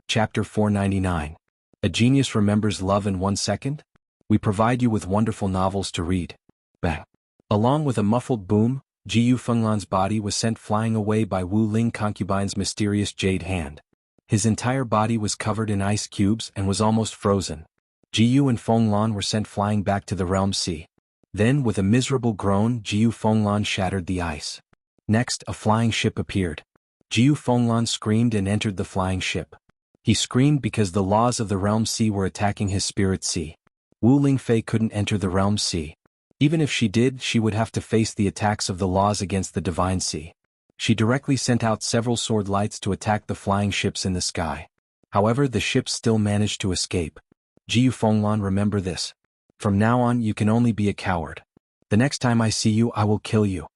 Chapter 499. A Genius Remembers Love in 1 Second? We provide you with wonderful novels to read. Bang. Along with a muffled boom, Xuanhuan's body was sent flying away by Wu Ling concubine's mysterious jade hand. His entire body was covered in ice cubes and was almost frozen. Jiu and Fenglan were sent flying back to the realm sea. Then, with a miserable groan, Jiu Fenglan shattered the ice. Next, a flying ship appeared. Jiu Fenglan screamed and entered the flying ship. He screamed because the laws of the realm sea were attacking his spirit sea. Wu Lingfei couldn't enter the realm sea. Even if she did, she would have to face the attacks of the laws against the divine sea. She directly sent out several sword lights to attack the flying ships in the sky. However, the ships still managed to escape. Jiu Fenglan, remember this. From now on, you can only be a coward. The next time I see you, I will kill you.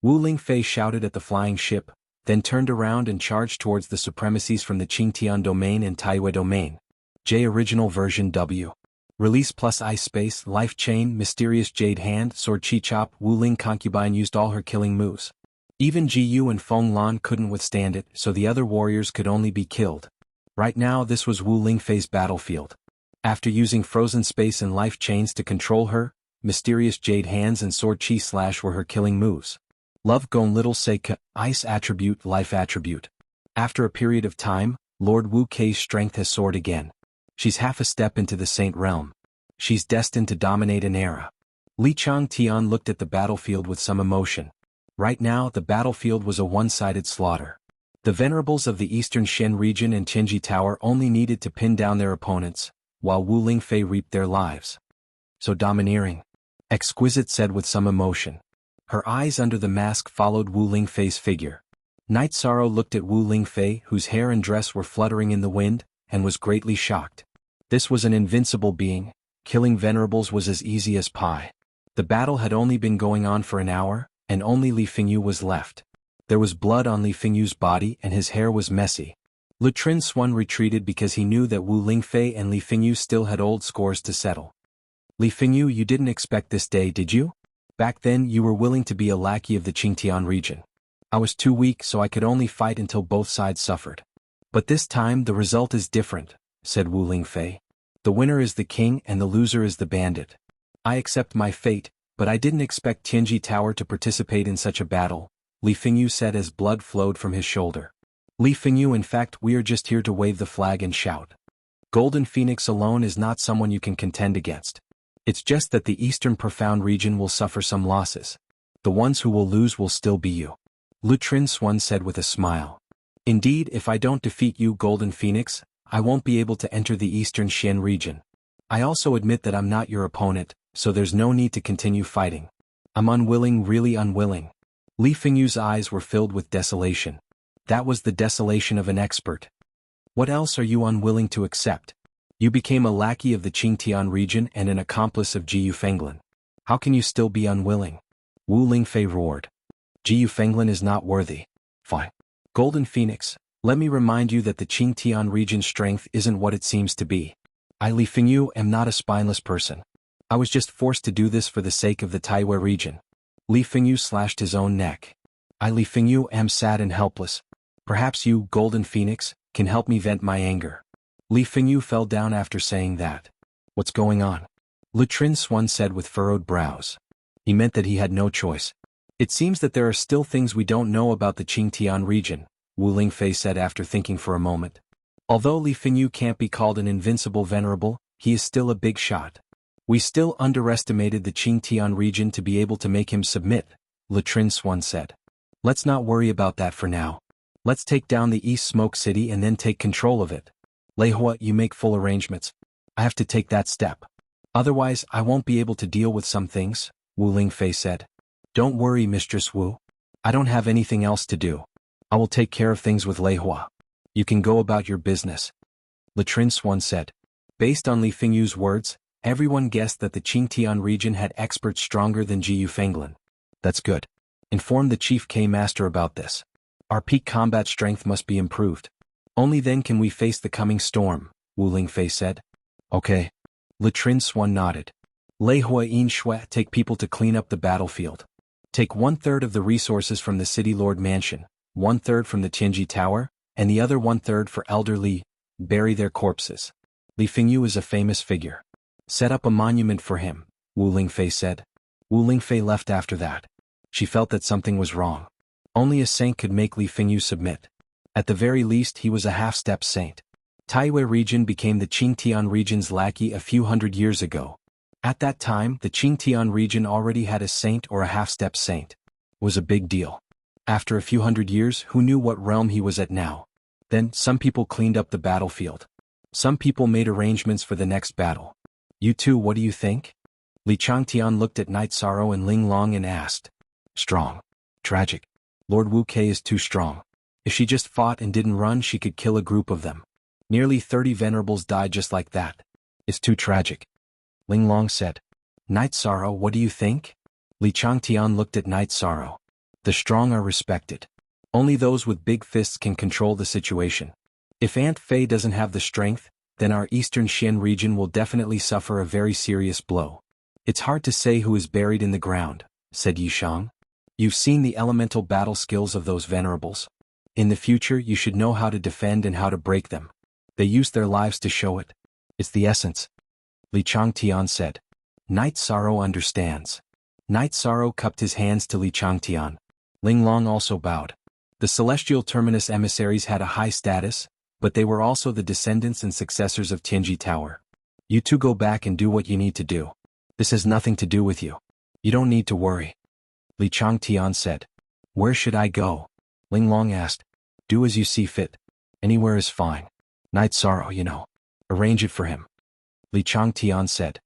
Wu Lingfei shouted at the flying ship, then turned around and charged towards the supremacies from the Qingtian domain and Taiyue domain. J Original Version W. Release plus Ice Space, Life Chain, Mysterious Jade Hand, Sword Chi Chop. Wu Ling concubine used all her killing moves. Even Jiu and Fenglan couldn't withstand it, so the other warriors could only be killed. Right now this was Wu Lingfei's battlefield. After using Frozen Space and Life Chains to control her, Mysterious Jade Hands and Sword Chi Slash were her killing moves. Love Gone Little Seika, Ice Attribute, Life Attribute. After a period of time, Lord Wu Kei's strength has soared again. She's half a step into the Saint Realm. She's destined to dominate an era. Li Changtian looked at the battlefield with some emotion. Right now, the battlefield was a one-sided slaughter. The venerables of the Eastern Shen region and Tianji Tower only needed to pin down their opponents, while Wu Lingfei reaped their lives. So domineering. Exquisite said with some emotion. Her eyes under the mask followed Wu Lingfei's figure. Night Sorrow looked at Wu Lingfei, whose hair and dress were fluttering in the wind, and was greatly shocked. This was an invincible being. Killing venerables was as easy as pie. The battle had only been going on for an hour, and only Li Fengyu was left. There was blood on Li Fengyu's body and his hair was messy. Lu Trinxuan retreated because he knew that Wu Lingfei and Li Fengyu still had old scores to settle. Li Fengyu, you didn't expect this day, did you? Back then you were willing to be a lackey of the Qingtian region. I was too weak, so I could only fight until both sides suffered. But this time the result is different, said Wu Lingfei. The winner is the king and the loser is the bandit. I accept my fate, but I didn't expect Tianji Tower to participate in such a battle, Li Fengyu said as blood flowed from his shoulder. Li Fengyu, in fact, we are just here to wave the flag and shout. Golden Phoenix alone is not someone you can contend against. It's just that the Eastern Profound region will suffer some losses. The ones who will lose will still be you. Lu Trinxuan said with a smile. Indeed, if I don't defeat you, Golden Phoenix, I won't be able to enter the Eastern Shen region. I also admit that I'm not your opponent, so there's no need to continue fighting. I'm unwilling, really unwilling. Li Fengyu's eyes were filled with desolation. That was the desolation of an expert. What else are you unwilling to accept? You became a lackey of the Qingtian region and an accomplice of Jiu Fenglan. How can you still be unwilling? Wu Lingfei roared. Jiu Fenglan is not worthy. Fine. Golden Phoenix, let me remind you that the Qingtian region's strength isn't what it seems to be. I, Li Fengyu, am not a spineless person. I was just forced to do this for the sake of the Taiyue region. Li Fengyu slashed his own neck. I, Li Fengyu, am sad and helpless. Perhaps you, Golden Phoenix, can help me vent my anger. Li Fengyu fell down after saying that. What's going on? Lu Trinxuan said with furrowed brows. He meant that he had no choice. It seems that there are still things we don't know about the Qingtian region, Wu Lingfei said after thinking for a moment. Although Li Fengyu can't be called an invincible venerable, he is still a big shot. We still underestimated the Qingtian region to be able to make him submit, Lu Trinxuan said. Let's not worry about that for now. Let's take down the East Smoke City and then take control of it. Lei Hua, you make full arrangements. I have to take that step. Otherwise, I won't be able to deal with some things, Wu Lingfei said. Don't worry, Mistress Wu. I don't have anything else to do. I will take care of things with Lei Hua. You can go about your business. Lu Trinxuan said. Based on Li Fengyu's words, everyone guessed that the Qingtian region had experts stronger than Jiu Fenglan. That's good. Inform the Chief K-Master about this. Our peak combat strength must be improved. Only then can we face the coming storm, Wu Lingfei said. Okay. Lu Trinxuan nodded. Lei Hua Yin Shui, take people to clean up the battlefield. Take 1/3 of the resources from the City Lord Mansion, 1/3 from the Tianji Tower, and the other 1/3 for Elder Li, bury their corpses. Li Fengyu is a famous figure. Set up a monument for him, Wu Lingfei said. Wu Lingfei left after that. She felt that something was wrong. Only a saint could make Li Fengyu submit. At the very least he was a half-step saint. Taiwei region became the Qingtian region's lackey a few hundred years ago. At that time the Qingtian region already had a saint or a half-step saint. It was a big deal. After a few hundred years, who knew what realm he was at now? Then, some people cleaned up the battlefield. Some people made arrangements for the next battle. You two, what do you think? Li Changtian looked at Night Sorrow and Ling Long and asked. Strong. Tragic. Lord Wu Kei is too strong. If she just fought and didn't run, she could kill a group of them. Nearly 30 venerables died just like that. It's too tragic. Ling Long said. Night Sorrow, what do you think? Li Changtian looked at Night Sorrow. The strong are respected. Only those with big fists can control the situation. If Aunt Fei doesn't have the strength, then our eastern Xian region will definitely suffer a very serious blow. It's hard to say who is buried in the ground, said Yishang. You've seen the elemental battle skills of those venerables. In the future you should know how to defend and how to break them. They use their lives to show it. It's the essence. Li Changtian said. Night Sorrow understands. Night Sorrow cupped his hands to Li Changtian. Ling Long also bowed. The celestial terminus emissaries had a high status, but they were also the descendants and successors of Tianji Tower. You two go back and do what you need to do. This has nothing to do with you. You don't need to worry. Li Changtian said. Where should I go? Ling Long asked. Do as you see fit. Anywhere is fine. Night Sorrow, you know. Arrange it for him. Li Changtian said.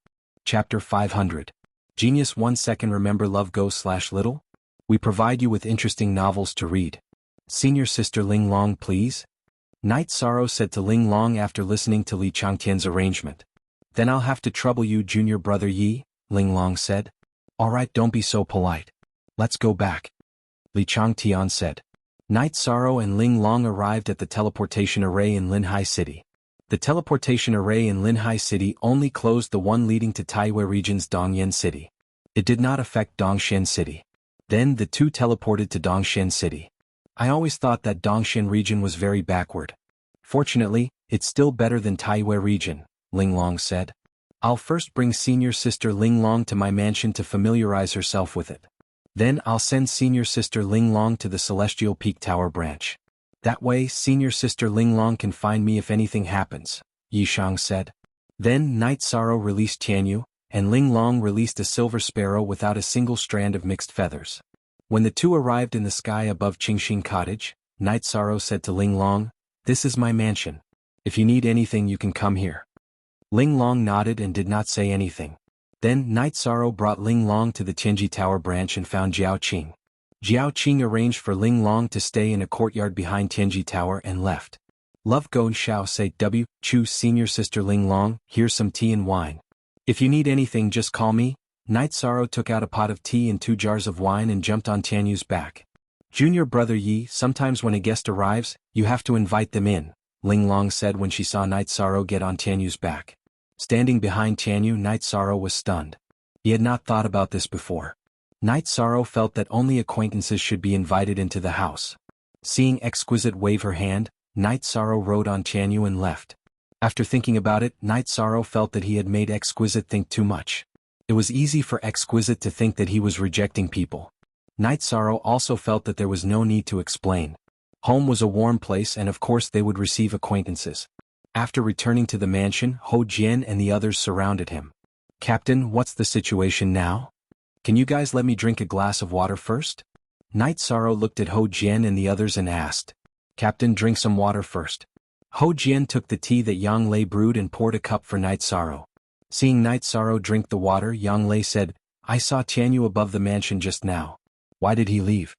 Chapter 500. Genius 1 second. Remember love go/little? We provide you with interesting novels to read. Senior sister Ling Long, please? Night Sorrow said to Ling Long after listening to Li Changtian's arrangement. Then I'll have to trouble you, junior brother Yi, Ling Long said. Alright, don't be so polite. Let's go back. Li Changtian said. Night Sorrow and Ling Long arrived at the teleportation array in Linhai City. The teleportation array in Linhai City only closed the one leading to Taiwei region's Dongyan City. It did not affect Dongshan City. Then the two teleported to Dongshan City. I always thought that Dongshan region was very backward. Fortunately, it's still better than Taiwei region, Ling Long said. I'll first bring senior sister Ling Long to my mansion to familiarize herself with it. Then I'll send senior sister Ling Long to the Celestial Peak Tower branch. That way senior sister Ling Long can find me if anything happens, Yishang said. Then Night Sorrow released Tianyu, and Ling Long released a silver sparrow without a single strand of mixed feathers. When the two arrived in the sky above Qingxin Cottage, Night Sorrow said to Ling Long, This is my mansion. If you need anything you can come here. Ling Long nodded and did not say anything. Then Night Sorrow brought Ling Long to the Tianji Tower branch and found Jiao Qing. Jiao Qing arranged for Ling Long to stay in a courtyard behind Tianji Tower and left. Love Go and Xiao say Chu senior sister Ling Long, here's some tea and wine. If you need anything just call me. Night Sorrow took out a pot of tea and 2 jars of wine and jumped on Tianyu's back. Junior brother Yi, sometimes when a guest arrives, you have to invite them in, Ling Long said when she saw Night Sorrow get on Tianyu's back. Standing behind Tianyu, Night Sorrow was stunned. He had not thought about this before. Night Sorrow felt that only acquaintances should be invited into the house. Seeing Exquisite wave her hand, Night Sorrow rode on Tianyu and left. After thinking about it, Night Sorrow felt that he had made Exquisite think too much. It was easy for Exquisite to think that he was rejecting people. Night Sorrow also felt that there was no need to explain. Home was a warm place and of course they would receive acquaintances. After returning to the mansion, Ho Jian and the others surrounded him. Captain, what's the situation now? Can you guys let me drink a glass of water first? Night Sorrow looked at Ho Jian and the others and asked. Captain, drink some water first. Ho Jian took the tea that Yang Lei brewed and poured a cup for Night Sorrow. Seeing Night Sorrow drink the water, Yang Lei said, I saw Tianyu above the mansion just now. Why did he leave?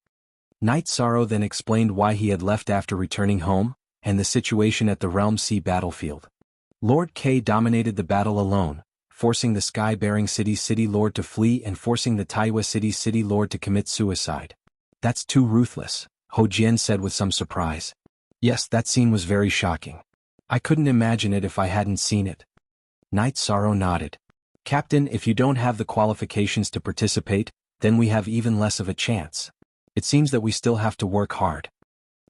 Night Sorrow then explained why he had left after returning home, and the situation at the Realm Sea battlefield. Lord Kei dominated the battle alone, forcing the Sky-bearing City's City Lord to flee and forcing the Taiwei City's City Lord to commit suicide. That's too ruthless, Ho Jian said with some surprise. Yes, that scene was very shocking. I couldn't imagine it if I hadn't seen it. Night Sorrow nodded. Captain, if you don't have the qualifications to participate, then we have even less of a chance. It seems that we still have to work hard.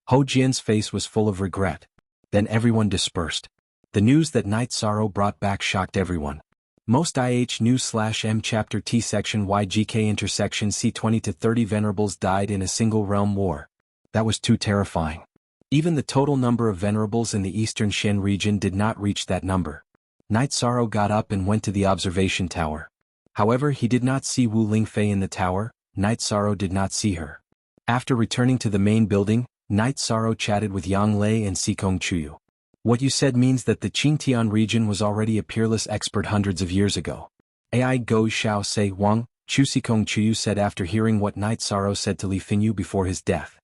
Ho Jian's face was full of regret. Then everyone dispersed. The news that Night Sorrow brought back shocked everyone. Most IH News/M Chapter T Section YGK Intersection C 20 to 30 Venerables died in a single realm war. That was too terrifying. Even the total number of Venerables in the Eastern Shen region did not reach that number. Night Sorrow got up and went to the observation tower. However, he did not see Wu Lingfei in the tower. Night Sorrow did not see her. After returning to the main building, Night Sorrow chatted with Yang Lei and Xikong Chuyu. What you said means that the Qingtian region was already a peerless expert hundreds of years ago. Ai Go Xiao Se Wang, Chu Xikong Chuyu said after hearing what Night Sorrow said to Li Fengyu before his death.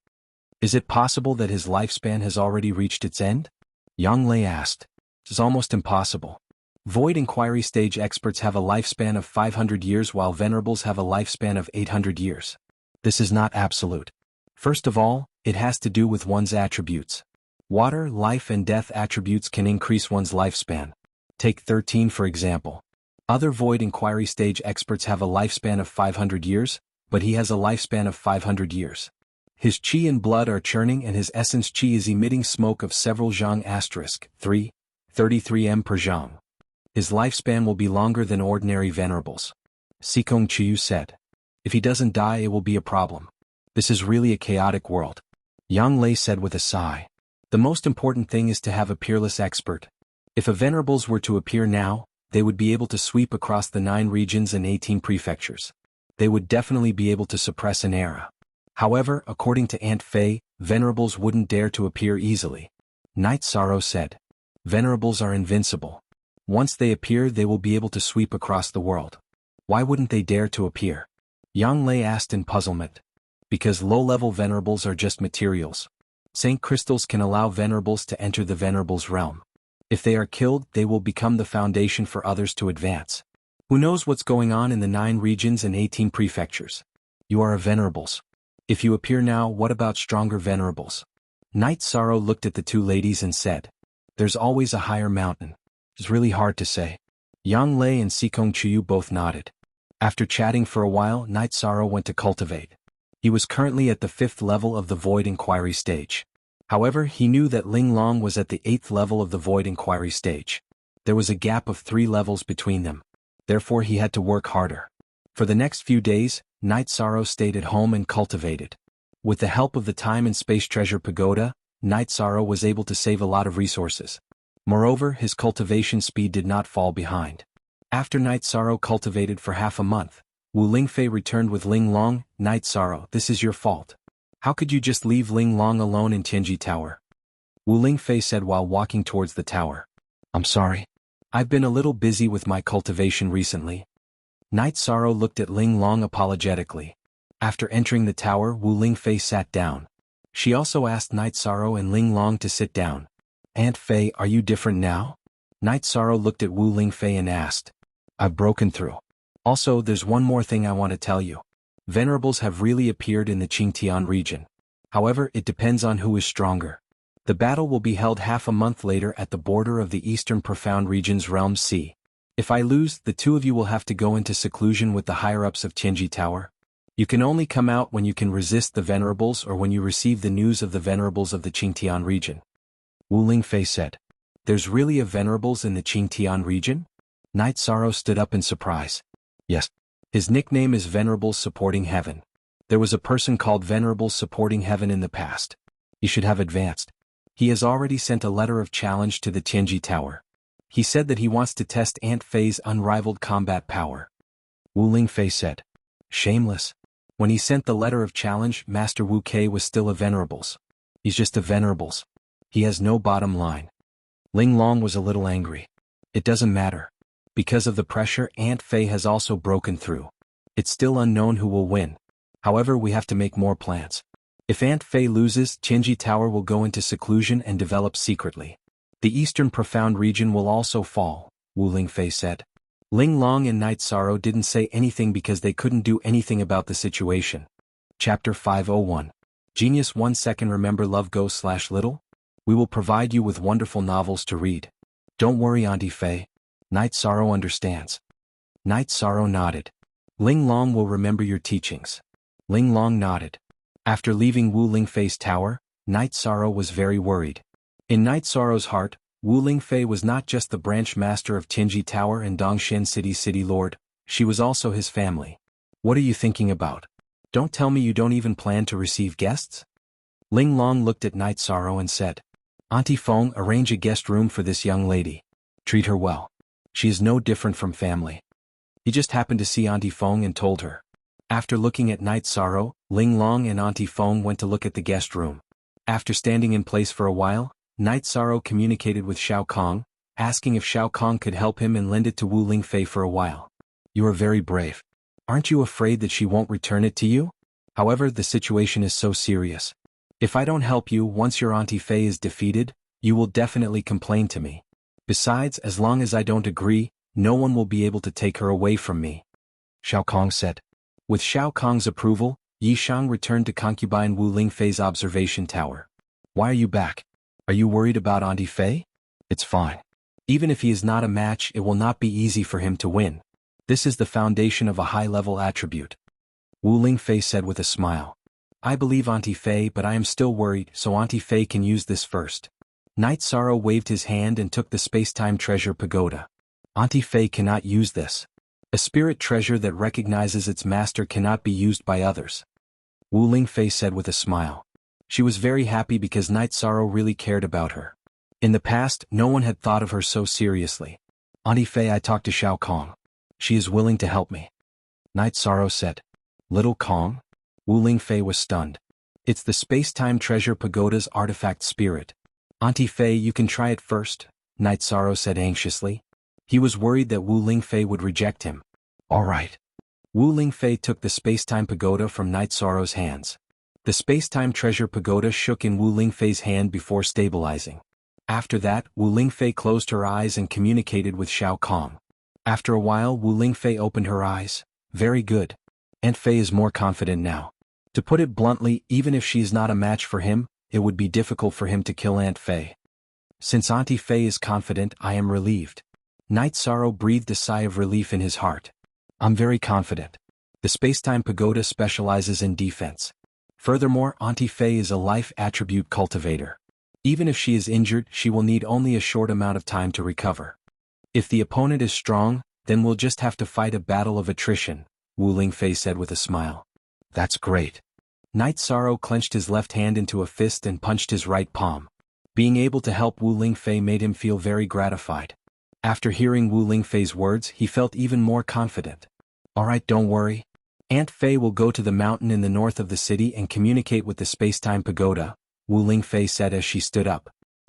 Is it possible that his lifespan has already reached its end? Yang Lei asked. It's almost impossible. Void Inquiry Stage experts have a lifespan of 500 years while Venerables have a lifespan of 800 years. This is not absolute. First of all, it has to do with one's attributes. Water, life and death attributes can increase one's lifespan. Take 13 for example. Other Void Inquiry Stage experts have a lifespan of 500 years, but he has a lifespan of 500 years. His qi and blood are churning and his essence qi is emitting smoke of several jianghu 3, 33 m per jianghu. His lifespan will be longer than ordinary Venerables. Xikong Chuyu said. If he doesn't die it will be a problem. This is really a chaotic world. Yang Lei said with a sigh. The most important thing is to have a peerless expert. If a Venerables were to appear now, they would be able to sweep across the 9 regions and 18 prefectures. They would definitely be able to suppress an era. However, according to Aunt Fei, Venerables wouldn't dare to appear easily. Night Sorrow said. Venerables are invincible. Once they appear they will be able to sweep across the world. Why wouldn't they dare to appear? Yang Lei asked in puzzlement. Because low-level Venerables are just materials. Saint crystals can allow Venerables to enter the Venerables realm. If they are killed, they will become the foundation for others to advance. Who knows what's going on in the 9 regions and 18 prefectures? You are a Venerables. If you appear now, what about stronger Venerables? Night Sorrow looked at the 2 ladies and said. There's always a higher mountain. It's really hard to say. Yang Lei and Xikong Chuyu both nodded. After chatting for a while, Night Sorrow went to cultivate. He was currently at the 5th level of the Void Inquiry stage. However, he knew that Ling Long was at the 8th level of the Void Inquiry stage. There was a gap of 3 levels between them. Therefore he had to work harder. For the next few days, Night Sorrow stayed at home and cultivated. With the help of the Time and Space Treasure Pagoda, Night Sorrow was able to save a lot of resources. Moreover, his cultivation speed did not fall behind. After Night Sorrow cultivated for half a month, Wu Lingfei returned with Ling Long. Night Sorrow, this is your fault. How could you just leave Ling Long alone in Tianji Tower? Wu Lingfei said while walking towards the tower. I'm sorry. I've been a little busy with my cultivation recently. Night Sorrow looked at Ling Long apologetically. After entering the tower, Wu Lingfei sat down. She also asked Night Sorrow and Ling Long to sit down. Aunt Fei, are you different now? Night Sorrow looked at Wu Lingfei and asked. I've broken through. Also, there's one more thing I want to tell you. Venerables have really appeared in the Qingtian region. However, it depends on who is stronger. The battle will be held half a month later at the border of the Eastern Profound Region's Realm C. If I lose, the 2 of you will have to go into seclusion with the higher-ups of Tianji Tower. You can only come out when you can resist the Venerables or when you receive the news of the Venerables of the Qingtian region. Wu Lingfei said. There's really a Venerables in the Qingtian region? Night Sorrow stood up in surprise. Yes. His nickname is Venerables Supporting Heaven. There was a person called Venerables Supporting Heaven in the past. He should have advanced. He has already sent a letter of challenge to the Tianji Tower. He said that he wants to test Aunt Fei's unrivaled combat power. Wu Lingfei said. Shameless. When he sent the letter of challenge, Master Wu Kei was still a Venerables. He's just a Venerables. He has no bottom line. Ling Long was a little angry. It doesn't matter. Because of the pressure, Aunt Fei has also broken through. It's still unknown who will win. However, we have to make more plans. If Aunt Fei loses, Tianji Tower will go into seclusion and develop secretly. The Eastern Profound Region will also fall, Wu Lingfei said. Ling Long and Night Sorrow didn't say anything because they couldn't do anything about the situation. Chapter 501. Genius 1 second. Remember Love Go/Little? We will provide you with wonderful novels to read. Don't worry, Auntie Fei. Night Sorrow understands. Night Sorrow nodded. Ling Long will remember your teachings. Ling Long nodded. After leaving Wu Lingfei's tower, Night Sorrow was very worried. In Night Sorrow's heart, Wu Lingfei was not just the branch master of Tianji Tower and Dongshan City's city lord, she was also his family. What are you thinking about? Don't tell me you don't even plan to receive guests? Ling Long looked at Night Sorrow and said, Auntie Feng, arrange a guest room for this young lady. Treat her well. She is no different from family. He just happened to see Auntie Feng and told her. After looking at Night Sorrow, Ling Long and Auntie Feng went to look at the guest room. After standing in place for a while, Night Sorrow communicated with Xiao Kong, asking if Xiao Kong could help him and lend it to Wu Lingfei for a while. You are very brave. Aren't you afraid that she won't return it to you? However, the situation is so serious. If I don't help you once your Auntie Fei is defeated, you will definitely complain to me. Besides, as long as I don't agree, no one will be able to take her away from me. Xiao Kong said. With Xiao Kong's approval, Yi Shang returned to concubine Wu Lingfei's observation tower. Why are you back? Are you worried about Auntie Fei? It's fine. Even if he is not a match, it will not be easy for him to win. This is the foundation of a high-level attribute. Wu Lingfei said with a smile. I believe Auntie Fei, but I am still worried, so Auntie Fei can use this first. Night Sorrow waved his hand and took the space-time treasure pagoda. Auntie Fei cannot use this. A spirit treasure that recognizes its master cannot be used by others. Wu Lingfei said with a smile. She was very happy because Night Sorrow really cared about her. In the past, no one had thought of her so seriously. Auntie Fei, I talked to Xiao Kong. She is willing to help me. Night Sorrow said. Little Kong? Wu Lingfei was stunned. It's the space-time treasure pagoda's artifact spirit. Auntie Fei, you can try it first, Night Sorrow said anxiously. He was worried that Wu Lingfei would reject him. All right. Wu Lingfei took the space-time pagoda from Night Sorrow's hands. The space-time treasure pagoda shook in Wu Lingfei's hand before stabilizing. After that, Wu Lingfei closed her eyes and communicated with Xiao Kong. After a while, Wu Lingfei opened her eyes. Very good. Aunt Fei is more confident now. To put it bluntly, even if she is not a match for him, it would be difficult for him to kill Aunt Fei. Since Auntie Fei is confident, I am relieved. Night Sorrow breathed a sigh of relief in his heart. I'm very confident. The space-time pagoda specializes in defense. Furthermore, Auntie Fei is a life attribute cultivator. Even if she is injured, she will need only a short amount of time to recover. If the opponent is strong, then we'll just have to fight a battle of attrition, Wu Lingfei said with a smile. That's great. Night Sorrow clenched his left hand into a fist and punched his right palm. Being able to help Wu Lingfei made him feel very gratified. After hearing Wu Lingfei's words, he felt even more confident. All right, don't worry. Aunt Fei will go to the mountain in the north of the city and communicate with the space-time pagoda, Wu Lingfei said as she stood up.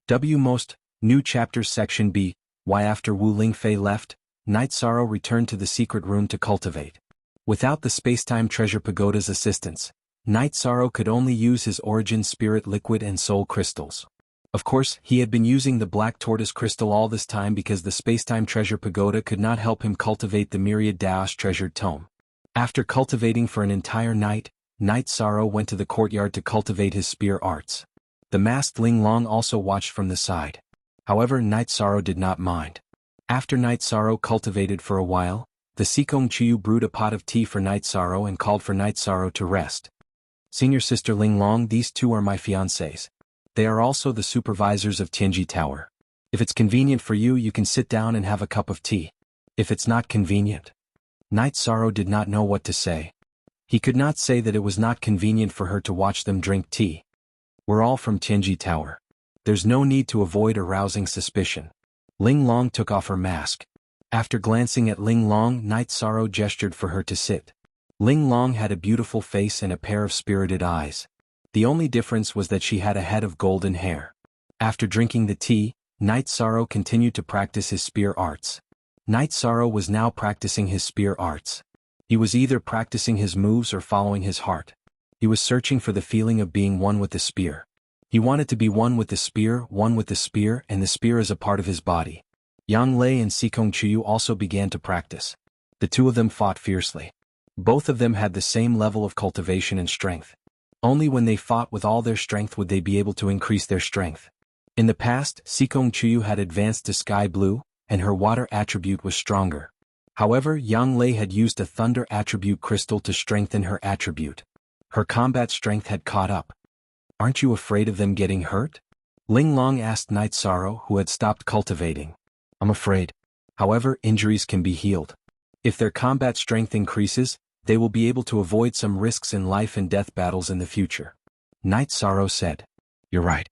Most New Chapters Section B. Why after Wu Lingfei left, Night Sorrow returned to the secret room to cultivate. Without the space-time treasure pagoda's assistance, Night Sorrow could only use his origin spirit liquid and soul crystals. Of course, he had been using the black tortoise crystal all this time because the space-time treasure pagoda could not help him cultivate the myriad Daos treasured tome. After cultivating for an entire night, Night Sorrow went to the courtyard to cultivate his spear arts. The masked Ling Long also watched from the side. However, Night Sorrow did not mind. After Night Sorrow cultivated for a while, the Sikong Chiyu brewed a pot of tea for Night Sorrow and called for Night Sorrow to rest. Senior Sister Ling Long, these two are my fiancés. They are also the supervisors of Tianji Tower. If it's convenient for you, you can sit down and have a cup of tea. If it's not convenient. Night Sorrow did not know what to say. He could not say that it was not convenient for her to watch them drink tea. We're all from Tianji Tower. There's no need to avoid arousing suspicion. Ling Long took off her mask. After glancing at Ling Long, Night Sorrow gestured for her to sit. Ling Long had a beautiful face and a pair of spirited eyes. The only difference was that she had a head of golden hair. After drinking the tea, Night Sorrow continued to practice his spear arts. Night Sorrow was now practicing his spear arts. He was either practicing his moves or following his heart. He was searching for the feeling of being one with the spear. He wanted to be one with the spear, and the spear is a part of his body. Yang Lei and Sikong Chiyu also began to practice. The two of them fought fiercely. Both of them had the same level of cultivation and strength. Only when they fought with all their strength would they be able to increase their strength. In the past, Sikong Chiyu had advanced to sky blue, and her water attribute was stronger. However, Yang Lei had used a thunder attribute crystal to strengthen her attribute. Her combat strength had caught up. Aren't you afraid of them getting hurt? Ling Long asked Night Sorrow, who had stopped cultivating. I'm afraid. However, injuries can be healed. If their combat strength increases, they will be able to avoid some risks in life and death battles in the future. Night Sorrow said. You're right.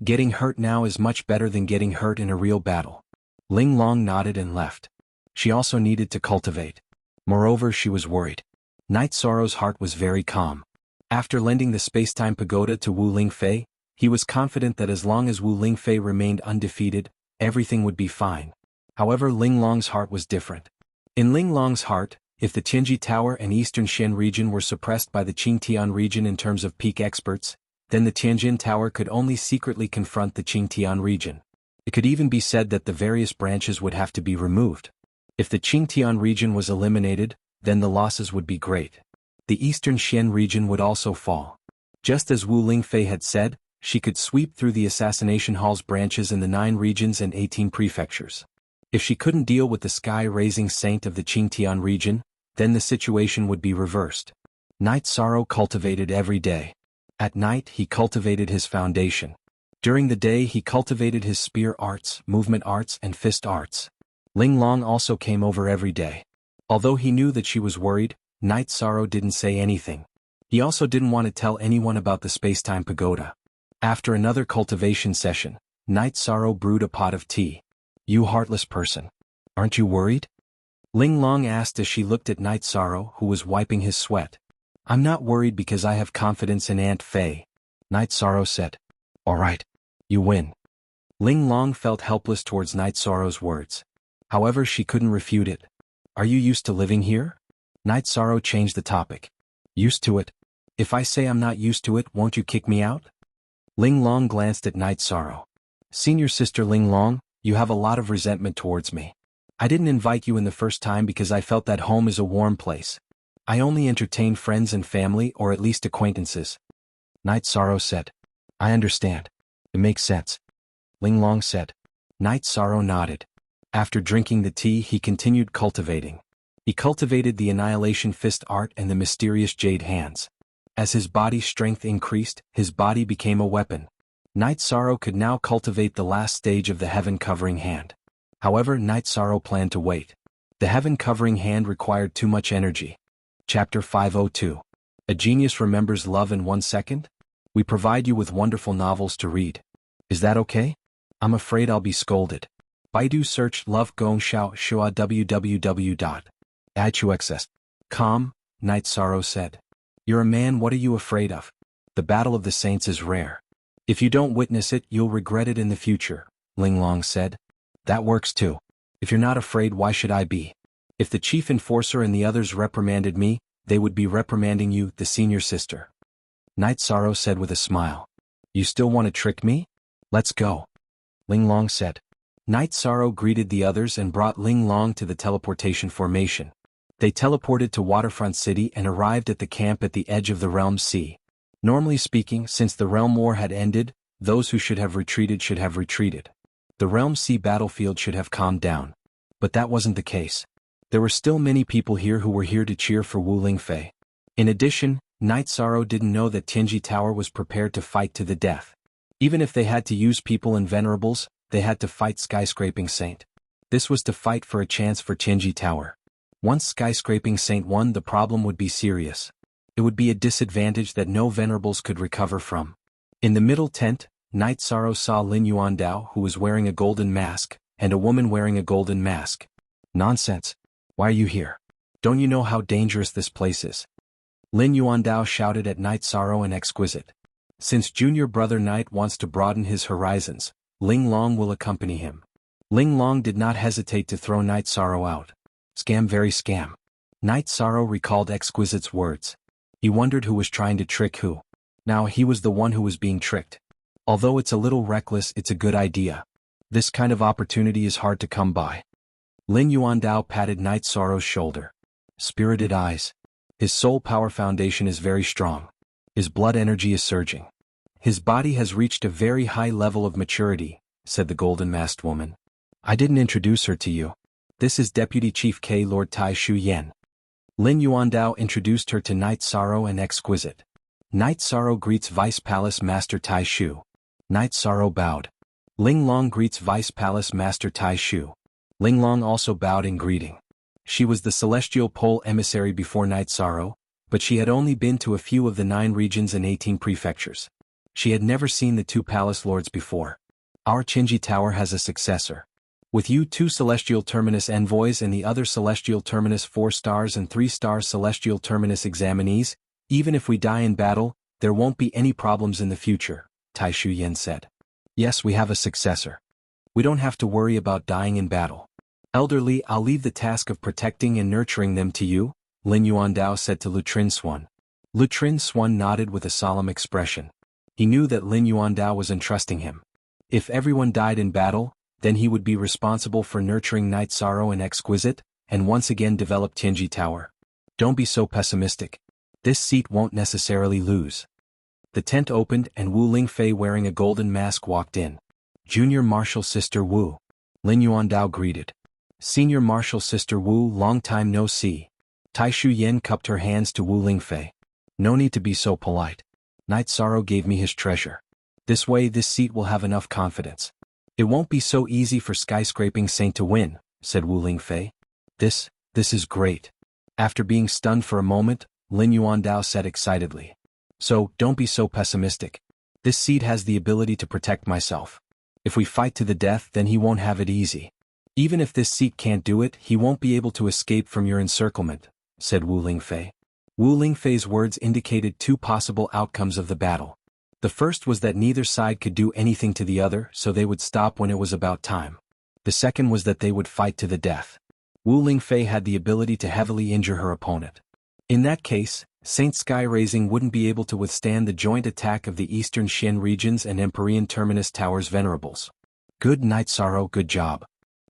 Getting hurt now is much better than getting hurt in a real battle. Ling Long nodded and left. She also needed to cultivate. Moreover, she was worried. Night Sorrow's heart was very calm. After lending the space-time pagoda to Wu Lingfei, he was confident that as long as Wu Lingfei remained undefeated, everything would be fine. However, Ling Long's heart was different. In Ling Long's heart, if the Tianji Tower and Eastern Xian region were suppressed by the Qingtian region in terms of peak experts, then the Tianjin Tower could only secretly confront the Qingtian region. It could even be said that the various branches would have to be removed. If the Qingtian region was eliminated, then the losses would be great. The Eastern Xian region would also fall. Just as Wu Lingfei had said, she could sweep through the assassination hall's branches in the 9 regions and 18 prefectures. If she couldn't deal with the sky-raising saint of the Qingtian region, then the situation would be reversed. Night Sorrow cultivated every day. At night he cultivated his foundation. During the day he cultivated his spear arts, movement arts and fist arts. Ling Long also came over every day. Although he knew that she was worried, Night Sorrow didn't say anything. He also didn't want to tell anyone about the space-time pagoda. After another cultivation session, Night Sorrow brewed a pot of tea. You heartless person. Aren't you worried? Ling Long asked as she looked at Night Sorrow, who was wiping his sweat. I'm not worried because I have confidence in Aunt Fei. Night Sorrow said. All right. You win. Ling Long felt helpless towards Night Sorrow's words. However, she couldn't refute it. Are you used to living here? Night Sorrow changed the topic. Used to it? If I say I'm not used to it, won't you kick me out? Ling Long glanced at Night Sorrow. Senior sister Ling Long, you have a lot of resentment towards me. I didn't invite you in the first time because I felt that home is a warm place. I only entertain friends and family or at least acquaintances. Night Sorrow said. I understand. It makes sense. Ling Long said. Night Sorrow nodded. After drinking the tea he continued cultivating. He cultivated the Annihilation Fist art and the mysterious Jade Hands. As his body strength increased, his body became a weapon. Night Sorrow could now cultivate the last stage of the Heaven Covering Hand. However, Night Sorrow planned to wait. The Heaven Covering Hand required too much energy. Chapter 502. A Genius Remembers Love in 1 Second? We provide you with wonderful novels to read. Is that okay? I'm afraid I'll be scolded. Baidu searched Love Gong Xiao Shua www.ichuxs.com, Night Sorrow said. You're a man, what are you afraid of? The Battle of the Saints is rare. If you don't witness it, you'll regret it in the future, Ling Long said. That works too. If you're not afraid, why should I be? If the chief enforcer and the others reprimanded me, they would be reprimanding you, the senior sister. Night Sorrow said with a smile. You still want to trick me? Let's go. Ling Long said. Night Sorrow greeted the others and brought Ling Long to the teleportation formation. They teleported to Waterfront City and arrived at the camp at the edge of the Realm Sea. Normally speaking, since the Realm War had ended, those who should have retreated should have retreated. The Realm Sea battlefield should have calmed down. But that wasn't the case. There were still many people here who were here to cheer for Wu Lingfei. In addition, Night Sorrow didn't know that Tianji Tower was prepared to fight to the death. Even if they had to use people and venerables, they had to fight Skyscraping Saint. This was to fight for a chance for Tianji Tower. Once Skyscraping Saint won, the problem would be serious. It would be a disadvantage that no venerables could recover from. In the middle tent, Night Sorrow saw Lin Yuandao, who was wearing a golden mask, and a woman wearing a golden mask. Nonsense. Why are you here? Don't you know how dangerous this place is? Lin Yuandao shouted at Night Sorrow and Exquisite. Since junior brother Night wants to broaden his horizons, Ling Long will accompany him. Ling Long did not hesitate to throw Night Sorrow out. Scam, very scam. Night Sorrow recalled Exquisite's words. He wondered who was trying to trick who. Now he was the one who was being tricked. Although it's a little reckless, it's a good idea. This kind of opportunity is hard to come by. Lin Yuandao patted Night Sorrow's shoulder. Spirited eyes. His soul power foundation is very strong. His blood energy is surging. His body has reached a very high level of maturity, said the golden masked woman. I didn't introduce her to you. This is Deputy Chief K. Lord Tai Shu Yen. Lin Yuandao introduced her to Night Sorrow and Exquisite. Night Sorrow greets Vice Palace Master Tai Shu. Knight Sorrow bowed. Ling Long greets Vice Palace Master Tai Shu. Ling Long also bowed in greeting. She was the celestial pole emissary before Knight Sorrow, but she had only been to a few of the 9 regions and 18 prefectures. She had never seen the 2 palace lords before. Our Qinji Tower has a successor. With you 2 celestial terminus envoys and the other celestial terminus 4 stars and 3-star celestial terminus examinees, even if we die in battle, there won't be any problems in the future, Tai Shu Yen said. Yes, we have a successor. We don't have to worry about dying in battle. Elderly, I'll leave the task of protecting and nurturing them to you, Lin Yuandao said to Lutrin Xuan. Lutrin Xuan nodded with a solemn expression. He knew that Lin Yuandao was entrusting him. If everyone died in battle, then he would be responsible for nurturing Knight Sorrow and Exquisite, and once again develop Qinji Tower. Don't be so pessimistic. This seat won't necessarily lose. The tent opened and Wu Lingfei wearing a golden mask walked in. Junior Martial Sister Wu. Lin Yuandao greeted. Senior Martial Sister Wu, long time no see. Tai Shu Yen cupped her hands to Wu Lingfei. No need to be so polite. Knight Sorrow gave me his treasure. This way this seat will have enough confidence. It won't be so easy for skyscraping Saint to win, said Wu Lingfei. This is great. After being stunned for a moment, Lin Yuandao said excitedly. So, don't be so pessimistic. This seed has the ability to protect myself. If we fight to the death, then he won't have it easy. Even if this seat can't do it, he won't be able to escape from your encirclement, said Wu Lingfei. Wu Lingfei's words indicated 2 possible outcomes of the battle. The first was that neither side could do anything to the other, so they would stop when it was about time. The second was that they would fight to the death. Wu Lingfei had the ability to heavily injure her opponent. In that case, Saint Sky Raising wouldn't be able to withstand the joint attack of the Eastern Xian regions and Empyrean Terminus Towers Venerables. Good Knight Sorrow, good job.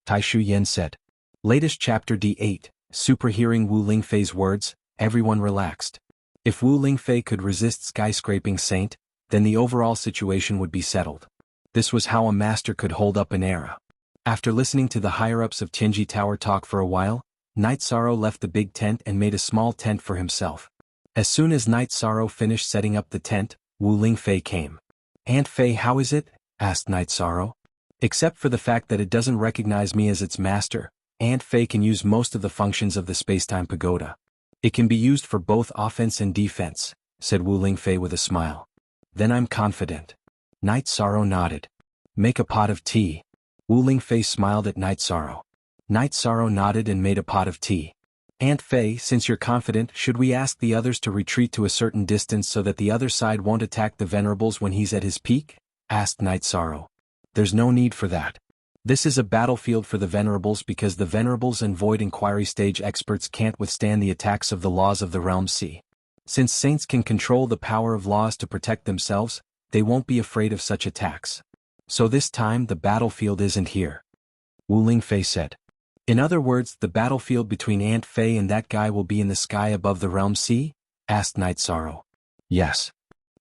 Tai Shu Yen said. Latest chapter D8, super hearing Wu Lingfei's words, everyone relaxed. If Wu Lingfei could resist skyscraping Saint, then the overall situation would be settled. This was how a master could hold up an era. After listening to the higher-ups of Qinji Tower talk for a while, Knight Sorrow left the big tent and made a small tent for himself. As soon as Knight Sorrow finished setting up the tent, Wu Lingfei came. Aunt Fei, how is it? Asked Knight Sorrow. Except for the fact that it doesn't recognize me as its master, Aunt Fei can use most of the functions of the Spacetime Pagoda. It can be used for both offense and defense, said Wu Lingfei with a smile. Then I'm confident. Knight Sorrow nodded. Make a pot of tea. Wu Lingfei smiled at Knight Sorrow. Knight Sorrow nodded and made a pot of tea. Aunt Fei, since you're confident, should we ask the others to retreat to a certain distance so that the other side won't attack the Venerables when he's at his peak? Asked Knight Sorrow. There's no need for that. This is a battlefield for the Venerables because the Venerables and Void Inquiry stage experts can't withstand the attacks of the laws of the Realm Sea. Since saints can control the power of laws to protect themselves, they won't be afraid of such attacks. So this time the battlefield isn't here. Wu Lingfei said. In other words, the battlefield between Aunt Fei and that guy will be in the sky above the Realm Sea? Asked Knight Sorrow. Yes.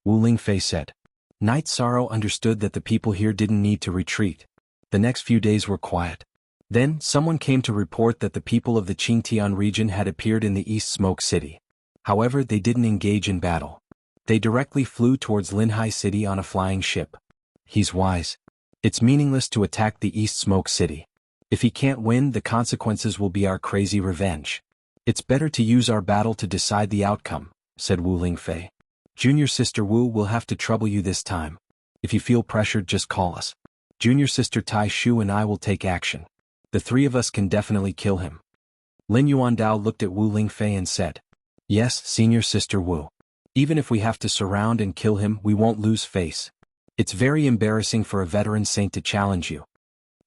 Wu Lingfei said. Knight Sorrow understood that the people here didn't need to retreat. The next few days were quiet. Then, someone came to report that the people of the Qingtian region had appeared in the East Smoke City. However, they didn't engage in battle. They directly flew towards Linhai City on a flying ship. He's wise. It's meaningless to attack the East Smoke City. If he can't win, the consequences will be our crazy revenge. It's better to use our battle to decide the outcome, said Wu Lingfei. Junior Sister Wu will have to trouble you this time. If you feel pressured, just call us. Junior Sister Tai Shu and I will take action. The 3 of us can definitely kill him. Lin Yuandao looked at Wu Lingfei and said. Yes, Senior Sister Wu. Even if we have to surround and kill him, we won't lose face. It's very embarrassing for a veteran saint to challenge you.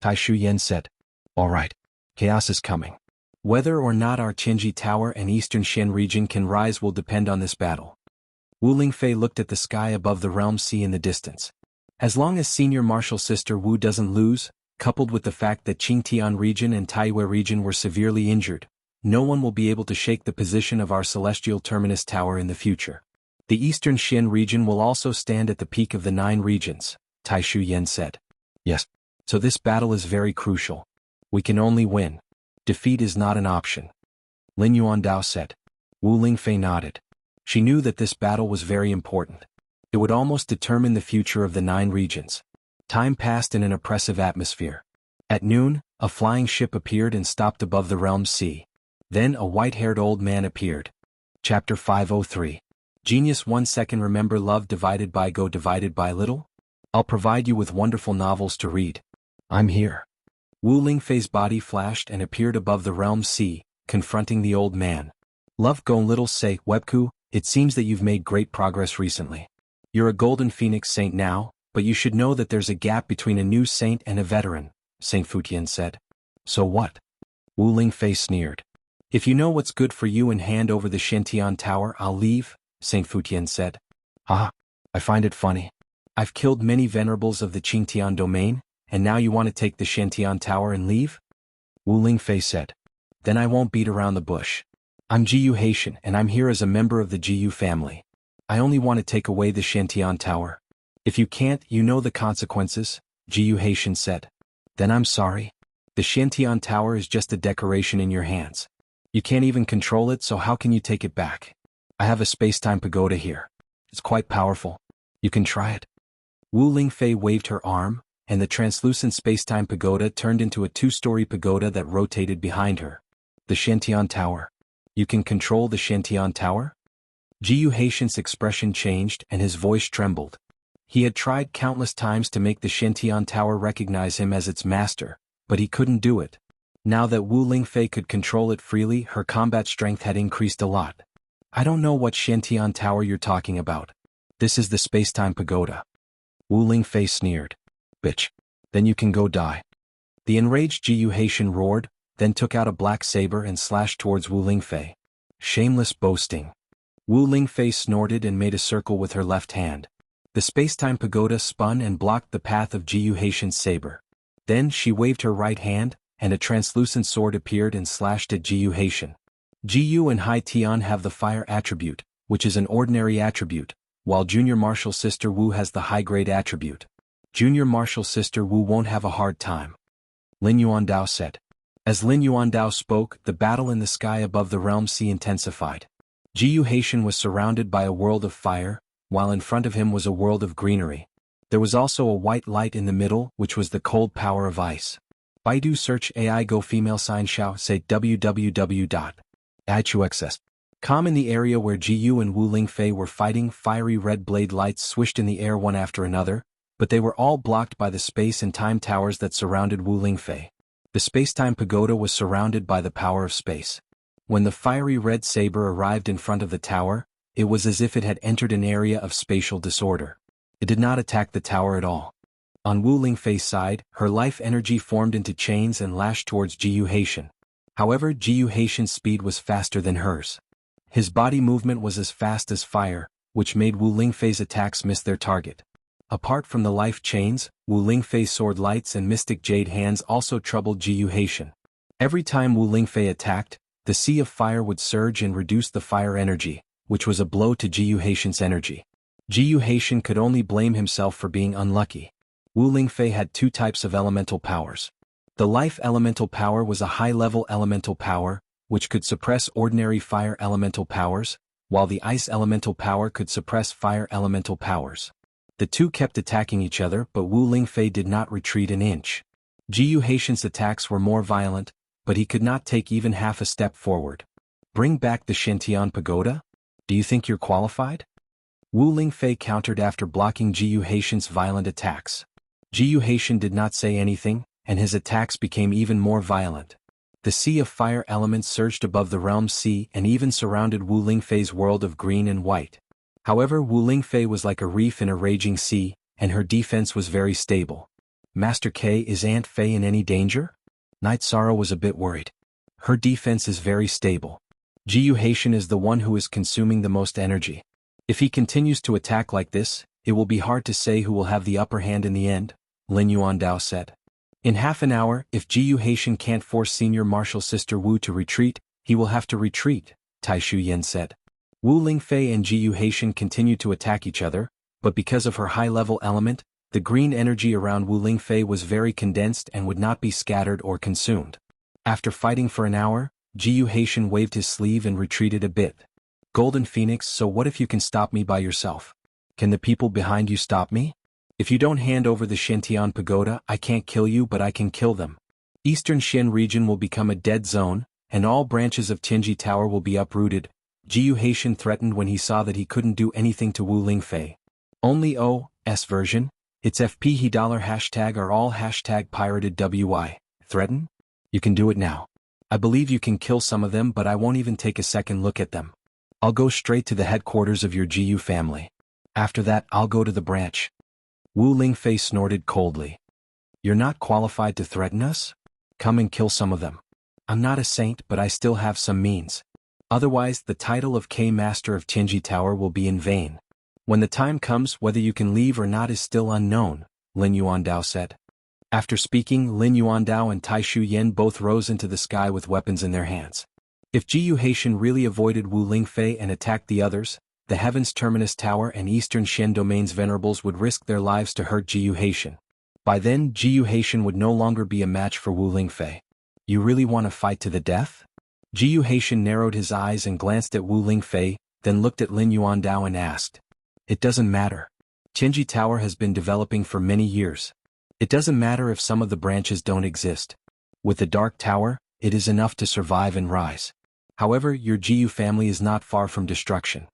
Tai Shu Yen said. All right. Chaos is coming. Whether or not our Qinji Tower and Eastern Xian region can rise will depend on this battle. Wu Lingfei looked at the sky above the Realm Sea in the distance. As long as Senior Martial Sister Wu doesn't lose, coupled with the fact that Qingtian region and Taiyue region were severely injured, no one will be able to shake the position of our Celestial Terminus Tower in the future. The Eastern Xian region will also stand at the peak of the 9 regions, Tai Shu Yen said. Yes. So this battle is very crucial. We can only win. Defeat is not an option. Lin Yuandao said. Wu Lingfei nodded. She knew that this battle was very important. It would almost determine the future of the 9 regions. Time passed in an oppressive atmosphere. At noon, a flying ship appeared and stopped above the realm's sea. Then a white-haired old man appeared. Chapter 503. Genius 1 second. Remember love divided by go divided by little? I'll provide you with wonderful novels to read. I'm here. Wu Lingfei's body flashed and appeared above the realm's sea, confronting the old man. Love go little say, Webku, it seems that you've made great progress recently. You're a golden phoenix saint now, but you should know that there's a gap between a new saint and a veteran, Saint Futian said. So what? Wu Lingfei sneered. If you know what's good for you and hand over the Shantian Tower, I'll leave, Saint Futian said. Ah, I find it funny. I've killed many venerables of the Qingtian domain, and now you want to take the Shantian Tower and leave? Wu Lingfei said. Then I won't beat around the bush. I'm Jiyu Haitian and I'm here as a member of the Jiyu family. I only want to take away the Shantian Tower. If you can't, you know the consequences, Jiyu Haitian said. Then I'm sorry. The Shantian Tower is just a decoration in your hands. You can't even control it, so how can you take it back? I have a space-time pagoda here. It's quite powerful. You can try it. Wu Lingfei waved her arm, and the translucent space-time pagoda turned into a 2-story pagoda that rotated behind her. The Shantian Tower. You can control the Shantian Tower? Jiyu Haitian's expression changed and his voice trembled. He had tried countless times to make the Shantian Tower recognize him as its master, but he couldn't do it. Now that Wu Lingfei could control it freely, her combat strength had increased a lot. I don't know what Shantian Tower you're talking about. This is the space-time pagoda. Wu Lingfei sneered. Bitch. Then you can go die. The enraged Jiyu Haitian roared, then took out a black saber and slashed towards Wu Lingfei. Shameless boasting. Wu Lingfei snorted and made a circle with her left hand. The space-time pagoda spun and blocked the path of Jiyu Haitian's saber. Then she waved her right hand, and a translucent sword appeared and slashed at Jiyu Haitian. Jiyu and Hai Tian have the fire attribute, which is an ordinary attribute, while Junior Martial Sister Wu has the high-grade attribute. Junior Martial Sister Wu won't have a hard time. Lin Yuandao said. As Lin Yuandao spoke, the battle in the sky above the realm sea intensified. Jiyu Haitian was surrounded by a world of fire, while in front of him was a world of greenery. There was also a white light in the middle, which was the cold power of ice. Baidu search AI go female sign xiao say www.aichuxs.com. In the area where Jiyu and Wu Lingfei were fighting, fiery red blade lights swished in the air one after another, but they were all blocked by the space and time towers that surrounded Wu Lingfei. The space-time pagoda was surrounded by the power of space. When the fiery red saber arrived in front of the tower, it was as if it had entered an area of spatial disorder. It did not attack the tower at all. On Wu Lingfei's side, her life energy formed into chains and lashed towards Jiyu Haitian. However, Jiyu Haitian's speed was faster than hers. His body movement was as fast as fire, which made Wu Lingfei's attacks miss their target. Apart from the life chains, Wu Lingfei's sword lights and mystic jade hands also troubled Jiyu Haitian. Every time Wu Lingfei attacked, the sea of fire would surge and reduce the fire energy, which was a blow to Jiyu Haitian's energy. Jiyu Haitian could only blame himself for being unlucky. Wu Lingfei had 2 types of elemental powers. The life elemental power was a high-level elemental power, which could suppress ordinary fire elemental powers, while the ice elemental power could suppress fire elemental powers. The two kept attacking each other, but Wu Lingfei did not retreat an inch. Jiyu Haitian's attacks were more violent, but he could not take even half a step forward. Bring back the Shantian Pagoda? Do you think you're qualified? Wu Lingfei countered after blocking Jiyu Haitian's violent attacks. Jiyu Haitian did not say anything, and his attacks became even more violent. The sea of fire elements surged above the realm's sea and even surrounded Wu Lingfei's world of green and white. However, Wu Lingfei was like a reef in a raging sea, and her defense was very stable. Master K, is Aunt Fei in any danger? Night Sorrow was a bit worried. Her defense is very stable. Jiyu Haitian is the one who is consuming the most energy. If he continues to attack like this, it will be hard to say who will have the upper hand in the end, Lin Yuandao said. In half an hour, if Jiyu Haitian can't force Senior Martial Sister Wu to retreat, he will have to retreat, Tai Shuyan said. Wu Lingfei and Jiyu Haitian continued to attack each other, but because of her high-level element, the green energy around Wu Lingfei was very condensed and would not be scattered or consumed. After fighting for an hour, Jiyu Haitian waved his sleeve and retreated a bit. Golden Phoenix, so what if you can stop me by yourself? Can the people behind you stop me? If you don't hand over the Shintian pagoda, I can't kill you, but I can kill them. Eastern Xin region will become a dead zone, and all branches of Tianji Tower will be uprooted, Jiyu Haitian threatened when he saw that he couldn't do anything to Wu Lingfei. Only OS version, its FP he $hashtag are all hashtag pirated WI. Threaten? You can do it now. I believe you can kill some of them, but I won't even take a second look at them. I'll go straight to the headquarters of your Jiyu family. After that, I'll go to the branch. Wu Lingfei snorted coldly. You're not qualified to threaten us? Come and kill some of them. I'm not a saint, but I still have some means. Otherwise, the title of K-Master of Tianji Tower will be in vain. When the time comes, whether you can leave or not is still unknown, Lin Yuandao said. After speaking, Lin Yuandao and Tai Shu Yen both rose into the sky with weapons in their hands. If Jiyu Haitian really avoided Wu Lingfei and attacked the others, the Heaven's Terminus Tower and Eastern Shen Domain's venerables would risk their lives to hurt Jiyu Haitian. By then, Jiyu Haitian would no longer be a match for Wu Lingfei. You really want to fight to the death? Jiyu Haitian narrowed his eyes and glanced at Wu Lingfei, then looked at Lin Yuandao and asked. It doesn't matter. Tianji Tower has been developing for many years. It doesn't matter if some of the branches don't exist. With the Dark Tower, it is enough to survive and rise. However, your Jiyu family is not far from destruction.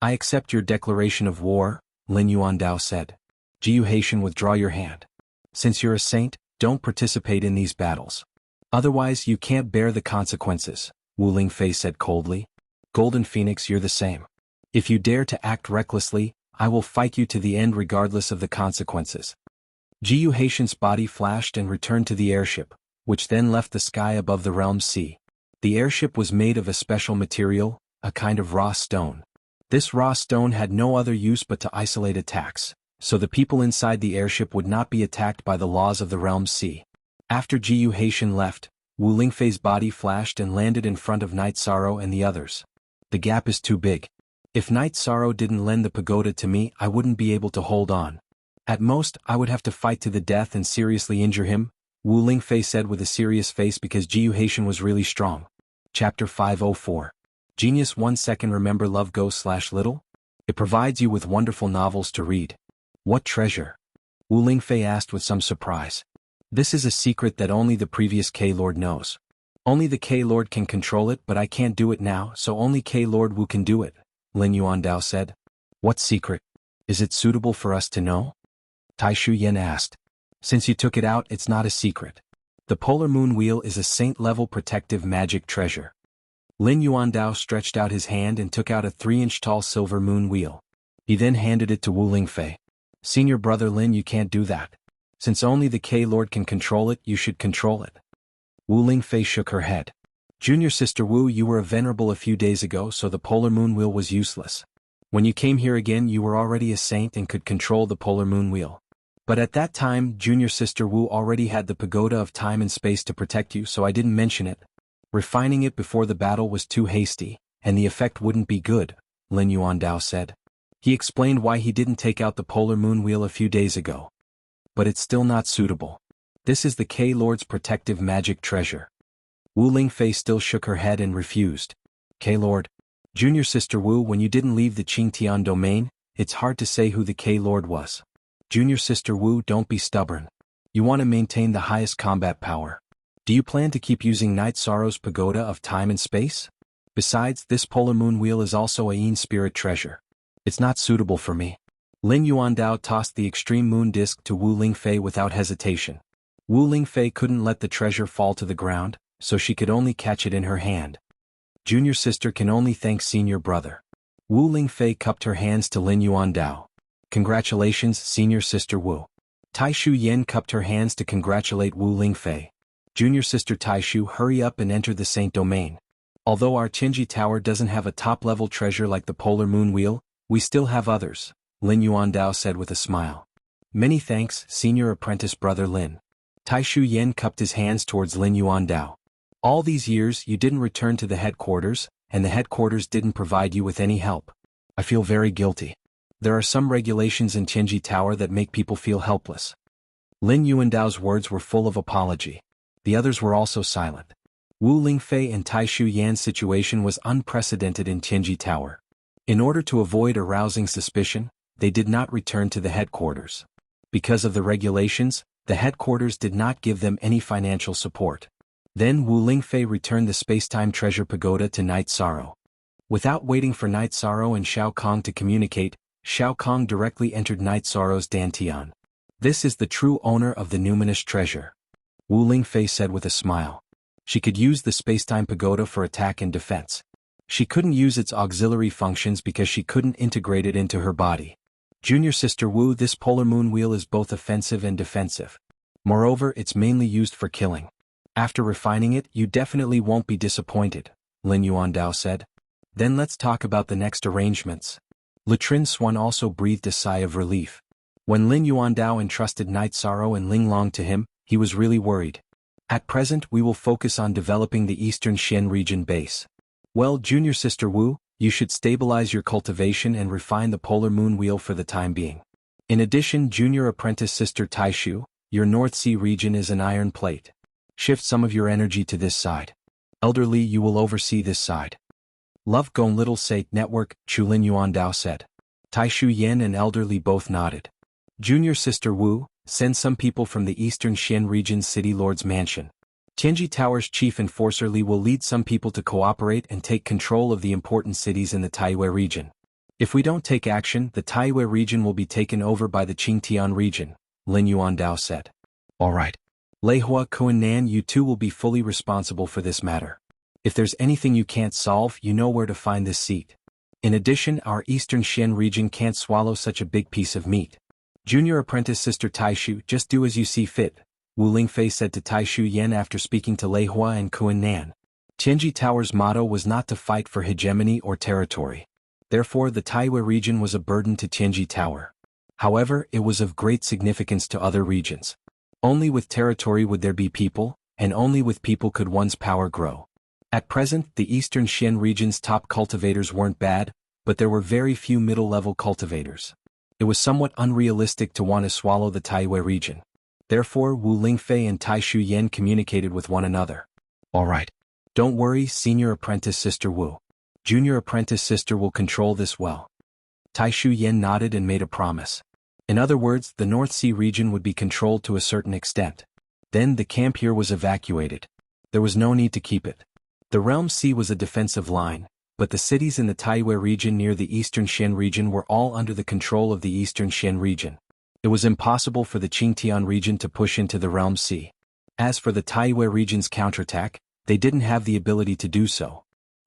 I accept your declaration of war, Lin Yuandao said. Jiyu Haitian, withdraw your hand. Since you're a saint, don't participate in these battles. Otherwise you can't bear the consequences, Wu Lingfei said coldly. Golden Phoenix, you're the same. If you dare to act recklessly, I will fight you to the end regardless of the consequences. Jiyu Haitian's body flashed and returned to the airship, which then left the sky above the realm's sea. The airship was made of a special material, a kind of raw stone. This raw stone had no other use but to isolate attacks, so the people inside the airship would not be attacked by the laws of the realm's sea. After Jiyu Haitian left, Wu Lingfei's body flashed and landed in front of Night Sorrow and the others. The gap is too big. If Night Sorrow didn't lend the pagoda to me, I wouldn't be able to hold on. At most, I would have to fight to the death and seriously injure him, Wu Lingfei said with a serious face because Jiyu Haitian was really strong. Chapter 504. Genius 1 second. Remember Love Go/Little? It provides you with wonderful novels to read. What treasure? Wu Lingfei asked with some surprise. This is a secret that only the previous K-Lord knows. Only the K-Lord can control it, but I can't do it now, so only K-Lord Wu can do it, Lin Yuandao said. What secret? Is it suitable for us to know? Tai Shu Yen asked. Since you took it out, it's not a secret. The Polar Moon Wheel is a saint-level protective magic treasure. Lin Yuandao stretched out his hand and took out a 3-inch tall silver moon wheel. He then handed it to Wu Lingfei. Senior brother Lin, you can't do that. Since only the K-Lord can control it, you should control it. Wu Lingfei shook her head. Junior sister Wu, you were a venerable a few days ago, so the Polar Moon Wheel was useless. When you came here again, you were already a saint and could control the Polar Moon Wheel. But at that time, junior sister Wu already had the pagoda of time and space to protect you, so I didn't mention it. Refining it before the battle was too hasty, and the effect wouldn't be good, Lin Yuandao said. He explained why he didn't take out the Polar Moon Wheel a few days ago. But it's still not suitable. This is the K-Lord's protective magic treasure. Wu Lingfei still shook her head and refused. K-Lord. Junior sister Wu, when you didn't leave the Qingtian domain, it's hard to say who the K-Lord was. Junior sister Wu, don't be stubborn. You want to maintain the highest combat power. Do you plan to keep using Night Sorrow's pagoda of time and space? Besides, this Polar Moon Wheel is also a Yin spirit treasure. It's not suitable for me. Lin Yuandao tossed the extreme moon disc to Wu Lingfei without hesitation. Wu Lingfei couldn't let the treasure fall to the ground, so she could only catch it in her hand. Junior sister can only thank senior brother. Wu Lingfei cupped her hands to Lin Yuandao. Congratulations, senior sister Wu. Tai Shu Yen cupped her hands to congratulate Wu Lingfei. Junior sister Tai Shu, hurry up and enter the Saint Domain. Although our Tianji Tower doesn't have a top-level treasure like the Polar Moon Wheel, we still have others, Lin Yuandao said with a smile. Many thanks, senior apprentice brother Lin. Tai Shu Yen cupped his hands towards Lin Yuandao. All these years you didn't return to the headquarters, and the headquarters didn't provide you with any help. I feel very guilty. There are some regulations in Tianji Tower that make people feel helpless. Lin Yuandao's words were full of apology. The others were also silent. Wu Lingfei and Tai Shu Yan's situation was unprecedented in Tianji Tower. In order to avoid arousing suspicion, they did not return to the headquarters. Because of the regulations, the headquarters did not give them any financial support. Then Wu Lingfei returned the space-time treasure pagoda to Night Sorrow. Without waiting for Night Sorrow and Shao Kong to communicate, Shao Kong directly entered Night Sorrow's dantian. This is the true owner of the numinous treasure, Wu Lingfei said with a smile. She could use the space-time pagoda for attack and defense. She couldn't use its auxiliary functions because she couldn't integrate it into her body. Junior Sister Wu, this polar moon wheel is both offensive and defensive. Moreover, it's mainly used for killing. After refining it, you definitely won't be disappointed, Lin Yuandao said. Then let's talk about the next arrangements. Latrin Xuan also breathed a sigh of relief. When Lin Yuandao entrusted Night Sorrow and Ling Long to him, he was really worried. At present we will focus on developing the Eastern Xian region base. Well, Junior Sister Wu, you should stabilize your cultivation and refine the polar moon wheel for the time being. In addition, Junior Apprentice Sister Taishu, your North Sea region is an iron plate. Shift some of your energy to this side. Elderly, you will oversee this side. Love Gong Little Sake Network, Chulin Yuandao said. Taishu Yen and Elderly both nodded. Junior Sister Wu, send some people from the Eastern Xian region's City Lord's mansion. Tianji Tower's chief enforcer Li will lead some people to cooperate and take control of the important cities in the Taiyue region. If we don't take action, the Taiyue region will be taken over by the Qingtian region, Lin Yuandao said. Alright. Leihua Kuan-nan, you two will be fully responsible for this matter. If there's anything you can't solve, you know where to find this seat. In addition, our Eastern Xian region can't swallow such a big piece of meat. Junior Apprentice Sister Taishu, just do as you see fit, Wu Lingfei said to Taishu Yen after speaking to Leihua and Kuan-nan. Tianji Tower's motto was not to fight for hegemony or territory. Therefore, the Taiyue region was a burden to Tianji Tower. However, it was of great significance to other regions. Only with territory would there be people, and only with people could one's power grow. At present, the Eastern Xian region's top cultivators weren't bad, but there were very few middle-level cultivators. It was somewhat unrealistic to want to swallow the Taiyue region. Therefore, Wu Lingfei and Taishu Yen communicated with one another. Alright. Don't worry, Senior Apprentice Sister Wu. Junior Apprentice Sister will control this well. Taishu Yen nodded and made a promise. In other words, the North Sea region would be controlled to a certain extent. Then the camp here was evacuated. There was no need to keep it. The Realm Sea was a defensive line, but the cities in the Taiyue region near the Eastern Xian region were all under the control of the Eastern Xian region. It was impossible for the Qingtian region to push into the Realm Sea. As for the Taiyue region's counterattack, they didn't have the ability to do so.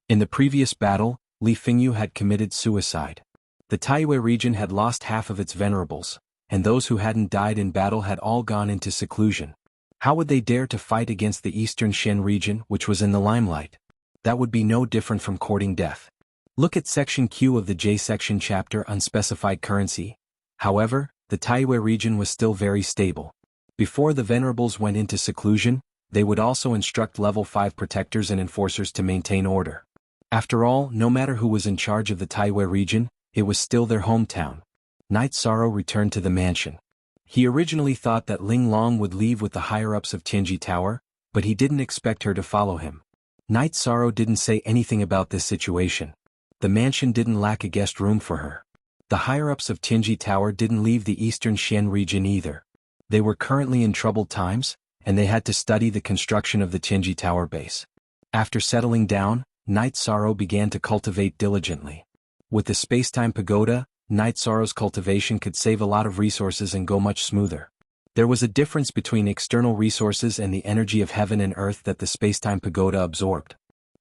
In the previous battle, Li Fengyu had committed suicide. The Taiyue region had lost half of its venerables, and those who hadn't died in battle had all gone into seclusion. How would they dare to fight against the Eastern Xian region, which was in the limelight? That would be no different from courting death. Look at section Q of the J section chapter Unspecified Currency. However, the Taiyue region was still very stable. Before the venerables went into seclusion, they would also instruct level 5 protectors and enforcers to maintain order. After all, no matter who was in charge of the Taiyue region, it was still their hometown. Night Sorrow returned to the mansion. He originally thought that Ling Long would leave with the higher-ups of Tianji Tower, but he didn't expect her to follow him. Night Sorrow didn't say anything about this situation. The mansion didn't lack a guest room for her. The higher-ups of Tianji Tower didn't leave the Eastern Xian region either. They were currently in troubled times, and they had to study the construction of the Tianji Tower base. After settling down, Night Sorrow began to cultivate diligently. With the space-time pagoda, Night Sorrow's cultivation could save a lot of resources and go much smoother. There was a difference between external resources and the energy of heaven and earth that the space-time pagoda absorbed.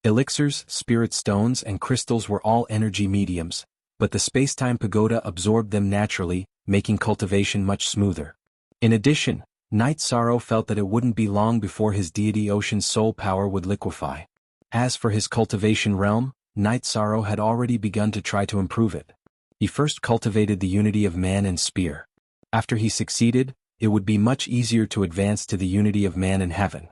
Elixirs, spirit stones, and crystals were all energy mediums, but the space-time pagoda absorbed them naturally, making cultivation much smoother. In addition, Night Sorrow felt that it wouldn't be long before his deity Ocean's soul power would liquefy. As for his cultivation realm, Night Sorrow had already begun to try to improve it. He first cultivated the unity of man and spear. After he succeeded, it would be much easier to advance to the unity of man and heaven.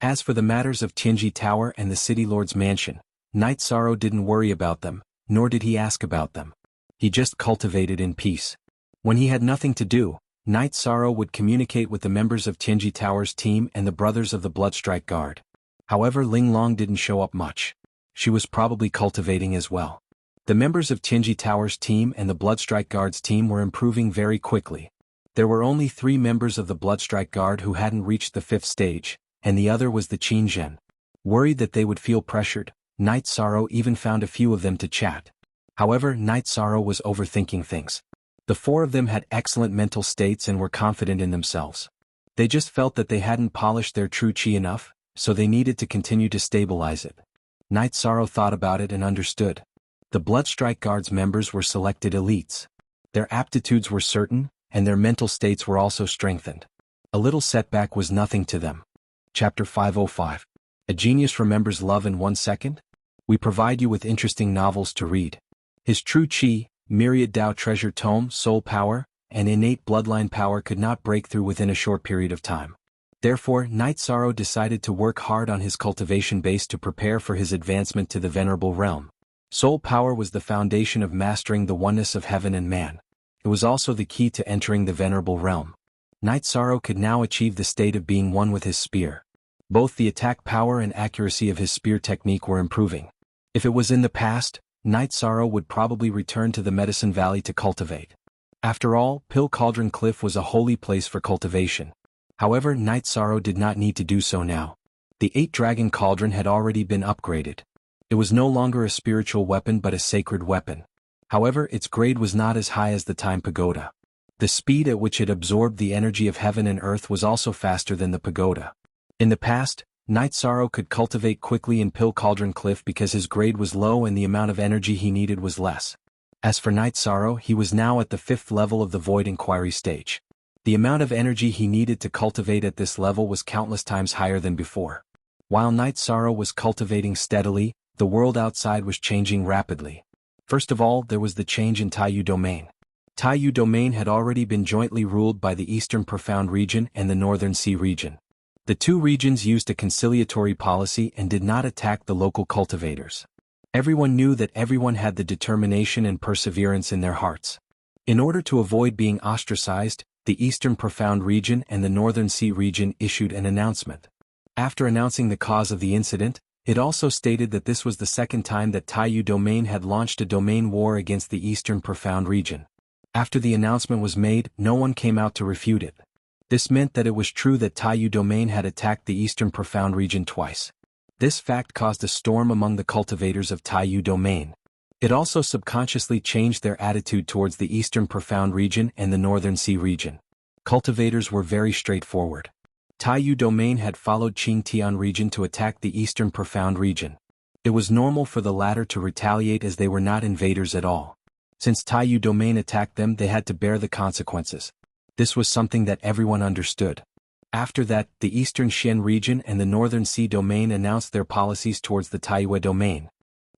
As for the matters of Tianji Tower and the City Lord's mansion, Night Sorrow didn't worry about them, nor did he ask about them. He just cultivated in peace. When he had nothing to do, Night Sorrow would communicate with the members of Tianji Tower's team and the brothers of the Bloodstrike Guard. However, Ling Long didn't show up much. She was probably cultivating as well. The members of Tianji Tower's team and the Bloodstrike Guard's team were improving very quickly. There were only 3 members of the Bloodstrike Guard who hadn't reached the 5th stage, and the other was the Qinzhen. Worried that they would feel pressured, Night Sorrow even found a few of them to chat. However, Night Sorrow was overthinking things. The 4 of them had excellent mental states and were confident in themselves. They just felt that they hadn't polished their true chi enough, so they needed to continue to stabilize it. Night Sorrow thought about it and understood. The Bloodstrike Guard's members were selected elites. Their aptitudes were certain, and their mental states were also strengthened. A little setback was nothing to them. Chapter 505. A Genius Remembers Love in 1 Second? We provide you with interesting novels to read. His true chi, myriad Dao treasure tome, soul power, and innate bloodline power could not break through within a short period of time. Therefore, Night Sorrow decided to work hard on his cultivation base to prepare for his advancement to the Venerable Realm. Soul power was the foundation of mastering the oneness of heaven and man. It was also the key to entering the Venerable Realm. Night Sorrow could now achieve the state of being one with his spear. Both the attack power and accuracy of his spear technique were improving. If it was in the past, Night Sorrow would probably return to the Medicine Valley to cultivate. After all, Pill Cauldron Cliff was a holy place for cultivation. However, Night Sorrow did not need to do so now. The 8-Dragon Cauldron had already been upgraded. It was no longer a spiritual weapon but a sacred weapon. However, its grade was not as high as the Time Pagoda. The speed at which it absorbed the energy of heaven and earth was also faster than the pagoda. In the past, Night Sorrow could cultivate quickly in Pill Cauldron Cliff because his grade was low and the amount of energy he needed was less. As for Night Sorrow, he was now at the 5th level of the Void Inquiry stage. The amount of energy he needed to cultivate at this level was countless times higher than before. While Night Sorrow was cultivating steadily, the world outside was changing rapidly. First of all, there was the change in Taiyu Domain. Taiyu Domain had already been jointly ruled by the Eastern Profound Region and the Northern Sea Region. The 2 regions used a conciliatory policy and did not attack the local cultivators. Everyone knew that everyone had the determination and perseverance in their hearts. In order to avoid being ostracized, the Eastern Profound Region and the Northern Sea Region issued an announcement. After announcing the cause of the incident, it also stated that this was the 2nd time that Taiyu Domain had launched a domain war against the Eastern Profound Region. After the announcement was made, no one came out to refute it. This meant that it was true that Taiyu Domain had attacked the Eastern Profound Region twice. This fact caused a storm among the cultivators of Taiyu Domain. It also subconsciously changed their attitude towards the Eastern Profound Region and the Northern Sea Region. Cultivators were very straightforward. Taiyu Domain had followed Qingtian Region to attack the Eastern Profound Region. It was normal for the latter to retaliate as they were not invaders at all. Since Taiyu Domain attacked them, they had to bear the consequences. This was something that everyone understood. After that, the Eastern Xian Region and the Northern Sea Domain announced their policies towards the Taiyu Domain.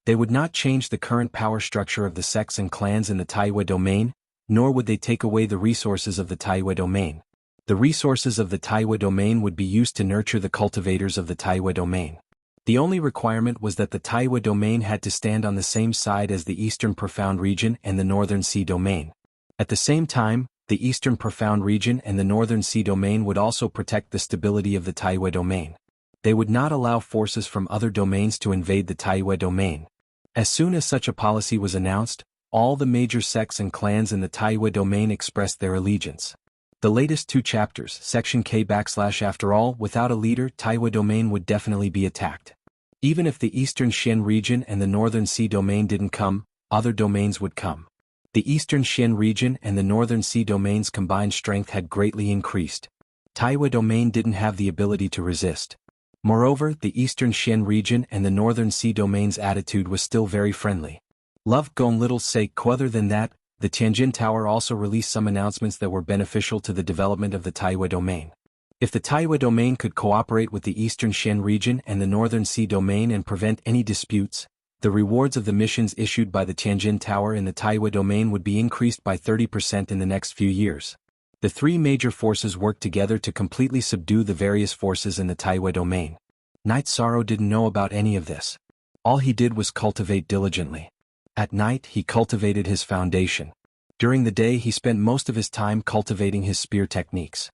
They would not change the current power structure of the sects and clans in the Taiyu Domain, nor would they take away the resources of the Taiyu Domain. The resources of the Taiyu Domain would be used to nurture the cultivators of the Taiyu Domain. The only requirement was that the Taiyu Domain had to stand on the same side as the Eastern Profound Region and the Northern Sea Domain. At the same time, the Eastern Profound Region and the Northern Sea Domain would also protect the stability of the Taiyu Domain. They would not allow forces from other domains to invade the Taiyu Domain. As soon as such a policy was announced, all the major sects and clans in the Taiyu Domain expressed their allegiance. The latest 2 chapters, Section K/After all, without a leader, Taiyu Domain would definitely be attacked. Even if the Eastern Xian Region and the Northern Sea Domain didn't come, other domains would come. The Eastern Xian Region and the Northern Sea Domain's combined strength had greatly increased. Taiyu Domain didn't have the ability to resist. Moreover, the Eastern Xian Region and the Northern Sea Domain's attitude was still very friendly. Love gone little sake. Other than that, the Tianjin Tower also released some announcements that were beneficial to the development of the Taiyu Domain. If the Taiyu Domain could cooperate with the Eastern Xian Region and the Northern Sea Domain and prevent any disputes, the rewards of the missions issued by the Tianjin Tower in the Taiyu Domain would be increased by 30% in the next few years. The 3 major forces worked together to completely subdue the various forces in the Taiyu Domain. Night Sorrow didn't know about any of this. All he did was cultivate diligently. At night, he cultivated his foundation. During the day, he spent most of his time cultivating his spear techniques.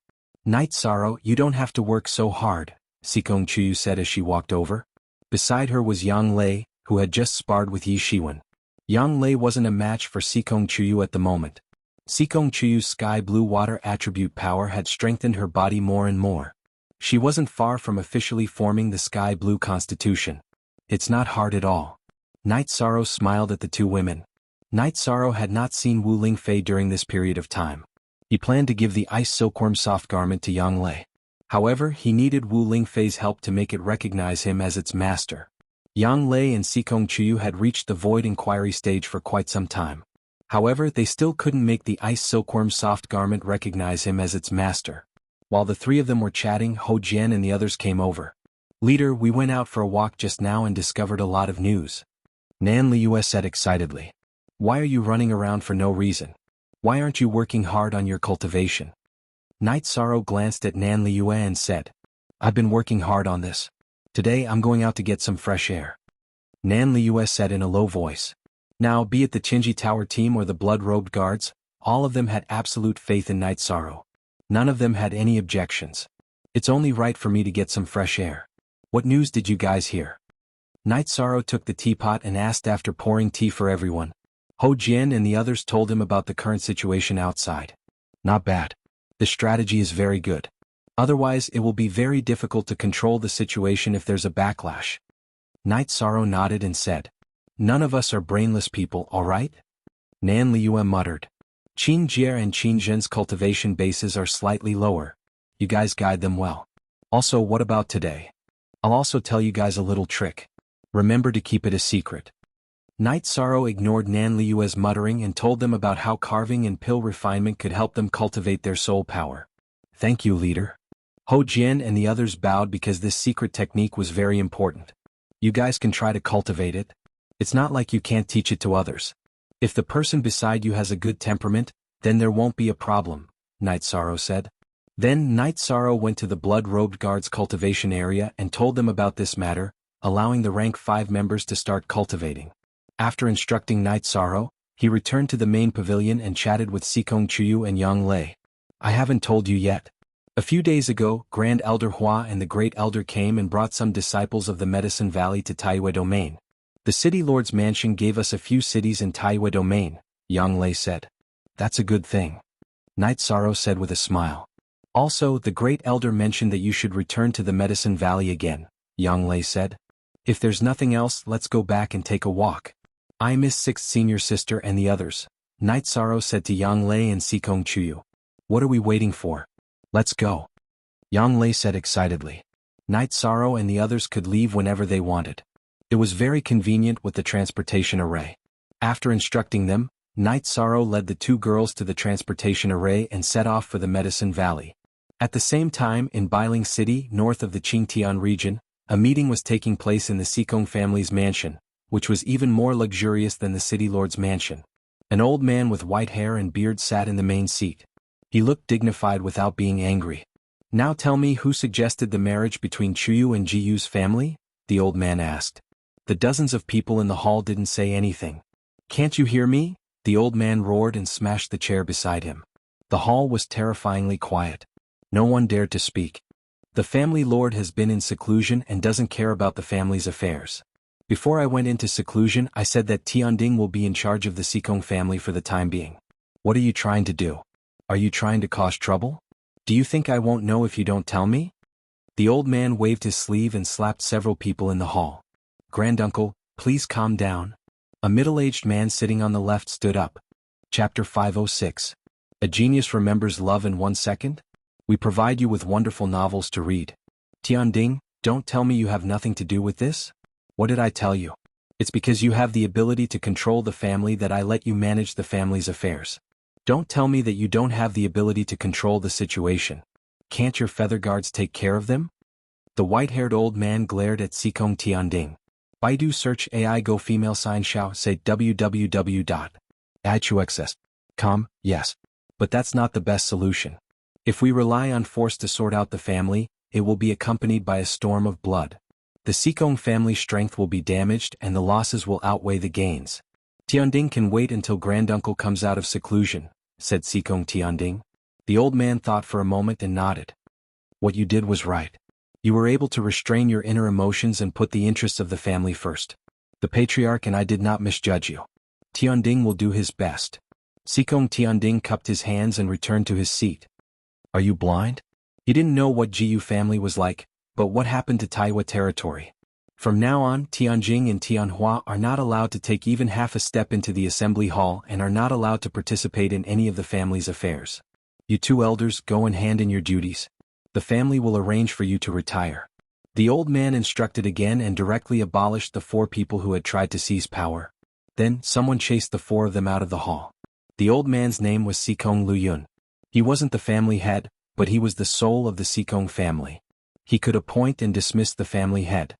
Night Sorrow, you don't have to work so hard, Sikong Chuyu said as she walked over. Beside her was Yang Lei, who had just sparred with Yi Shiwen. Yang Lei wasn't a match for Sikong Chuyu at the moment. Sikong Chuyu's sky blue water attribute power had strengthened her body more and more. She wasn't far from officially forming the sky blue constitution. It's not hard at all. Night Sorrow smiled at the two women. Night Sorrow had not seen Wu Lingfei during this period of time. He planned to give the ice silkworm soft garment to Yang Lei. However, he needed Wu Lingfei's help to make it recognize him as its master. Yang Lei and Sikong Chuyu had reached the void inquiry stage for quite some time. However, they still couldn't make the ice silkworm soft garment recognize him as its master. While the three of them were chatting, Ho Jian and the others came over. "Leader, we went out for a walk just now and discovered a lot of news," Nan Liu said excitedly. "Why are you running around for no reason? Why aren't you working hard on your cultivation?" Night Sorrow glanced at Nan Liu and said, "I've been working hard on this. Today I'm going out to get some fresh air," Nan Liu said in a low voice. Now, be it the Qinji Tower team or the blood-robed guards, all of them had absolute faith in Night Sorrow. None of them had any objections. "It's only right for me to get some fresh air. What news did you guys hear?" Night Sorrow took the teapot and asked after pouring tea for everyone. Ho Jian and the others told him about the current situation outside. "Not bad. The strategy is very good. Otherwise it will be very difficult to control the situation if there's a backlash." Night Sorrow nodded and said, "None of us are brainless people, all right?" Nan Liu muttered. "Qingjie and Qinzhen's cultivation bases are slightly lower. You guys guide them well. Also, what about today? I'll also tell you guys a little trick. Remember to keep it a secret." Night Sorrow ignored Nan Liu's muttering and told them about how carving and pill refinement could help them cultivate their soul power. "Thank you, leader." Ho Jian and the others bowed because this secret technique was very important. "You guys can try to cultivate it. It's not like you can't teach it to others. If the person beside you has a good temperament, then there won't be a problem," Night Sorrow said. Then Night Sorrow went to the blood-robed guards' cultivation area and told them about this matter, allowing the rank 5 members to start cultivating. After instructing Night Sorrow, he returned to the main pavilion and chatted with Sikong Chuyu and Yang Lei. "I haven't told you yet. A few days ago, Grand Elder Hua and the Great Elder came and brought some disciples of the Medicine Valley to Taiyue Domain. The City Lord's mansion gave us a few cities in Taiyue Domain," Yang Lei said. "That's a good thing," Night Sorrow said with a smile. "Also, the Great Elder mentioned that you should return to the Medicine Valley again," Yang Lei said. "If there's nothing else, let's go back and take a walk. I miss 6th Senior Sister and the others," Night Sorrow said to Yang Lei and Sikong Chuyu. "What are we waiting for? Let's go," Yang Lei said excitedly. Night Sorrow and the others could leave whenever they wanted. It was very convenient with the transportation array. After instructing them, Night Sorrow led the 2 girls to the transportation array and set off for the Medicine Valley. At the same time, in Bailing City, north of the Qingtian region, a meeting was taking place in the Sikong family's mansion, which was even more luxurious than the City Lord's mansion. An old man with white hair and beard sat in the main seat. He looked dignified without being angry. "Now tell me who suggested the marriage between Chuyu and Jiyu's family?" the old man asked. The dozens of people in the hall didn't say anything. "Can't you hear me?" the old man roared and smashed the chair beside him. The hall was terrifyingly quiet. No one dared to speak. "The family lord has been in seclusion and doesn't care about the family's affairs. Before I went into seclusion, I said that Tianding will be in charge of the Sikong family for the time being. What are you trying to do? Are you trying to cause trouble? Do you think I won't know if you don't tell me?" The old man waved his sleeve and slapped several people in the hall. "Granduncle, please calm down." A middle-aged man sitting on the left stood up. Chapter 506. A Genius Remembers Love in 1 Second? We provide you with wonderful novels to read. Tianding, don't tell me you have nothing to do with this? What did I tell you? It's because you have the ability to control the family that I let you manage the family's affairs. Don't tell me that you don't have the ability to control the situation. Can't your feather guards take care of them? The white-haired old man glared at Sikong Tianding. Baidu search AI go female sign xiao say www.ichuxs.com, yes. But that's not the best solution. If we rely on force to sort out the family, it will be accompanied by a storm of blood. The Sikong family strength will be damaged and the losses will outweigh the gains. Tianding can wait until granduncle comes out of seclusion, said Sikong Tianding. The old man thought for a moment and nodded. What you did was right. You were able to restrain your inner emotions and put the interests of the family first. The patriarch and I did not misjudge you. Tianding will do his best. Sikong Tianding cupped his hands and returned to his seat. Are you blind? You didn't know what Jiyu family was like, but what happened to Taiwa territory? From now on, Tianjing and Tianhua are not allowed to take even half a step into the assembly hall and are not allowed to participate in any of the family's affairs. You two elders go in hand in your duties. The family will arrange for you to retire. The old man instructed again and directly abolished the 4 people who had tried to seize power. Then, someone chased the 4 of them out of the hall. The old man's name was Sikong Luyun. He wasn't the family head, but he was the soul of the Sikong family. He could appoint and dismiss the family head.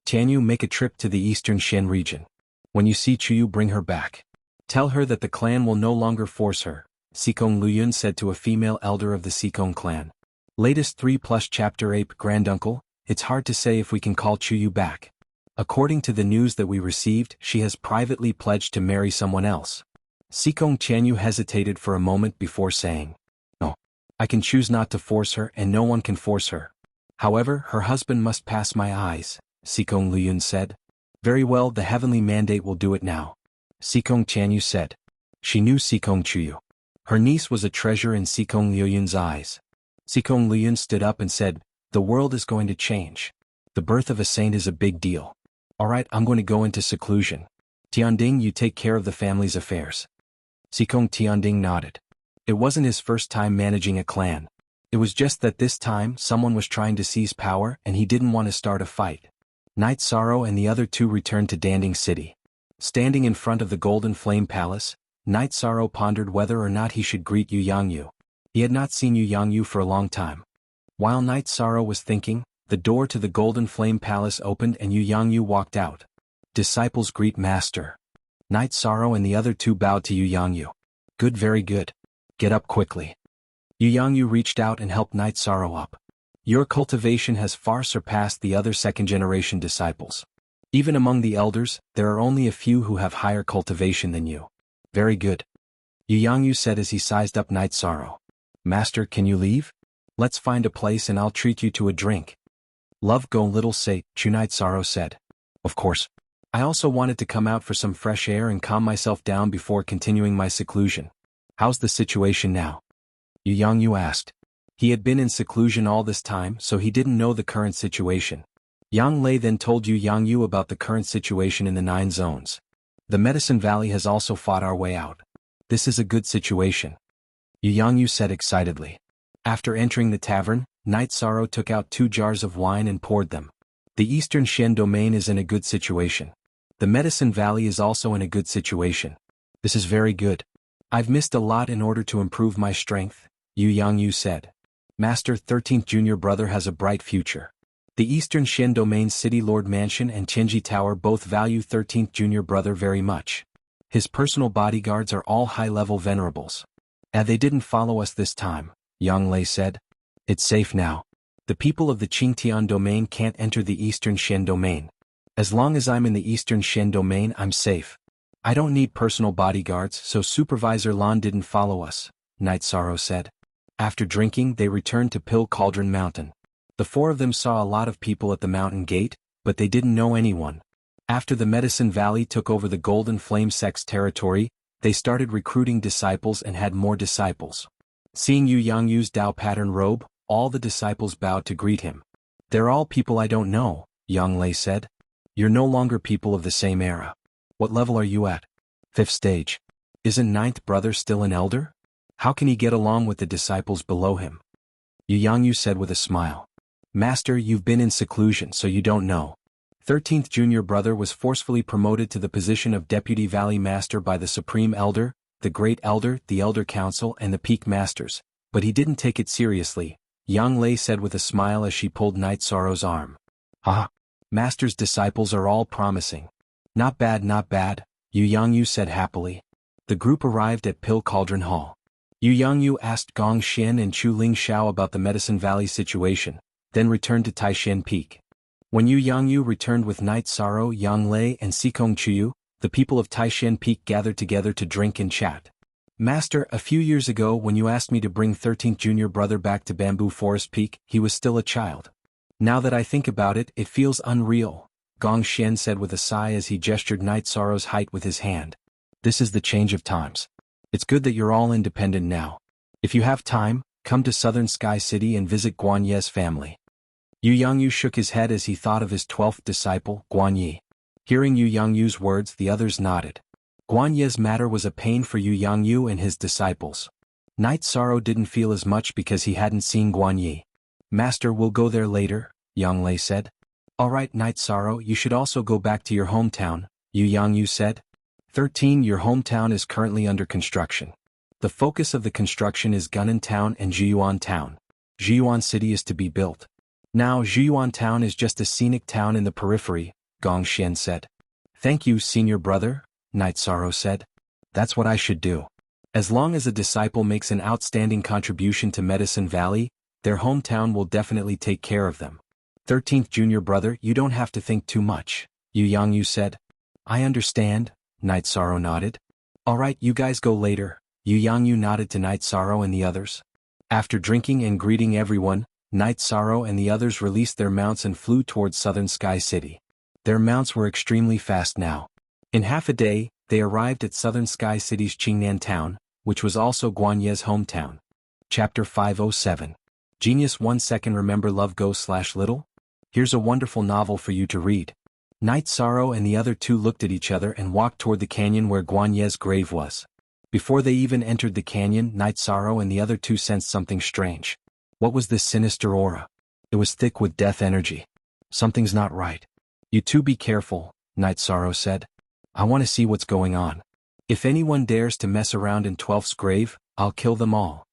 Tianyu, make a trip to the eastern Shen region. When you see Chuyu, bring her back. Tell her that the clan will no longer force her, Sikong Luyun said to a female elder of the Sikong clan. Latest 3+ chapter Ape Granduncle, it's hard to say if we can call Chuyu back. According to the news that we received, she has privately pledged to marry someone else. Sikong Tianyu hesitated for a moment before saying, "No. I can choose not to force her and no one can force her. However, her husband must pass my eyes," Sikong Luyun said. "Very well, the heavenly mandate will do it now," Sikong Tianyu said. She knew Sikong Chuyu. Her niece was a treasure in Sikong Luyun's eyes. Sikong Luyun stood up and said, "The world is going to change. The birth of a saint is a big deal. Alright, I'm going to go into seclusion. Tianding, you take care of the family's affairs." Sikong Tianding nodded. It wasn't his first time managing a clan. It was just that this time someone was trying to seize power and he didn't want to start a fight. Night Sorrow and the other 2 returned to Danding City. Standing in front of the Golden Flame Palace, Night Sorrow pondered whether or not he should greet Yu Yangyu. He had not seen Yu Yangyu for a long time. While Night Sorrow was thinking, the door to the Golden Flame Palace opened and Yu Yangyu walked out. "Disciples greet Master." Night Sorrow and the other 2 bowed to Yu Yangyu. "Good, very good. Get up quickly." Yu Yangyu reached out and helped Night Sorrow up. "Your cultivation has far surpassed the other second-generation disciples. Even among the elders, there are only a few who have higher cultivation than you." "Very good," Yu Yangyu said as he sized up Night Sorrow. "Master, can you leave? Let's find a place and I'll treat you to a drink." "Love go little say," Night Sorrow said. "Of course. I also wanted to come out for some fresh air and calm myself down before continuing my seclusion. How's the situation now?" Yu Yangyu asked. He had been in seclusion all this time, so he didn't know the current situation. Yang Lei then told Yu Yangyu about the current situation in the 9 zones. "The Medicine Valley has also fought our way out. This is a good situation," Yu Yangyu said excitedly. After entering the tavern, Night Sorrow took out 2 jars of wine and poured them. "The Eastern Shen domain is in a good situation. The Medicine Valley is also in a good situation. This is very good. I've missed a lot in order to improve my strength," Yu Yangyu said. "Master, 13th junior brother has a bright future. The Eastern Shen Domain's City Lord Mansion and Tianji Tower both value 13th junior brother very much. His personal bodyguards are all high-level venerables. They didn't follow us this time," Yang Lei said. "It's safe now. The people of the Qingtian domain can't enter the Eastern Shen domain. As long as I'm in the Eastern Shen domain, I'm safe. I don't need personal bodyguards, so Supervisor Lan didn't follow us," Night Sorrow said. After drinking, they returned to Pill Cauldron Mountain. The 4 of them saw a lot of people at the mountain gate, but they didn't know anyone. After the Medicine Valley took over the Golden Flame Sect's territory, they started recruiting disciples and had more disciples. Seeing Yu Yangyu's Dao pattern robe, all the disciples bowed to greet him. "They're all people I don't know," Yang Lei said. "You're no longer people of the same era. What level are you at?" "5th stage. Isn't 9th brother still an elder? How can he get along with the disciples below him?" Yu Yangyu said with a smile. "Master, you've been in seclusion so you don't know. 13th junior brother was forcefully promoted to the position of Deputy Valley Master by the Supreme Elder, the Great Elder, the Elder Council and the Peak Masters, but he didn't take it seriously," Yang Lei said with a smile as she pulled Night Sorrow's arm. "Ah, Master's disciples are all promising." Not bad, Yu Yangyu said happily. The group arrived at Pill Cauldron Hall. Yu Yangyu asked Gong Xin and Chu Ling Xiao about the Medicine Valley situation, then returned to Taishan Peak. When Yu Yangyu returned with Night Sorrow, Yang Lei and Sikong Chuyu, the people of Taishan Peak gathered together to drink and chat. "Master, a few years ago when you asked me to bring 13th junior brother back to Bamboo Forest Peak, he was still a child. Now that I think about it, it feels unreal," Gong Xian said with a sigh as he gestured Night Sorrow's height with his hand. This is the change of times. It's good that you're all independent now. If you have time, come to Southern Sky City and visit Guan Ye's family. Yu Yangyu shook his head as he thought of his 12th disciple, Guan Yi. Hearing Yu Yangyu's words, the others nodded. Guan Ye's matter was a pain for Yu Yangyu and his disciples. Night Sorrow didn't feel as much because he hadn't seen Guan Yi. Master, we'll go there later, Yang Lei said. All right, Night Sorrow, you should also go back to your hometown, Yu Yangyu said. 13. Your hometown is currently under construction. The focus of the construction is Gunnan Town and Zhiyuan Town. Zhiyuan City is to be built. Now Zhiyuan Town is just a scenic town in the periphery, Gong Xian said. Thank you, senior brother, Night Sorrow said. That's what I should do. As long as a disciple makes an outstanding contribution to Medicine Valley, their hometown will definitely take care of them. 13th junior brother, you don't have to think too much, Yu Yangyu said. I understand, Night Sorrow nodded. All right, you guys go later, Yu Yangyu nodded to Night Sorrow and the others. After drinking and greeting everyone, Night Sorrow and the others released their mounts and flew towards Southern Sky City. Their mounts were extremely fast now. In half a day, they arrived at Southern Sky City's Qingnan Town, which was also Guan Ye's hometown. Chapter 507. Genius 1 second. Remember Love Go/Little? Here's a wonderful novel for you to read. Night Sorrow and the other two looked at each other and walked toward the canyon where Guan Ye's grave was. Before they even entered the canyon, Night Sorrow and the other two sensed something strange. What was this sinister aura? It was thick with death energy. Something's not right. You two be careful, Night Sorrow said. I want to see what's going on. If anyone dares to mess around in 12th's grave, I'll kill them all.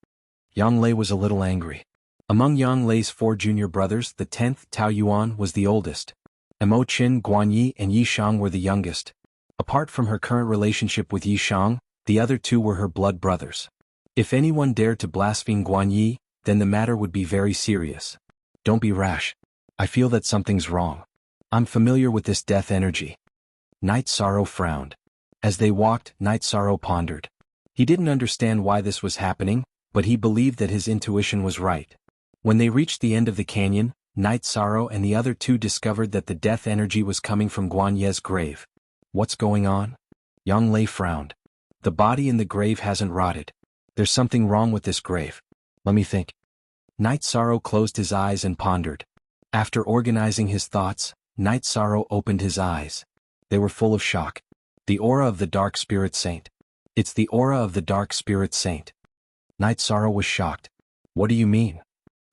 Yang Lei was a little angry. Among Yang Lei's 4 junior brothers, the 10th, Tao Yuan, was the oldest. Mo Qin, Guan Yi, and Yi Shang were the youngest. Apart from her current relationship with Yi Shang, the other two were her blood brothers. If anyone dared to blaspheme Guan Yi, then the matter would be very serious. Don't be rash. I feel that something's wrong. I'm familiar with this death energy. Night Sorrow frowned. As they walked, Night Sorrow pondered. He didn't understand why this was happening, but he believed that his intuition was right. When they reached the end of the canyon, Night Sorrow and the other two discovered that the death energy was coming from Guan Ye's grave. What's going on? Yang Lei frowned. The body in the grave hasn't rotted. There's something wrong with this grave. Let me think. Night Sorrow closed his eyes and pondered. After organizing his thoughts, Night Sorrow opened his eyes. They were full of shock. The aura of the Dark Spirit Saint. It's the aura of the Dark Spirit Saint. Night Sorrow was shocked. What do you mean?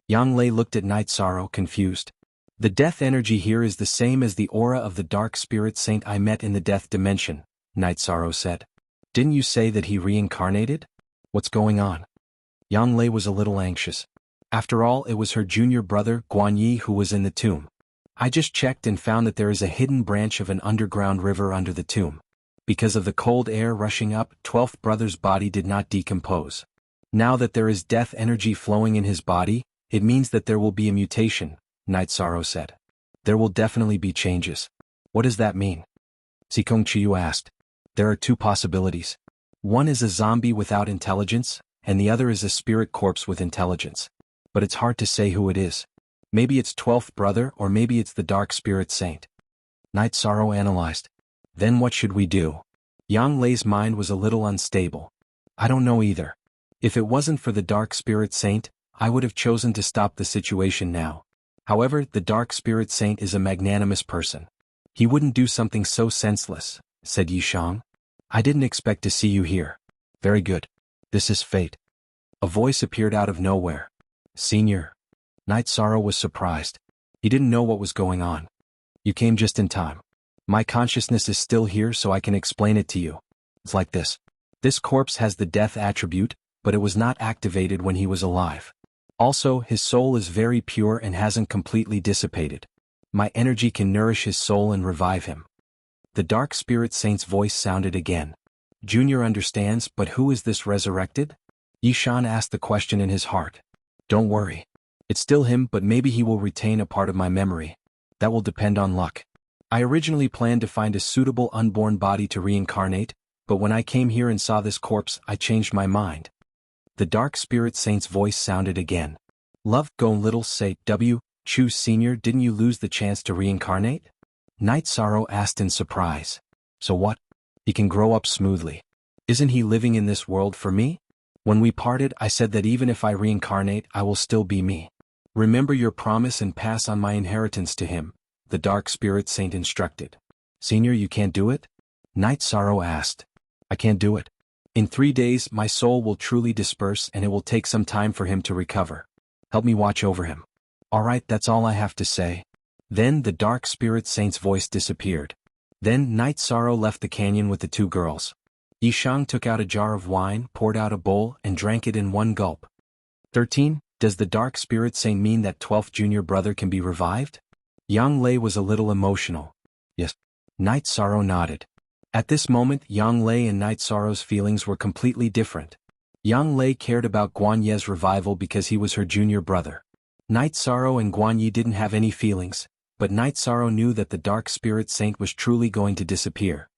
Yang Lei looked at Night Sorrow, confused. The death energy here is the same as the aura of the Dark Spirit Saint I met in the death dimension, Night Sorrow said. Didn't you say that he reincarnated? What's going on? Yang Lei was a little anxious. After all, it was her junior brother, Guan Yi, who was in the tomb. I just checked and found that there is a hidden branch of an underground river under the tomb. Because of the cold air rushing up, 12th brother's body did not decompose. Now that there is death energy flowing in his body, it means that there will be a mutation, Night Sorrow said. There will definitely be changes. What does that mean? Sikong Chiyu asked. There are 2 possibilities. One is a zombie without intelligence, and the other is a spirit corpse with intelligence. But it's hard to say who it is. Maybe it's 12th brother or maybe it's the Dark Spirit Saint. Night Sorrow analyzed. Then what should we do? Yang Lei's mind was a little unstable. I don't know either. If it wasn't for the Dark Spirit Saint, I would have chosen to stop the situation now. However, the Dark Spirit Saint is a magnanimous person. He wouldn't do something so senseless, said Yi Shang. I didn't expect to see you here. Very good. This is fate. A voice appeared out of nowhere. Senior. Night Sorrow was surprised. He didn't know what was going on. You came just in time. My consciousness is still here so I can explain it to you. It's like this. This corpse has the death attribute, but it was not activated when he was alive. Also, his soul is very pure and hasn't completely dissipated. My energy can nourish his soul and revive him. The Dark Spirit Saint's voice sounded again. Junior understands, but who is this resurrected? Yishan asked the question in his heart. Don't worry. It's still him, but maybe he will retain a part of my memory. That will depend on luck. I originally planned to find a suitable unborn body to reincarnate, but when I came here and saw this corpse, I changed my mind. The Dark Spirit Saint's voice sounded again. Love Go Little Say W. Chu Senior, didn't you lose the chance to reincarnate? Night Sorrow asked in surprise. So what? He can grow up smoothly. Isn't he living in this world for me? When we parted, I said that even if I reincarnate, I will still be me. Remember your promise and pass on my inheritance to him, the Dark Spirit Saint instructed. Senior, you can't do it? Night Sorrow asked. I can't do it. In 3 days, my soul will truly disperse and it will take some time for him to recover. Help me watch over him. All right, that's all I have to say. Then the Dark Spirit Saint's voice disappeared. Then Night Sorrow left the canyon with the 2 girls. Yishang took out a jar of wine, poured out a bowl, and drank it in one gulp. 13. Does the Dark Spirit Saint mean that 12th junior brother can be revived? Yang Lei was a little emotional. Yes. Night Sorrow nodded. At this moment, Yang Lei and Night Sorrow's feelings were completely different. Yang Lei cared about Guan Ye's revival because he was her junior brother. Night Sorrow and Guan Yi didn't have any feelings, but Night Sorrow knew that the Dark Spirit Saint was truly going to disappear.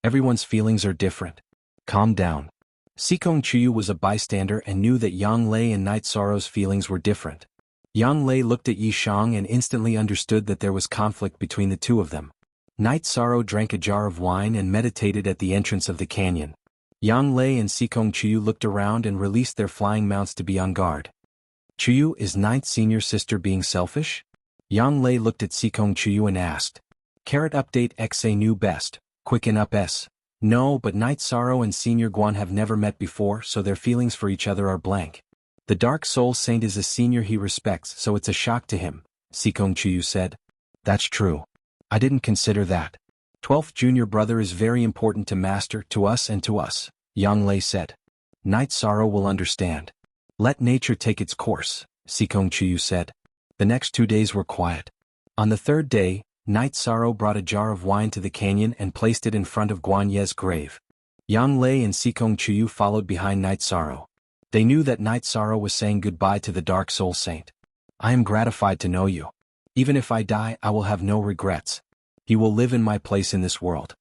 Everyone's feelings are different. Calm down. Sikong Chuyu was a bystander and knew that Yang Lei and Night Sorrow's feelings were different. Yang Lei looked at Yishang and instantly understood that there was conflict between the 2 of them. Night Sorrow drank a jar of wine and meditated at the entrance of the canyon. Yang Lei and Sikong Chuyu looked around and released their flying mounts to be on guard. Chuyu, is Ninth senior sister being selfish? Yang Lei looked at Sikong Chuyu and asked. Carrot update XA knew best, quicken up S. No, but Night Sorrow and Senior Guan have never met before, so their feelings for each other are blank. The Dark Soul Saint is a senior he respects, so it's a shock to him, Sikong Chuyu said. That's true. I didn't consider that. 12th junior brother is very important to Master, to us and to us, Yang Lei said. Night Sorrow will understand. Let nature take its course, Sikong Chuyu said. The next 2 days were quiet. On the 3rd day, Night Sorrow brought a jar of wine to the canyon and placed it in front of Guan Ye's grave. Yang Lei and Sikong Chuyu followed behind Night Sorrow. They knew that Night Sorrow was saying goodbye to the Dark Soul Saint. I am gratified to know you. Even if I die, I will have no regrets. He will live in my place in this world.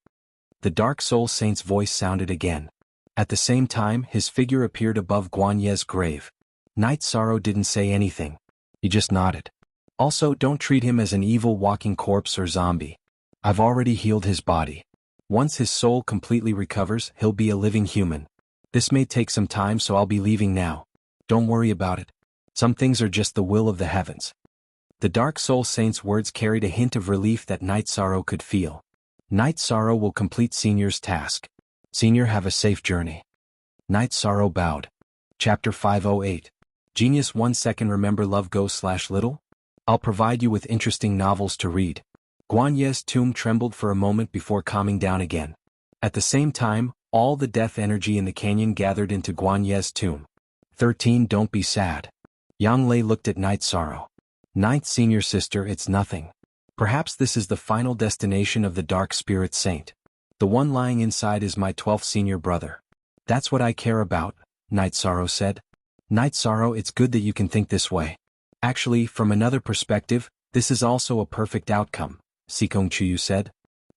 The Dark Soul Saint's voice sounded again. At the same time, his figure appeared above Guan Ye's grave. Night Sorrow didn't say anything. He just nodded. Also, don't treat him as an evil walking corpse or zombie. I've already healed his body. Once his soul completely recovers, he'll be a living human. This may take some time, so I'll be leaving now. Don't worry about it. Some things are just the will of the heavens. The Dark Soul Saint's words carried a hint of relief that Night Sorrow could feel. Night Sorrow will complete Senior's task. Senior, have a safe journey. Night Sorrow bowed. Chapter 508. Genius 1 second. Remember love go/little? I'll provide you with interesting novels to read. Guan Ye's tomb trembled for a moment before calming down again. At the same time, all the death energy in the canyon gathered into Guan Ye's tomb. 13. Don't be sad. Yang Lei looked at Night Sorrow. Ninth senior sister, it's nothing. Perhaps this is the final destination of the Dark Spirit Saint. The one lying inside is my 12th senior brother. That's what I care about, Night Sorrow said. Night Sorrow, it's good that you can think this way. Actually, from another perspective, this is also a perfect outcome, Sikong Chuyu said.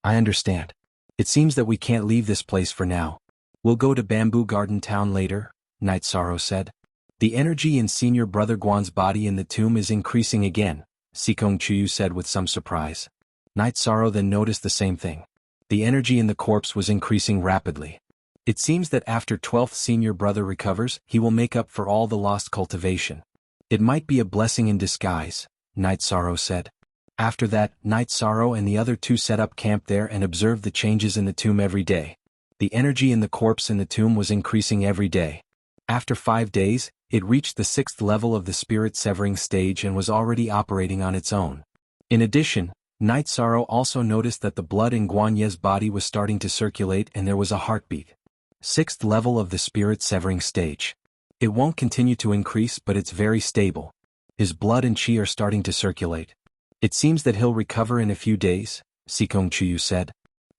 I understand. It seems that we can't leave this place for now. We'll go to Bamboo Garden Town later, Night Sorrow said. The energy in senior brother Guan's body in the tomb is increasing again, Sikong Chuyu said with some surprise. Night Sorrow then noticed the same thing. The energy in the corpse was increasing rapidly. It seems that after 12th senior brother recovers, he will make up for all the lost cultivation. It might be a blessing in disguise, Night Sorrow said. After that, Night Sorrow and the other 2 set up camp there and observed the changes in the tomb every day. The energy in the corpse in the tomb was increasing every day. After 5 days, it reached the 6th level of the spirit severing stage and was already operating on its own. In addition, Night Sorrow also noticed that the blood in Guan Ye's body was starting to circulate and there was a heartbeat. 6th level of the spirit severing stage. It won't continue to increase, but it's very stable. His blood and chi are starting to circulate. It seems that he'll recover in a few days, Sikong Chuyu said.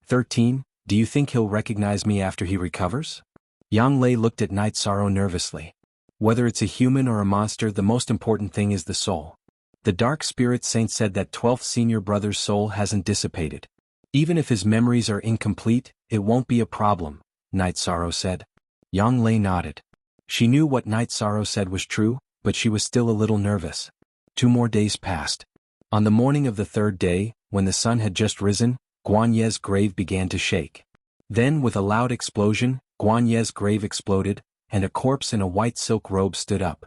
13. Do you think he'll recognize me after he recovers? Yang Lei looked at Night Sorrow nervously. Whether it's a human or a monster, the most important thing is the soul. The Dark Spirit Saint said that 12th senior brother's soul hasn't dissipated. Even if his memories are incomplete, it won't be a problem, Night Sorrow said. Yang Lei nodded. She knew what Night Sorrow said was true, but she was still a little nervous. 2 more days passed. On the morning of the 3rd day, when the sun had just risen, Guan Ye's grave began to shake. Then with a loud explosion, Guan Ye's grave exploded, and a corpse in a white silk robe stood up.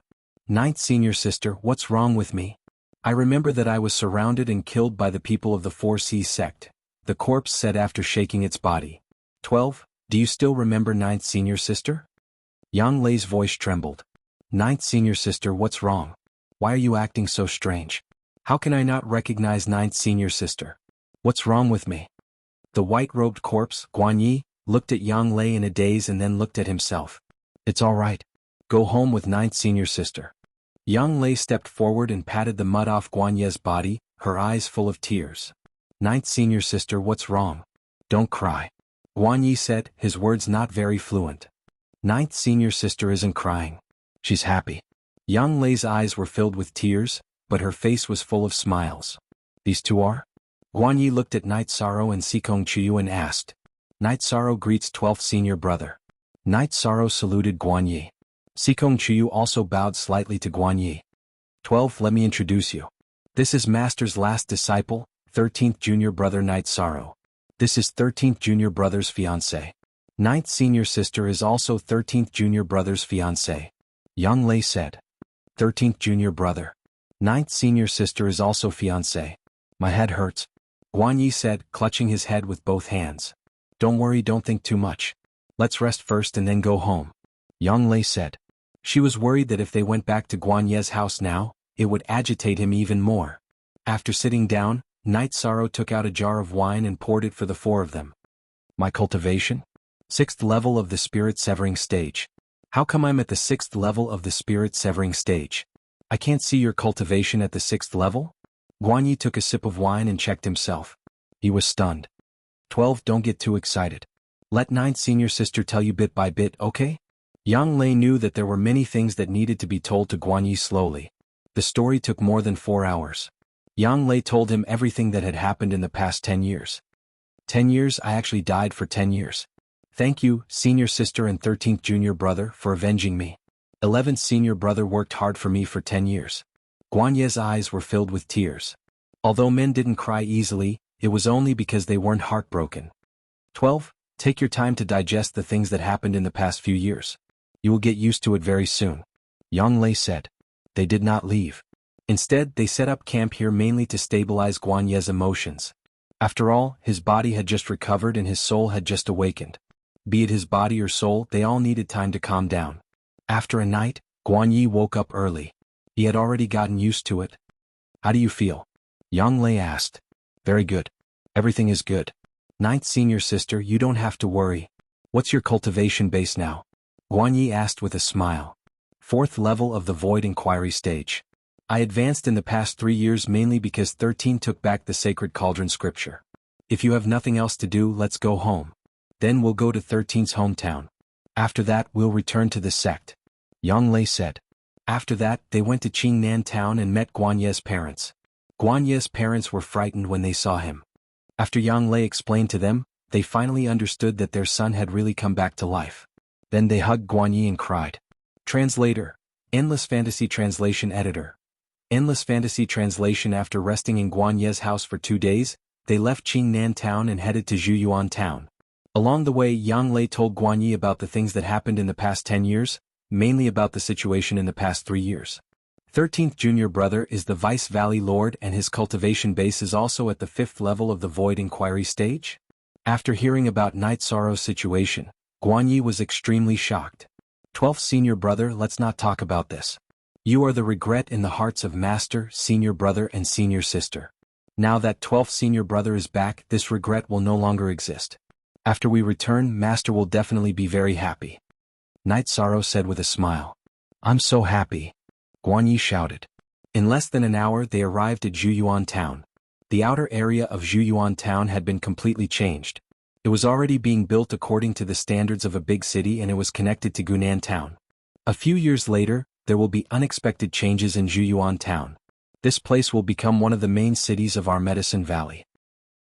Ninth senior sister, what's wrong with me? I remember that I was surrounded and killed by the people of the Four Seas sect, the corpse said after shaking its body. 12. Do you still remember ninth senior sister? Yang Lei's voice trembled. Ninth senior sister, what's wrong? Why are you acting so strange? How can I not recognize ninth senior sister? What's wrong with me? The white-robed corpse, Guan Yi, looked at Yang Lei in a daze and then looked at himself. It's all right. Go home with ninth senior sister. Yang Lei stepped forward and patted the mud off Guan Ye's body, her eyes full of tears. Ninth senior sister, what's wrong? Don't cry. Guan Yi said, his words not very fluent. Ninth senior sister isn't crying. She's happy. Yang Lei's eyes were filled with tears, but her face was full of smiles. These two are? Guan Yi looked at Night Sorrow and Sikong Chiyu and asked. Night Sorrow greets 12th senior brother. Night Sorrow saluted Guan Yi. Sikong Chiyu also bowed slightly to Guan Yi. 12. Let me introduce you. This is Master's last disciple, 13th junior brother Night Sorrow. This is 13th junior brother's fiancé. 9th senior sister is also 13th junior brother's fiancé. Yang Lei said. 13th junior brother. 9th senior sister is also fiancé. My head hurts. Guan Yi said, clutching his head with both hands. Don't worry, don't think too much. Let's rest first and then go home. Yang Lei said. She was worried that if they went back to Guan Ye's house now, it would agitate him even more. After sitting down, Night Sorrow took out a jar of wine and poured it for the four of them. My cultivation? 6th level of the spirit severing stage. How come I'm at the 6th level of the spirit severing stage? I can't see your cultivation at the 6th level? Guan Yi took a sip of wine and checked himself. He was stunned. 12. Don't get too excited. Let 9th senior sister tell you bit by bit, okay? Yang Lei knew that there were many things that needed to be told to Guan Yi slowly. The story took more than 4 hours. Yang Lei told him everything that had happened in the past 10 years. 10 years? I actually died for 10 years. Thank you, senior sister and 13th junior brother, for avenging me. 11th senior brother worked hard for me for 10 years. Guan Ye's eyes were filled with tears. Although men didn't cry easily, it was only because they weren't heartbroken. 12. Take your time to digest the things that happened in the past few years. You will get used to it very soon. Yang Lei said. They did not leave. Instead, they set up camp here mainly to stabilize Guan Ye's emotions. After all, his body had just recovered and his soul had just awakened. Be it his body or soul, they all needed time to calm down. After a night, Guan Yi woke up early. He had already gotten used to it. How do you feel? Yang Lei asked. Very good. Everything is good. 9th senior sister, you don't have to worry. What's your cultivation base now? Guan Yi asked with a smile. 4th level of the Void Inquiry stage. I advanced in the past 3 years mainly because 13 took back the Sacred Cauldron scripture. If you have nothing else to do, let's go home. Then we'll go to 13's hometown. After that, we'll return to the sect. Yang Lei said. After that, they went to Qingnan town and met Guan Ye's parents. Guan Ye's parents were frightened when they saw him. After Yang Lei explained to them, they finally understood that their son had really come back to life. Then they hugged Guan Yi and cried. Translator. Endless Fantasy Translation Editor. Endless Fantasy Translation. After resting in Guan Ye's house for 2 days, they left Qingnan town and headed to xuanhuan town. Along the way, Yang Lei told Guan Yi about the things that happened in the past 10 years, mainly about the situation in the past 3 years. 13th junior brother is the Vice Valley Lord and his cultivation base is also at the 5th level of the Void Inquiry stage. After hearing about Night Sorrow's situation, Guan Yi was extremely shocked. 12th senior brother, let's not talk about this. You are the regret in the hearts of Master, senior brother and senior sister. Now that 12th senior brother is back, this regret will no longer exist. After we return, Master will definitely be very happy. Night Sorrow said with a smile. I'm so happy. Guan Yi shouted. In less than an hour they arrived at xuanhuan town. The outer area of xuanhuan town had been completely changed. It was already being built according to the standards of a big city and it was connected to Gunan town. A few years later, there will be unexpected changes in xuanhuan town. This place will become one of the main cities of our Medicine Valley.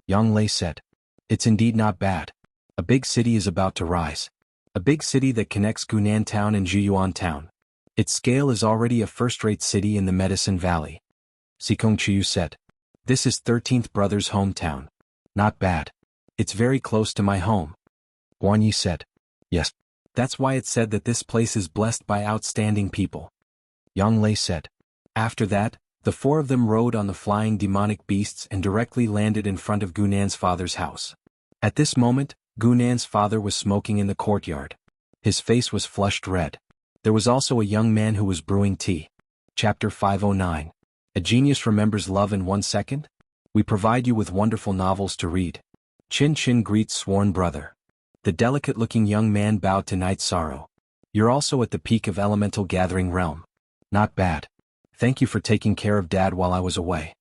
Yang Lei said. It's indeed not bad. A big city is about to rise. A big city that connects Gunan town and xuanhuan town. Its scale is already a first-rate city in the Medicine Valley. Sikong Chiyu said. This is 13th brother's hometown. Not bad. It's very close to my home. Guanyi said. Yes. That's why it said that this place is blessed by outstanding people. Yang Lei said. After that, the four of them rode on the flying demonic beasts and directly landed in front of Gunan's father's house. At this moment, Gunan's father was smoking in the courtyard. His face was flushed red. There was also a young man who was brewing tea. Chapter 509. A genius remembers love in 1 second? We provide you with wonderful novels to read. Chin Chin greets sworn brother. The delicate-looking young man bowed to Night Sorrow. You're also at the peak of elemental gathering realm. Not bad. Thank you for taking care of Dad while I was away.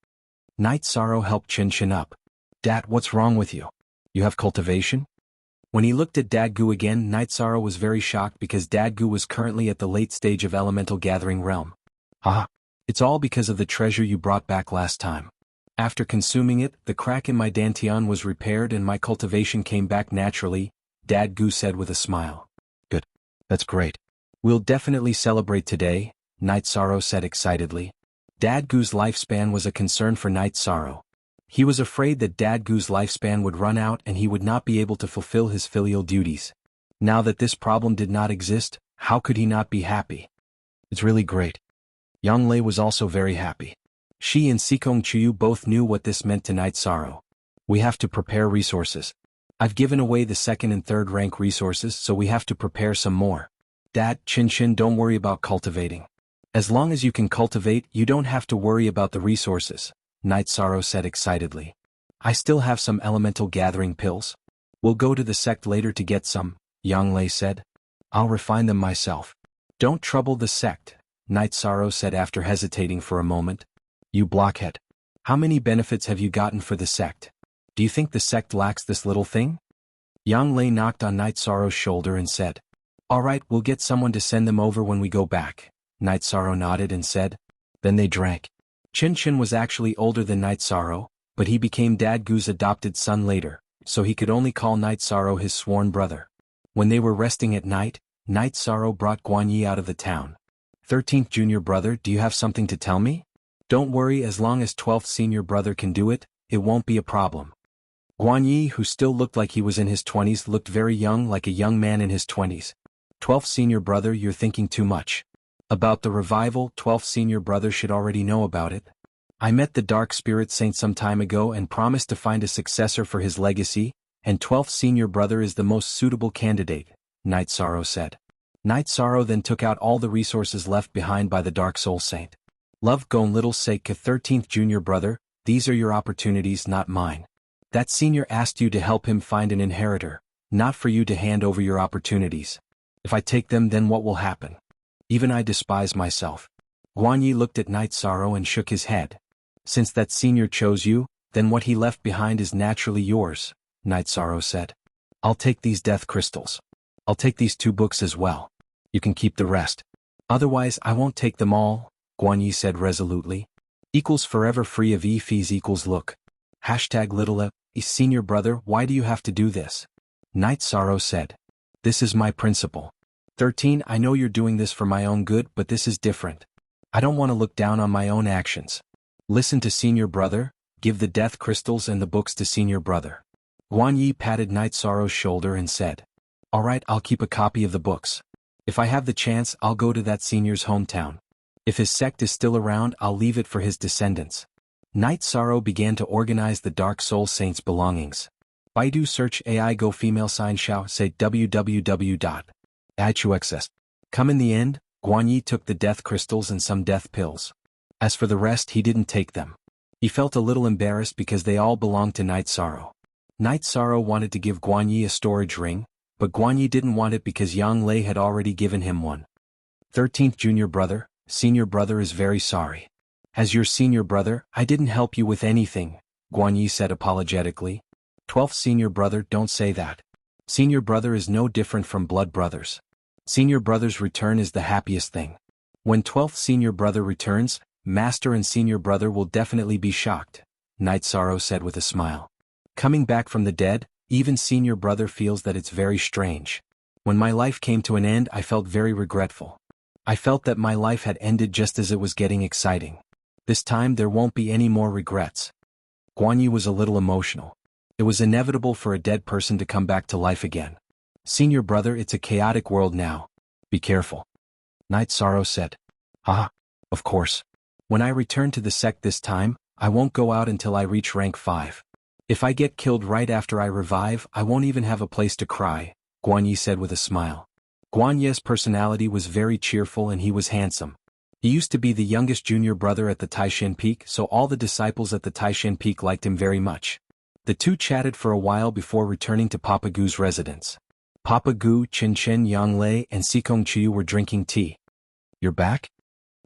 Night Sorrow helped Chin Chin up. Dad, what's wrong with you? You have cultivation? When he looked at Dadgu again, Night Sorrow was very shocked because Dadgu was currently at the late stage of elemental gathering realm. Haha. It's all because of the treasure you brought back last time. After consuming it, the crack in my dantian was repaired and my cultivation came back naturally, Dadgu said with a smile. Good. That's great. We'll definitely celebrate today, Night Sorrow said excitedly. Dadgu's lifespan was a concern for Night Sorrow. He was afraid that Dadgu's lifespan would run out and he would not be able to fulfill his filial duties. Now that this problem did not exist, how could he not be happy? It's really great. Yang Lei was also very happy. She and Sikong Chiyu both knew what this meant to Night Sorrow. We have to prepare resources. I've given away the 2nd and 3rd rank resources, so we have to prepare some more. Dad, Chin Chin, don't worry about cultivating. As long as you can cultivate, you don't have to worry about the resources, Night Sorrow said excitedly. I still have some elemental gathering pills. We'll go to the sect later to get some, Yang Lei said. I'll refine them myself. Don't trouble the sect, Night Sorrow said after hesitating for a moment. You blockhead. How many benefits have you gotten for the sect? Do you think the sect lacks this little thing? Yang Lei knocked on Night Sorrow's shoulder and said. All right, we'll get someone to send them over when we go back. Night Sorrow nodded and said. Then they drank. Chin Chin was actually older than Night Sorrow, but he became Dadgu's adopted son later, so he could only call Night Sorrow his sworn brother. When they were resting at night, Night Sorrow brought Guanyi out of the town. 13th junior brother, do you have something to tell me? Don't worry, as long as 12th senior brother can do it, it won't be a problem. Guanyi, who still looked like he was in his 20s, looked very young, like a young man in his 20s. 12th senior brother, you're thinking too much. About the revival, 12th senior brother should already know about it. I met the Dark Spirit Saint some time ago and promised to find a successor for his legacy, and 12th senior brother is the most suitable candidate, Night Sorrow said. Night Sorrow then took out all the resources left behind by the Dark Soul Saint. Love Gon Little Seika 13th junior brother, these are your opportunities, not mine. That senior asked you to help him find an inheritor, not for you to hand over your opportunities. If I take them, then what will happen? Even I despise myself. Guanyi looked at Night Sorrow and shook his head. Since that senior chose you, then what he left behind is naturally yours, Night Sorrow said. I'll take these death crystals. I'll take these 2 books as well. You can keep the rest. Otherwise I won't take them all, Guanyi said resolutely. Equals forever free of fees equals look. Hashtag little senior brother, why do you have to do this? Night Sorrow said. This is my principle. 13, I know you're doing this for my own good, but this is different. I don't want to look down on my own actions. Listen to senior brother, give the death crystals and the books to senior brother. Guanyi patted Night Sorrow's shoulder and said. All right, I'll keep a copy of the books. If I have the chance, I'll go to that senior's hometown. If his sect is still around, I'll leave it for his descendants. Night Sorrow began to organize the Dark Soul Saint's belongings. Baidu search AI go female sign shao say www.ichuxs. Come in the end, Guanyi took the death crystals and some death pills. As for the rest, he didn't take them. He felt a little embarrassed because they all belonged to Night Sorrow. Night Sorrow wanted to give Guanyi a storage ring, but Guanyi didn't want it because Yang Lei had already given him one. 13th junior brother, senior brother is very sorry. As your senior brother, I didn't help you with anything, Guanyi said apologetically. 12th senior brother, don't say that. Senior brother is no different from blood brothers. Senior brother's return is the happiest thing. When 12th senior brother returns, master and senior brother will definitely be shocked, Night Sorrow said with a smile. Coming back from the dead, even senior brother feels that it's very strange. When my life came to an end, I felt very regretful. I felt that my life had ended just as it was getting exciting. This time there won't be any more regrets. Guanyi was a little emotional. It was inevitable for a dead person to come back to life again. Senior brother, it's a chaotic world now. Be careful. Night Sorrow said. Ah, of course. When I return to the sect this time, I won't go out until I reach rank 5. If I get killed right after I revive, I won't even have a place to cry, Guanyi said with a smile. Guanyi's personality was very cheerful and he was handsome. He used to be the youngest junior brother at the Taishan Peak, so all the disciples at the Taishan Peak liked him very much. The two chatted for a while before returning to Papa Gu's residence. Papa Gu, Qin, Yang Lei, and Sikong Chiu were drinking tea. You're back?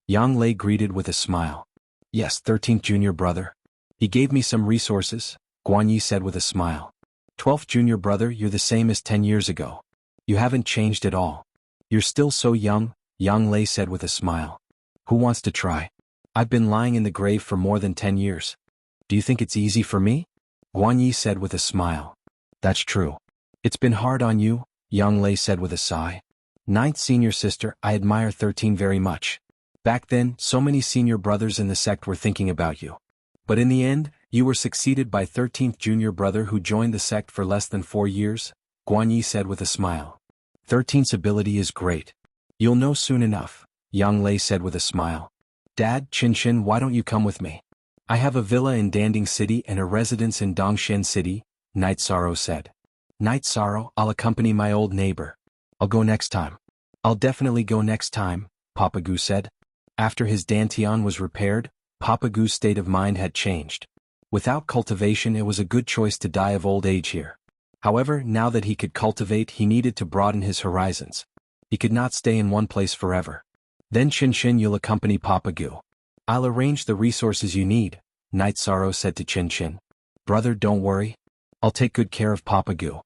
Yang Lei greeted with a smile. Yes, 13th junior brother. He gave me some resources, Guanyi said with a smile. 12th junior brother, you're the same as 10 years ago. You haven't changed at all. You're still so young, Yang Lei said with a smile. Who wants to try? I've been lying in the grave for more than 10 years. Do you think it's easy for me? Guanyi said with a smile. That's true. It's been hard on you, Yang Lei said with a sigh. 9th senior sister, I admire 13 very much. Back then, so many senior brothers in the sect were thinking about you. But in the end, you were succeeded by 13th junior brother who joined the sect for less than 4 years, Guanyi said with a smile. 13th's ability is great. You'll know soon enough, Yang Lei said with a smile. Dad, Qin, why don't you come with me? I have a villa in Danding City and a residence in Dongshen City, Night Sorrow said. Night Sorrow, I'll accompany my old neighbor. I'll go next time. I'll definitely go next time, Papa Gu said. After his dantian was repaired, Papa Gu's state of mind had changed. Without cultivation, it was a good choice to die of old age here. However, now that he could cultivate, he needed to broaden his horizons. He could not stay in one place forever. Then Qin, you'll accompany Papa Gu. I'll arrange the resources you need, Night Sorrow said to Qin. Brother, don't worry. I'll take good care of Papa Gu.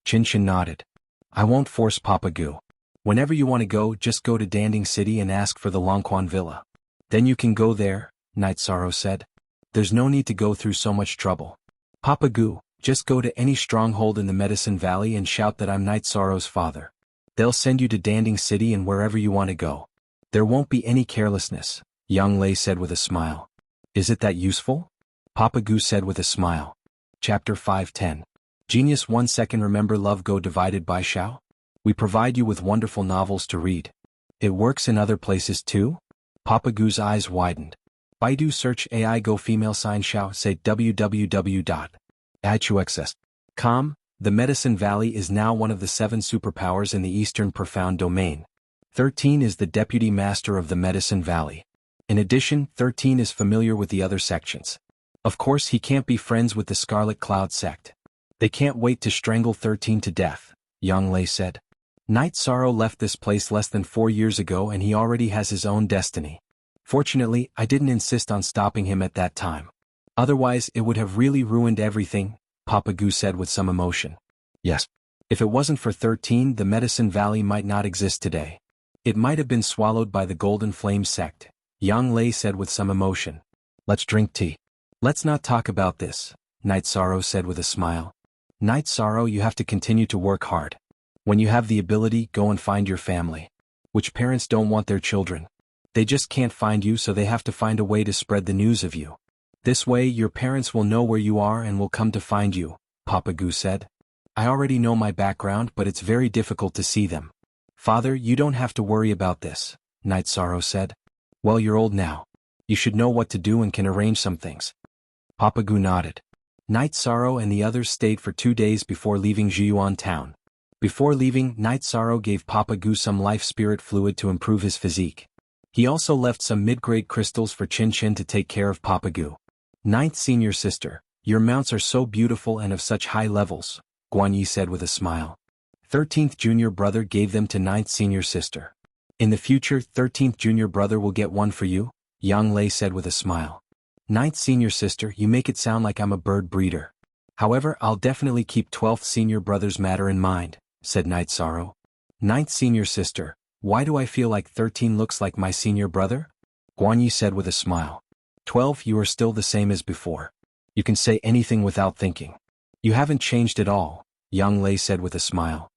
Qin nodded. I won't force Papa Gu. Whenever you want to go, just go to Danding City and ask for the Longquan Villa. Then you can go there, Night Sorrow said. There's no need to go through so much trouble. Papa Gu, just go to any stronghold in the Medicine Valley and shout that I'm Night Sorrow's father. They'll send you to Danding City and wherever you want to go. There won't be any carelessness, Yang Lei said with a smile. Is it that useful? Papa Gu said with a smile. Chapter 510. Genius 1 second. Remember Love Go divided by Xiao? We provide you with wonderful novels to read. It works in other places too? Papa Gu's eyes widened. Baidu search AI Go female sign Xiao say www.ichuxs.com. The Medicine Valley is now one of the 7 superpowers in the Eastern Profound Domain. 13 is the Deputy Master of the Medicine Valley. In addition, 13 is familiar with the other sections. Of course, he can't be friends with the Scarlet Cloud sect. They can't wait to strangle 13 to death, Yang Lei said. Night Sorrow left this place less than 4 years ago and he already has his own destiny. Fortunately, I didn't insist on stopping him at that time. Otherwise, it would have really ruined everything, Papa Gu said with some emotion. Yes. If it wasn't for 13, the Medicine Valley might not exist today. It might have been swallowed by the Golden Flame sect, Yang Lei said with some emotion. Let's drink tea. Let's not talk about this, Night Sorrow said with a smile. Night Sorrow, you have to continue to work hard. When you have the ability, go and find your family. Which parents don't want their children? They just can't find you, so they have to find a way to spread the news of you. This way, your parents will know where you are and will come to find you, Papa Gu said. I already know my background, but it's very difficult to see them. Father, you don't have to worry about this, Night Sorrow said. Well, you're old now. You should know what to do and can arrange some things. Papa Gu nodded. Night Sorrow and the others stayed for 2 days before leaving Xuanhuan town. Before leaving, Night Sorrow gave Papa Gu some life spirit fluid to improve his physique. He also left some mid-grade crystals for Qin to take care of Papa Gu. 9th senior sister, your mounts are so beautiful and of such high levels, Guanyi said with a smile. 13th junior brother gave them to 9th senior sister. In the future, 13th junior brother will get one for you, Yang Lei said with a smile. 9th senior sister, you make it sound like I'm a bird breeder. However, I'll definitely keep 12th senior brother's matter in mind, said Night Sorrow. 9th senior sister, why do I feel like 13 looks like my senior brother? Guanyi said with a smile. 12, you are still the same as before. You can say anything without thinking. You haven't changed at all, Yang Lei said with a smile.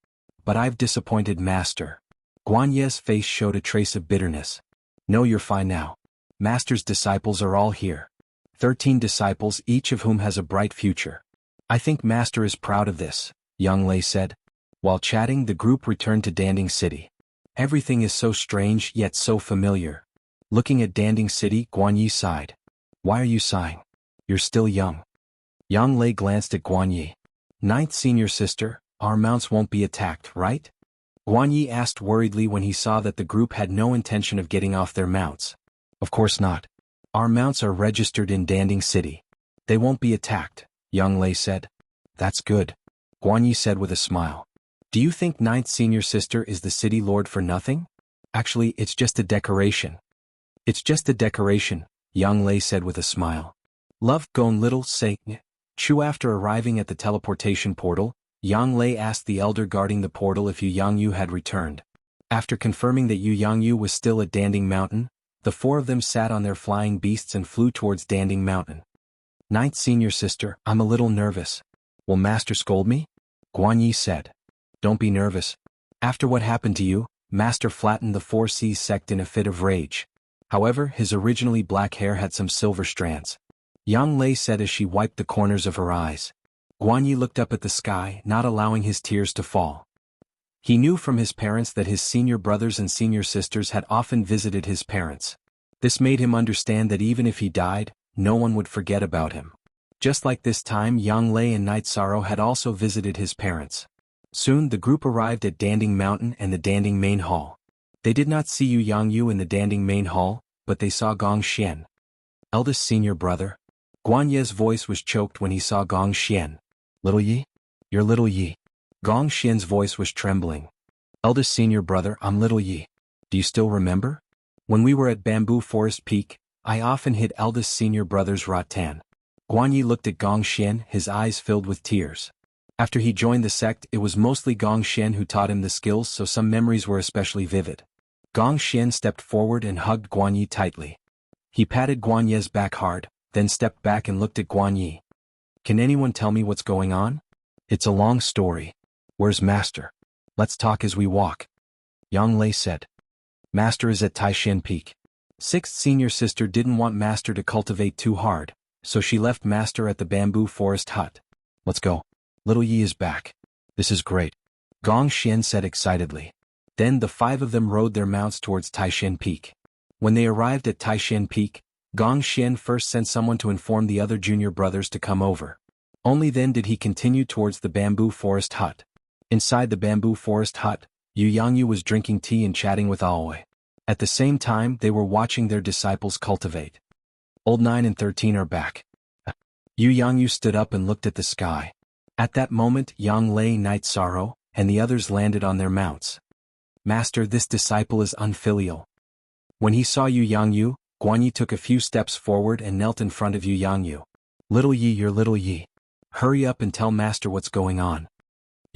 But I've disappointed Master. Guanyi's face showed a trace of bitterness. No, you're fine now. Master's disciples are all here. 13 disciples, each of whom has a bright future. I think Master is proud of this, Yang Lei said. While chatting, the group returned to Danding City. Everything is so strange yet so familiar. Looking at Danding City, Guan Yi sighed. Why are you sighing? You're still young. Yang Lei glanced at Guan Yi. Ninth senior sister, our mounts won't be attacked, right? Guan Yi asked worriedly when he saw that the group had no intention of getting off their mounts. Of course not. Our mounts are registered in Danding City. They won't be attacked, Yang Lei said. That's good, Guan Yi said with a smile. Do you think ninth senior sister is the city lord for nothing? Actually, it's just a decoration. It's just a decoration, Yang Lei said with a smile. Love gone little say. Chu. After arriving at the teleportation portal, Yang Lei asked the elder guarding the portal if Xianxia had returned. After confirming that Xianxia was still at Danding Mountain, the four of them sat on their flying beasts and flew towards Danding Mountain. Ninth senior sister, I'm a little nervous. Will Master scold me? Guan Yi said. Don't be nervous. After what happened to you, Master flattened the 4C sect in a fit of rage. However, his originally black hair had some silver strands. Yang Lei said as she wiped the corners of her eyes. Guan Yi looked up at the sky, not allowing his tears to fall. He knew from his parents that his senior brothers and senior sisters had often visited his parents. This made him understand that even if he died, no one would forget about him. Just like this time, Yang Lei and Night Sorrow had also visited his parents. Soon the group arrived at Danding Mountain and the Danding Main Hall. They did not see Xianxia in the Danding Main Hall, but they saw Gong Xian. Eldest senior brother. Guan Yi's voice was choked when he saw Gong Xian. Little Yi? You're Little Yi. Gong Xian's voice was trembling. Eldest senior brother, I'm Little Yi. Do you still remember? When we were at Bamboo Forest Peak, I often hit eldest senior brother's rattan. Guan Yi looked at Gong Xian, his eyes filled with tears. After he joined the sect, it was mostly Gong Xian who taught him the skills, so some memories were especially vivid. Gong Xian stepped forward and hugged Guan Yi tightly. He patted Guan Yi's back hard, then stepped back and looked at Guan Yi. Can anyone tell me what's going on? It's a long story. Where's Master? Let's talk as we walk. Yang Lei said. Master is at Taishan Peak. Sixth senior sister didn't want Master to cultivate too hard, so she left Master at the bamboo forest hut. Let's go. Little Yi is back. This is great. Gong Xian said excitedly. Then the five of them rode their mounts towards Taishan Peak. When they arrived at Taishan Peak, Gong Xian first sent someone to inform the other junior brothers to come over. Only then did he continue towards the bamboo forest hut. Inside the bamboo forest hut, Xianxia was drinking tea and chatting with Aoi. At the same time, they were watching their disciples cultivate. Old 9 and 13 are back. Xianxia stood up and looked at the sky. At that moment, Yang Lei, Night Sorrow, and the others landed on their mounts. Master, this disciple is unfilial. When he saw Xianxia, Guan Yi took a few steps forward and knelt in front of Xianxia. Little Yi, you're Little Yi. Hurry up and tell Master what's going on.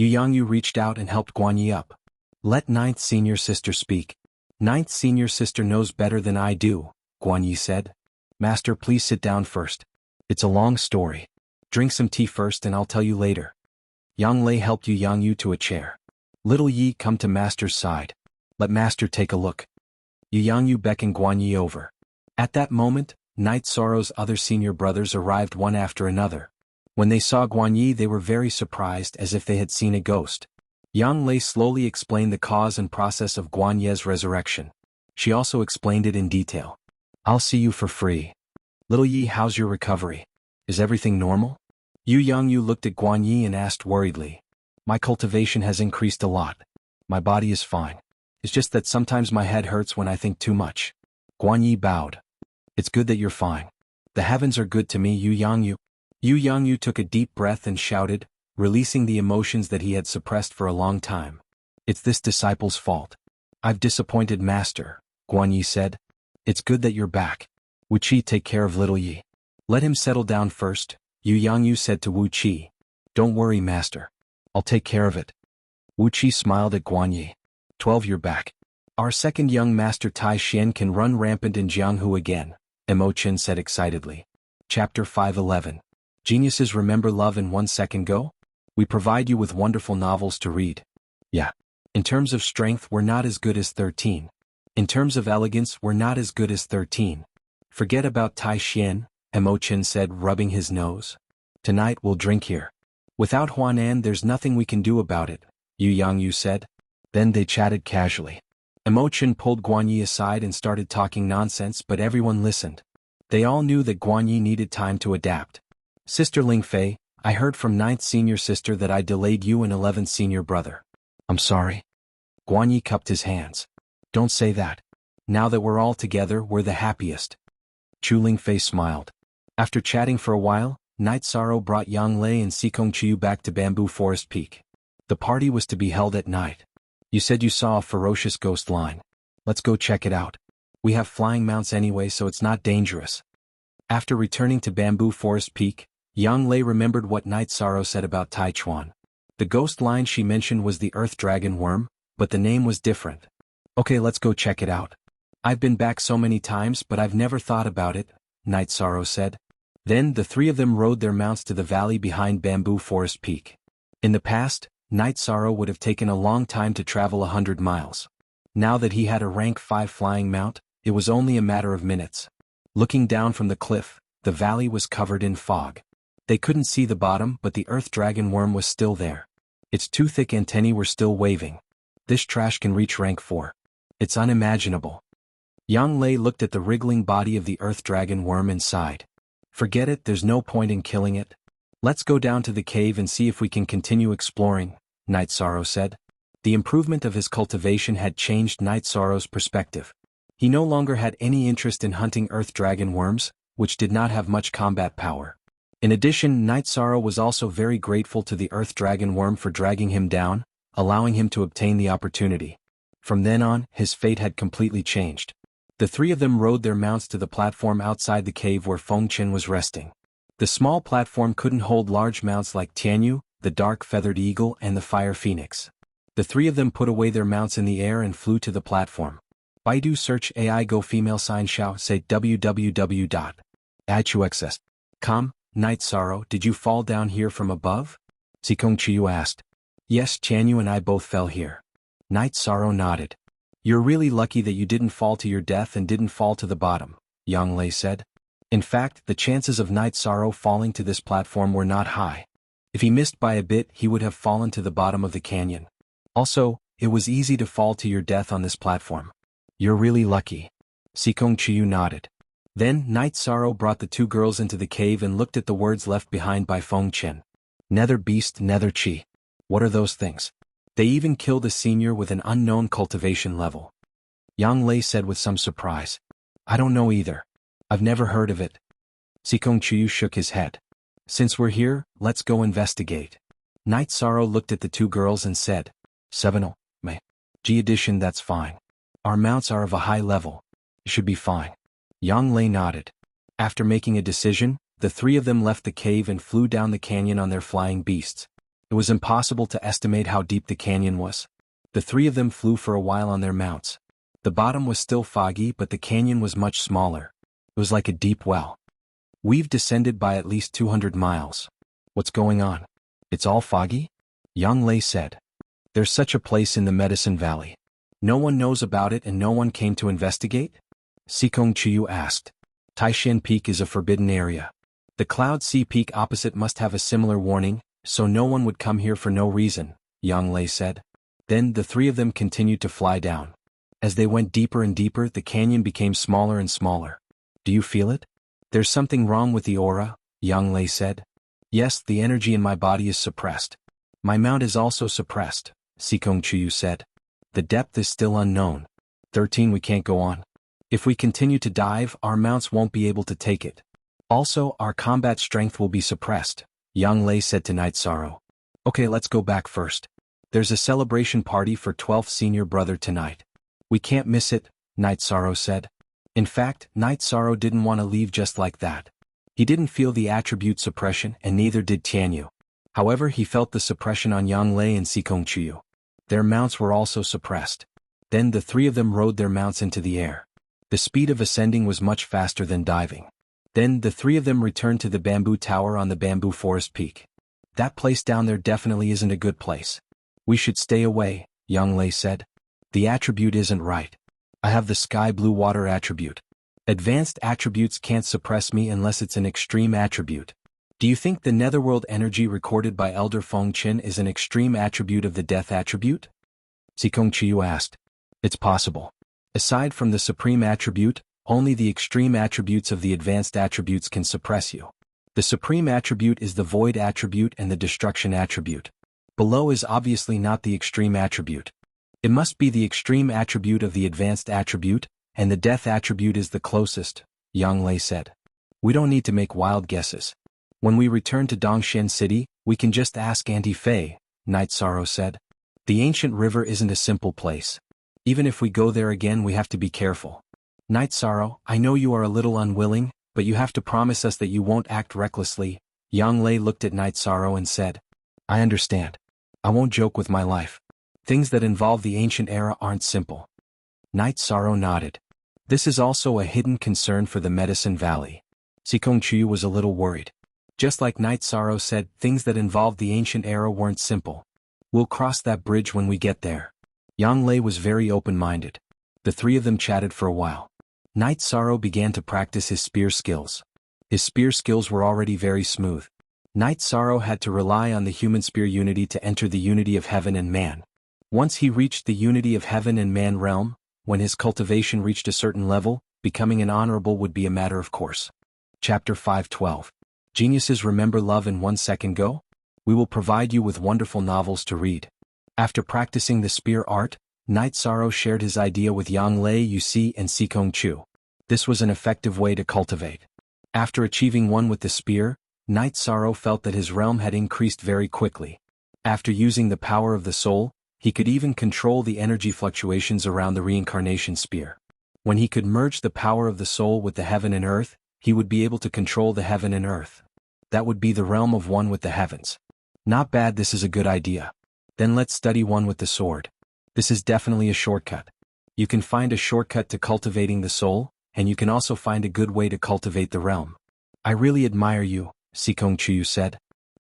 Xianxia reached out and helped Guan Yi up. Let ninth senior sister speak. Ninth senior sister knows better than I do, Guan Yi said. Master, please sit down first. It's a long story. Drink some tea first and I'll tell you later. Yang Lei helped Xianxia to a chair. Little Yi, come to Master's side. Let Master take a look. Xianxia beckoned Guan Yi over. At that moment, Night Sorrow's other senior brothers arrived one after another. When they saw Guan Yi, they were very surprised, as if they had seen a ghost. Yang Lei slowly explained the cause and process of Guan Yi's resurrection. She also explained it in detail. I'll see you for free. Little Yi, how's your recovery? Is everything normal? Xianxia looked at Guan Yi and asked worriedly. My cultivation has increased a lot. My body is fine. It's just that sometimes my head hurts when I think too much. Guan Yi bowed. It's good that you're fine. The heavens are good to me, Xianxia. Xianxia took a deep breath and shouted, releasing the emotions that he had suppressed for a long time. It's this disciple's fault. I've disappointed Master, Guan Yi said. It's good that you're back. Wuxi, take care of Little Yi. Let him settle down first, Xianxia said to Wuxi. Don't worry, Master. I'll take care of it. Wuxi smiled at Guan Yi. 12, you're back. Our second young master Tai Xian can run rampant in Jianghu again, Mo Chen said excitedly. Chapter 511. Geniuses remember love in 1 second go? We provide you with wonderful novels to read. Yeah. In terms of strength, we're not as good as 13. In terms of elegance, we're not as good as 13. Forget about Tai Xian, Mo Chen said, rubbing his nose. Tonight we'll drink here. Without Xuanhuan, there's nothing we can do about it, Jianghu said. Then they chatted casually. Imochen pulled Guanyi aside and started talking nonsense, but everyone listened. They all knew that Guanyi needed time to adapt. Sister Lingfei, I heard from 9th senior sister that I delayed you and 11th senior brother. I'm sorry. Guanyi cupped his hands. Don't say that. Now that we're all together, we're the happiest. Chu Lingfei smiled. After chatting for a while, Night Sorrow brought Yang Lei and Sikong Chiu back to Bamboo Forest Peak. The party was to be held at night. You said you saw a ferocious ghost line. Let's go check it out. We have flying mounts anyway, so it's not dangerous. After returning to Bamboo Forest Peak, Yang Lei remembered what Night Sorrow said about Taichuan. The ghost line she mentioned was the Earth Dragon Worm, but the name was different. Okay, let's go check it out. I've been back so many times, but I've never thought about it, Night Sorrow said. Then the three of them rode their mounts to the valley behind Bamboo Forest Peak. In the past, Night Sorrow would have taken a long time to travel 100 miles. Now that he had a rank 5 flying mount, it was only a matter of minutes. Looking down from the cliff, the valley was covered in fog. They couldn't see the bottom, but the Earth Dragon Worm was still there. Its two thick antennae were still waving. This trash can reach rank 4. It's unimaginable. Yang Lei looked at the wriggling body of the Earth Dragon Worm and sighed. Forget it, there's no point in killing it. Let's go down to the cave and see if we can continue exploring, Night Sorrow said. The improvement of his cultivation had changed Night Sorrow's perspective. He no longer had any interest in hunting Earth Dragon Worms, which did not have much combat power. In addition, Night Sorrow was also very grateful to the Earth Dragon Worm for dragging him down, allowing him to obtain the opportunity. From then on, his fate had completely changed. The three of them rode their mounts to the platform outside the cave where Feng Chen was resting. The small platform couldn't hold large mounts like Tianyu, the dark feathered eagle, and the fire phoenix. The three of them put away their mounts in the air and flew to the platform. Baidu search AI go female sign xiao say www.ichuxs.com. Night Sorrow, did you fall down here from above? Sikong Chiu asked. Yes, Tianyu and I both fell here. Night Sorrow nodded. You're really lucky that you didn't fall to your death and didn't fall to the bottom, Yang Lei said. In fact, the chances of Night Sorrow falling to this platform were not high. If he missed by a bit, he would have fallen to the bottom of the canyon. Also, it was easy to fall to your death on this platform. You're really lucky. Sikong Chiu nodded. Then, Night Sorrow brought the two girls into the cave and looked at the words left behind by Feng Chen. Nether beast, nether chi. What are those things? They even killed a senior with an unknown cultivation level. Yang Lei said with some surprise. I don't know either. I've never heard of it. Sikong Chiu shook his head. Since we're here, let's go investigate. Night Sorrow looked at the two girls and said, 7 May. G edition, that's fine. Our mounts are of a high level. It should be fine. Yang Lei nodded. After making a decision, the three of them left the cave and flew down the canyon on their flying beasts. It was impossible to estimate how deep the canyon was. The three of them flew for a while on their mounts. The bottom was still foggy, but the canyon was much smaller. It was like a deep well. We've descended by at least 200 miles. What's going on? It's all foggy? Yang Lei said. There's such a place in the Medicine Valley. No one knows about it and no one came to investigate? Sikong Chiu asked. Taishan Peak is a forbidden area. The Cloud Sea Peak opposite must have a similar warning, so no one would come here for no reason, Yang Lei said. Then the three of them continued to fly down. As they went deeper and deeper, the canyon became smaller and smaller. Do you feel it? There's something wrong with the aura, Yang Lei said. Yes, the energy in my body is suppressed. My mount is also suppressed, Sikong Chiu said. The depth is still unknown. 13 We can't go on. If we continue to dive, our mounts won't be able to take it. Also, our combat strength will be suppressed, Yang Lei said to Night Sorrow. Okay, let's go back first. There's a celebration party for 12th senior brother tonight. We can't miss it, Night Sorrow said. In fact, Night Sorrow didn't want to leave just like that. He didn't feel the attribute suppression and neither did Tianyu. However, he felt the suppression on Yang Lei and Sikong Chiu. Their mounts were also suppressed. Then the three of them rode their mounts into the air. The speed of ascending was much faster than diving. Then the three of them returned to the bamboo tower on the Bamboo Forest Peak. That place down there definitely isn't a good place. We should stay away, Yang Lei said. The attribute isn't right. I have the sky blue water attribute. Advanced attributes can't suppress me unless it's an extreme attribute. Do you think the netherworld energy recorded by Elder Feng Qin is an extreme attribute of the death attribute? Xianxia asked. It's possible. Aside from the supreme attribute, only the extreme attributes of the advanced attributes can suppress you. The supreme attribute is the void attribute and the destruction attribute. Below is obviously not the extreme attribute. It must be the extreme attribute of the advanced attribute, and the death attribute is the closest, Yang Lei said. We don't need to make wild guesses. When we return to Dongshan City, we can just ask Auntie Fei, Night Sorrow said. The ancient river isn't a simple place. Even if we go there again, we have to be careful. Night Sorrow, I know you are a little unwilling, but you have to promise us that you won't act recklessly. Yang Lei looked at Night Sorrow and said, I understand. I won't joke with my life. Things that involve the ancient era aren't simple. Night Sorrow nodded. This is also a hidden concern for the Medicine Valley. Xianxia was a little worried. Just like Night Sorrow said, things that involved the ancient era weren't simple. We'll cross that bridge when we get there. Yang Lei was very open-minded. The three of them chatted for a while. Night Sorrow began to practice his spear skills. His spear skills were already very smooth. Night Sorrow had to rely on the human spear unity to enter the unity of heaven and man. Once he reached the unity of heaven and man realm, when his cultivation reached a certain level, becoming an honorable would be a matter of course. Chapter 5:12. Geniuses remember love in 1 second go? We will provide you with wonderful novels to read. After practicing the spear art, Night Sorrow shared his idea with Yang Lei Yusi and Xianxia. This was an effective way to cultivate. After achieving one with the spear, Night Sorrow felt that his realm had increased very quickly. After using the power of the soul, he could even control the energy fluctuations around the reincarnation spear. When he could merge the power of the soul with the heaven and earth, he would be able to control the heaven and earth. That would be the realm of one with the heavens. Not bad, this is a good idea. Then let's study one with the sword. This is definitely a shortcut. You can find a shortcut to cultivating the soul, and you can also find a good way to cultivate the realm. I really admire you, Xianxia said.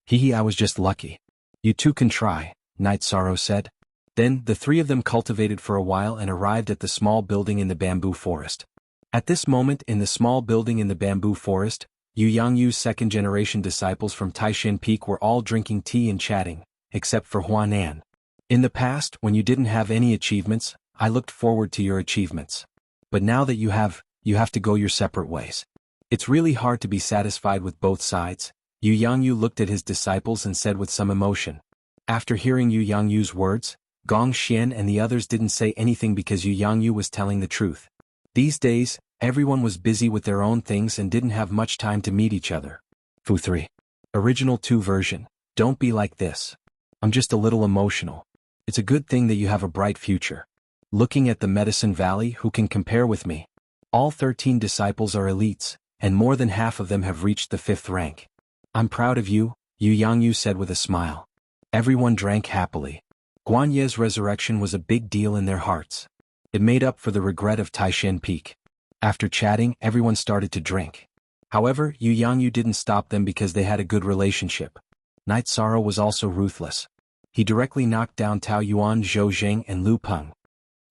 Hehe, I was just lucky. You too can try, Night Sorrow said. Then, the three of them cultivated for a while and arrived at the small building in the bamboo forest. At this moment in the small building in the bamboo forest, Yu's second-generation disciples from Taishan Peak were all drinking tea and chatting, except for Xuanhuan. In the past, when you didn't have any achievements, I looked forward to your achievements. But now that you have to go your separate ways. It's really hard to be satisfied with both sides. Yu looked at his disciples and said with some emotion. After hearing Yu's words, Gong Xian and the others didn't say anything because Yu was telling the truth. These days, everyone was busy with their own things and didn't have much time to meet each other. Fu 3. Original 2 version. Don't be like this. I'm just a little emotional. It's a good thing that you have a bright future. Looking at the Medicine Valley, who can compare with me? All 13 disciples are elites, and more than half of them have reached the 5th rank. I'm proud of you, Yu said with a smile. Everyone drank happily. Guanye's resurrection was a big deal in their hearts. It made up for the regret of Taishan Peak. After chatting, everyone started to drink. However, Yu didn't stop them because they had a good relationship. Night Sorrow was also ruthless. He directly knocked down Tao Yuan, Zhou Zheng and Lu Peng.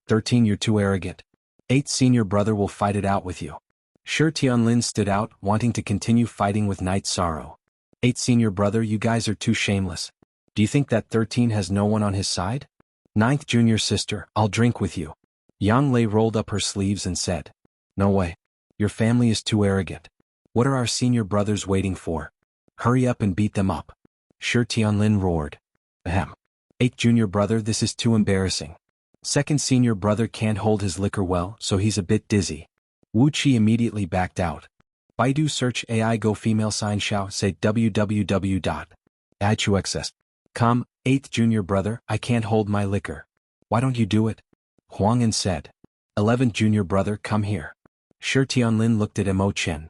13. You're too arrogant. 8. Senior brother will fight it out with you. Shi Tianlin stood out, wanting to continue fighting with Night Sorrow. 8. Senior brother, you guys are too shameless. Do you think that 13 has no one on his side? 9th junior sister, I'll drink with you. Yang Lei rolled up her sleeves and said. No way. Your family is too arrogant. What are our senior brothers waiting for? Hurry up and beat them up. Shi Tianlin roared. Ahem. 8th junior brother, this is too embarrassing. 2nd senior brother can't hold his liquor well, so he's a bit dizzy. Wuxi immediately backed out. Baidu search AI go female sign xiao say www.ichuxs. Come, 8th junior brother, I can't hold my liquor. Why don't you do it? Huang'an said. 11th junior brother, come here. Shi Tianlin looked at Mo Chen.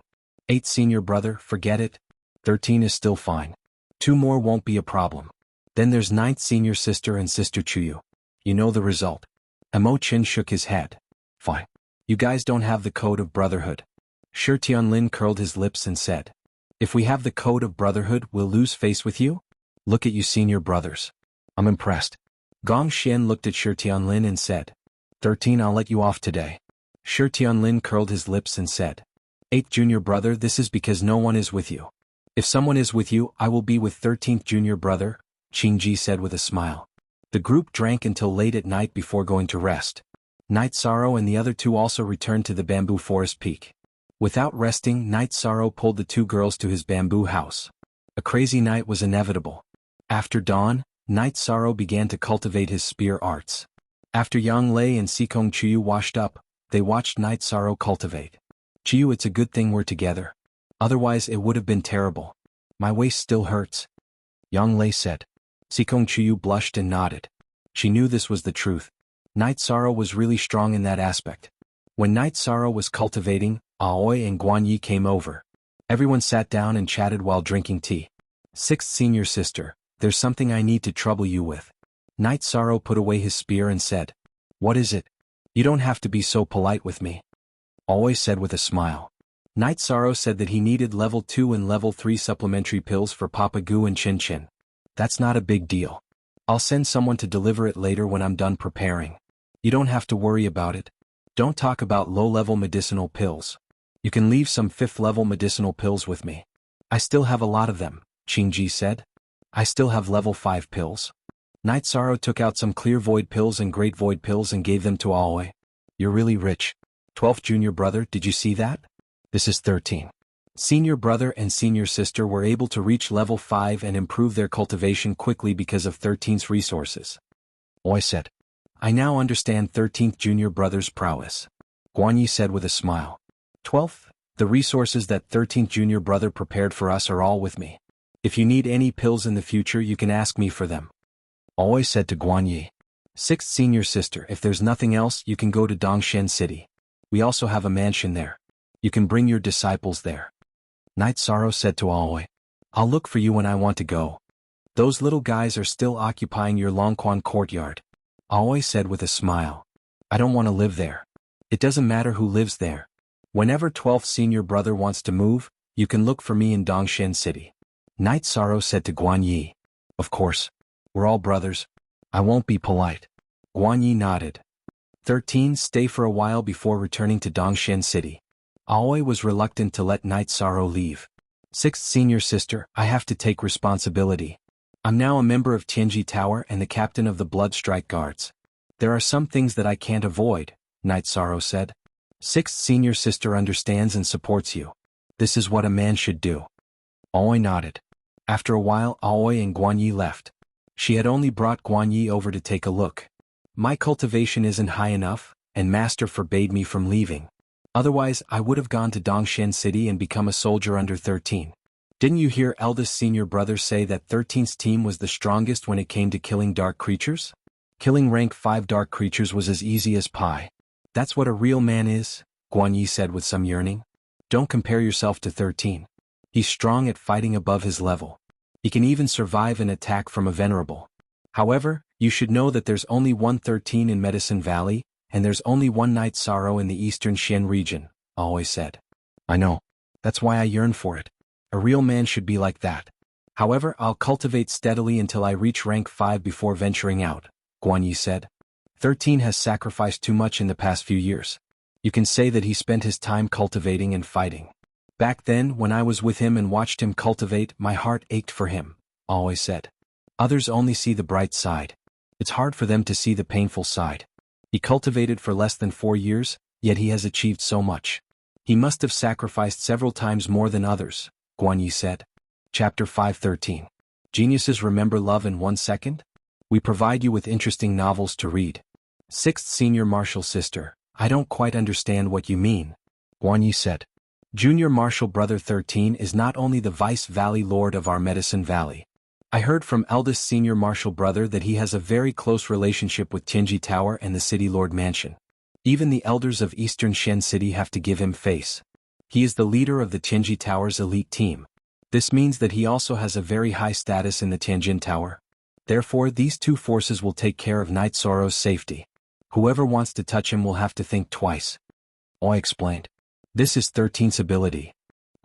8th senior brother, forget it. 13 is still fine. 2 more won't be a problem. Then there's 9th senior sister and sister Chuyu. You know the result. Mo Chen shook his head. Fine. You guys don't have the code of brotherhood. Shi Tianlin curled his lips and said. If we have the code of brotherhood, we'll lose face with you? Look at you senior brothers. I'm impressed. Gong Xian looked at Shi Tianlin and said. 13, I'll let you off today. Shi Tianlin curled his lips and said. 8th junior brother, this is because no one is with you. If someone is with you, I will be with 13th junior brother, Qingji said with a smile. The group drank until late at night before going to rest. Night Sorrow and the other two also returned to the bamboo forest peak. Without resting, Night Sorrow pulled the two girls to his bamboo house. A crazy night was inevitable. After dawn, Night Sorrow began to cultivate his spear arts. After Yang Lei and Sikong Chiyu washed up, they watched Night Sorrow cultivate. Chiyu, it's a good thing we're together. Otherwise it would have been terrible. My waist still hurts. Yang Lei said. Sikong Chiyu blushed and nodded. She knew this was the truth. Night Sorrow was really strong in that aspect. When Night Sorrow was cultivating, Aoi and Guanyi came over. Everyone sat down and chatted while drinking tea. Sixth senior sister, there's something I need to trouble you with. Night Sorrow put away his spear and said. What is it? You don't have to be so polite with me. Aoi said with a smile. Night Sorrow said that he needed level 2 and level 3 supplementary pills for Papa Gu and Chin Chin. That's not a big deal. I'll send someone to deliver it later when I'm done preparing. You don't have to worry about it. Don't talk about low-level medicinal pills. You can leave some 5th-level medicinal pills with me. I still have a lot of them, Qingji said. I still have level 5 pills. Night Sorrow took out some clear void pills and great void pills and gave them to Aoi. You're really rich. 12th junior brother, did you see that? This is 13. Senior brother and senior sister were able to reach level 5 and improve their cultivation quickly because of 13's resources. Oi said. I now understand 13th junior brother's prowess. Guanyi said with a smile. 12th, the resources that 13th junior brother prepared for us are all with me. If you need any pills in the future, you can ask me for them. Oi said to Guanyi. 6th senior sister, if there's nothing else, you can go to Dongshen City. We also have a mansion there. You can bring your disciples there. Night Sorrow said to Aoi. I'll look for you when I want to go. Those little guys are still occupying your Longquan courtyard. Aoi said with a smile. I don't want to live there. It doesn't matter who lives there. Whenever 12th senior brother wants to move, you can look for me in Dongshen City. Night Sorrow said to Guanyi. Of course. We're all brothers. I won't be polite. Guanyi nodded. 13 stay for a while before returning to Dongshen City. Aoi was reluctant to let Night Sorrow leave. 6th senior sister, I have to take responsibility. I'm now a member of Tianji Tower and the captain of the Blood Strike Guards. There are some things that I can't avoid, Night Sorrow said. 6th senior sister understands and supports you. This is what a man should do. Aoi nodded. After a while, Aoi and Guanyi left. She had only brought Guanyi over to take a look. My cultivation isn't high enough, and Master forbade me from leaving. Otherwise, I would have gone to Dongshen City and become a soldier under 13. Didn't you hear eldest senior brother say that 13's team was the strongest when it came to killing dark creatures? Killing rank 5 dark creatures was as easy as pie. That's what a real man is, Guanyi said with some yearning. Don't compare yourself to 13. He's strong at fighting above his level. He can even survive an attack from a venerable. However, you should know that there's only one 13 in Medicine Valley, and there's only one Night Sorrow in the eastern Xian region, Aoi said. I know. That's why I yearn for it. A real man should be like that. However, I'll cultivate steadily until I reach rank 5 before venturing out, Guanyi said. 13 has sacrificed too much in the past few years. You can say that he spent his time cultivating and fighting. Back then, when I was with him and watched him cultivate, my heart ached for him, Aoi said. Others only see the bright side. It's hard for them to see the painful side. He cultivated for less than 4 years, yet he has achieved so much. He must have sacrificed several times more than others, Guanyi said. Chapter 513. Geniuses remember love in 1 second? We provide you with interesting novels to read. 6th senior martial sister, I don't quite understand what you mean, Guanyi said. Junior martial brother 13 is not only the Vice Valley Lord of our Medicine Valley. I heard from eldest senior martial brother that he has a very close relationship with Tianji Tower and the City Lord Mansion. Even the elders of Eastern Shen City have to give him face. He is the leader of the Tianji Tower's elite team. This means that he also has a very high status in the Tianjin Tower. Therefore, these two forces will take care of Night Sorrow's safety. Whoever wants to touch him will have to think twice. Oi explained. This is 13's ability,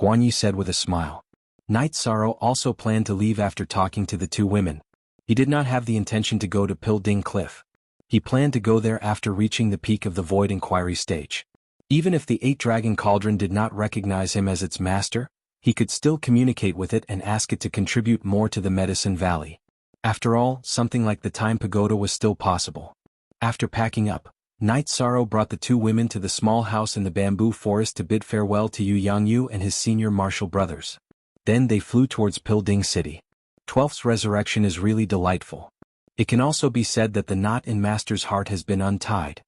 Guanyi said with a smile. Night Sorrow also planned to leave after talking to the two women. He did not have the intention to go to Pilding Cliff. He planned to go there after reaching the peak of the Void Inquiry stage. Even if the 8-Dragon Cauldron did not recognize him as its master, he could still communicate with it and ask it to contribute more to the Medicine Valley. After all, something like the Time Pagoda was still possible. After packing up, Night Sorrow brought the two women to the small house in the bamboo forest to bid farewell to jianghu and his senior martial brothers. Then they flew towards Pilding City. 12th's resurrection is really delightful. It can also be said that the knot in Master's heart has been untied.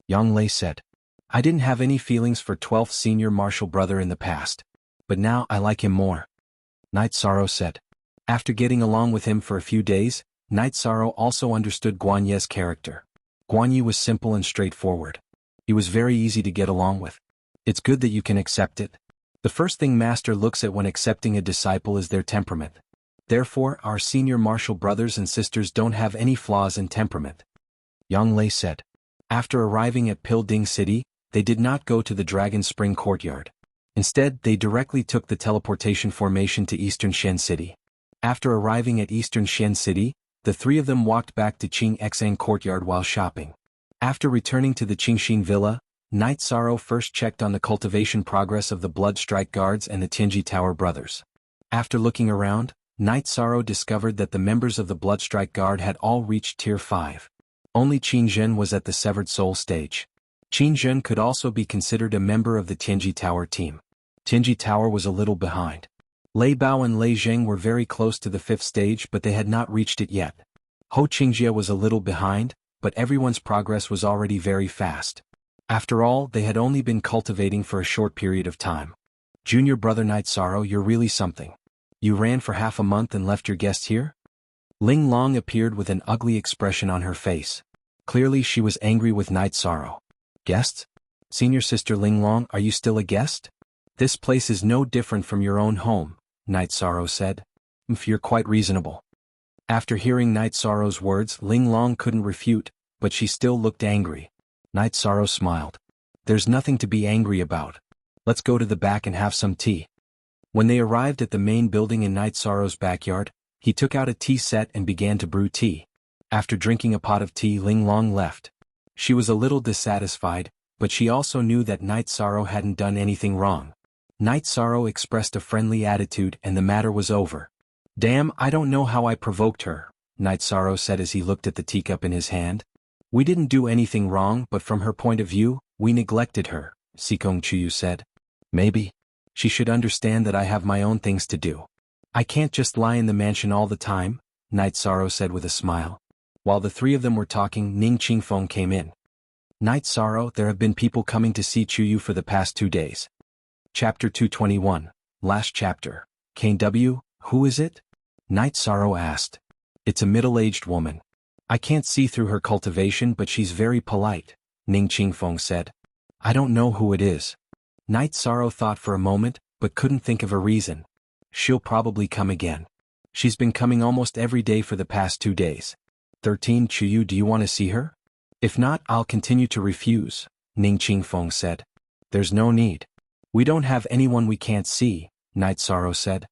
Yang Lei said. I didn't have any feelings for 12th senior martial brother in the past, but now I like him more. Night Sorrow said. After getting along with him for a few days, Night Sorrow also understood Guan Ye's character. Guan Yi was simple and straightforward. He was very easy to get along with. It's good that you can accept it. The first thing Master looks at when accepting a disciple is their temperament. Therefore, our senior martial brothers and sisters don't have any flaws in temperament. Yang Lei said. After arriving at Pilding City, they did not go to the Dragon Spring courtyard. Instead, they directly took the teleportation formation to Eastern Shen City. After arriving at Eastern Shen City, the three of them walked back to Qingxing courtyard while shopping. After returning to the Qingxin villa, Night Sorrow first checked on the cultivation progress of the Blood Strike Guards and the Tianji Tower brothers. After looking around, Night Sorrow discovered that the members of the Blood Strike Guard had all reached Tier 5. Only Qin Zhen was at the Severed Soul stage. Qin Zhen could also be considered a member of the Tianji Tower team. Tianji Tower was a little behind. Lei Bao and Lei Zheng were very close to the 5th stage, but they had not reached it yet. Ho Qingjie was a little behind, but everyone's progress was already very fast. After all, they had only been cultivating for a short period of time. Junior brother Night Sorrow, you're really something. You ran for half a month and left your guest here? Ling Long appeared with an ugly expression on her face. Clearly she was angry with Night Sorrow. Guest? Senior sister Ling Long, are you still a guest? This place is no different from your own home, Night Sorrow said. You're quite reasonable. After hearing Night Sorrow's words, Ling Long couldn't refute, but she still looked angry. Night Sorrow smiled. There's nothing to be angry about. Let's go to the back and have some tea. When they arrived at the main building in Night Sorrow's backyard, he took out a tea set and began to brew tea. After drinking a pot of tea, Ling Long left. She was a little dissatisfied, but she also knew that Night Sorrow hadn't done anything wrong. Night Sorrow expressed a friendly attitude and the matter was over. Damn, I don't know how I provoked her, Night Sorrow said as he looked at the teacup in his hand. We didn't do anything wrong, but from her point of view, we neglected her, Sikong Chuyu said. Maybe. She should understand that I have my own things to do. I can't just lie in the mansion all the time, Night Sorrow said with a smile. While the three of them were talking, Ning Qingfeng came in. Night Sorrow, there have been people coming to see Chuyu for the past 2 days. Chapter 221, last chapter. KW, who is it? Night Sorrow asked. It's a middle-aged woman. I can't see through her cultivation, but she's very polite, Ning Qingfeng said. I don't know who it is. Night Sorrow thought for a moment, but couldn't think of a reason. She'll probably come again. She's been coming almost every day for the past 2 days. 13 Chuyu, do you want to see her? If not, I'll continue to refuse, Ning Qingfeng said. There's no need. We don't have anyone we can't see, Night Sorrow said.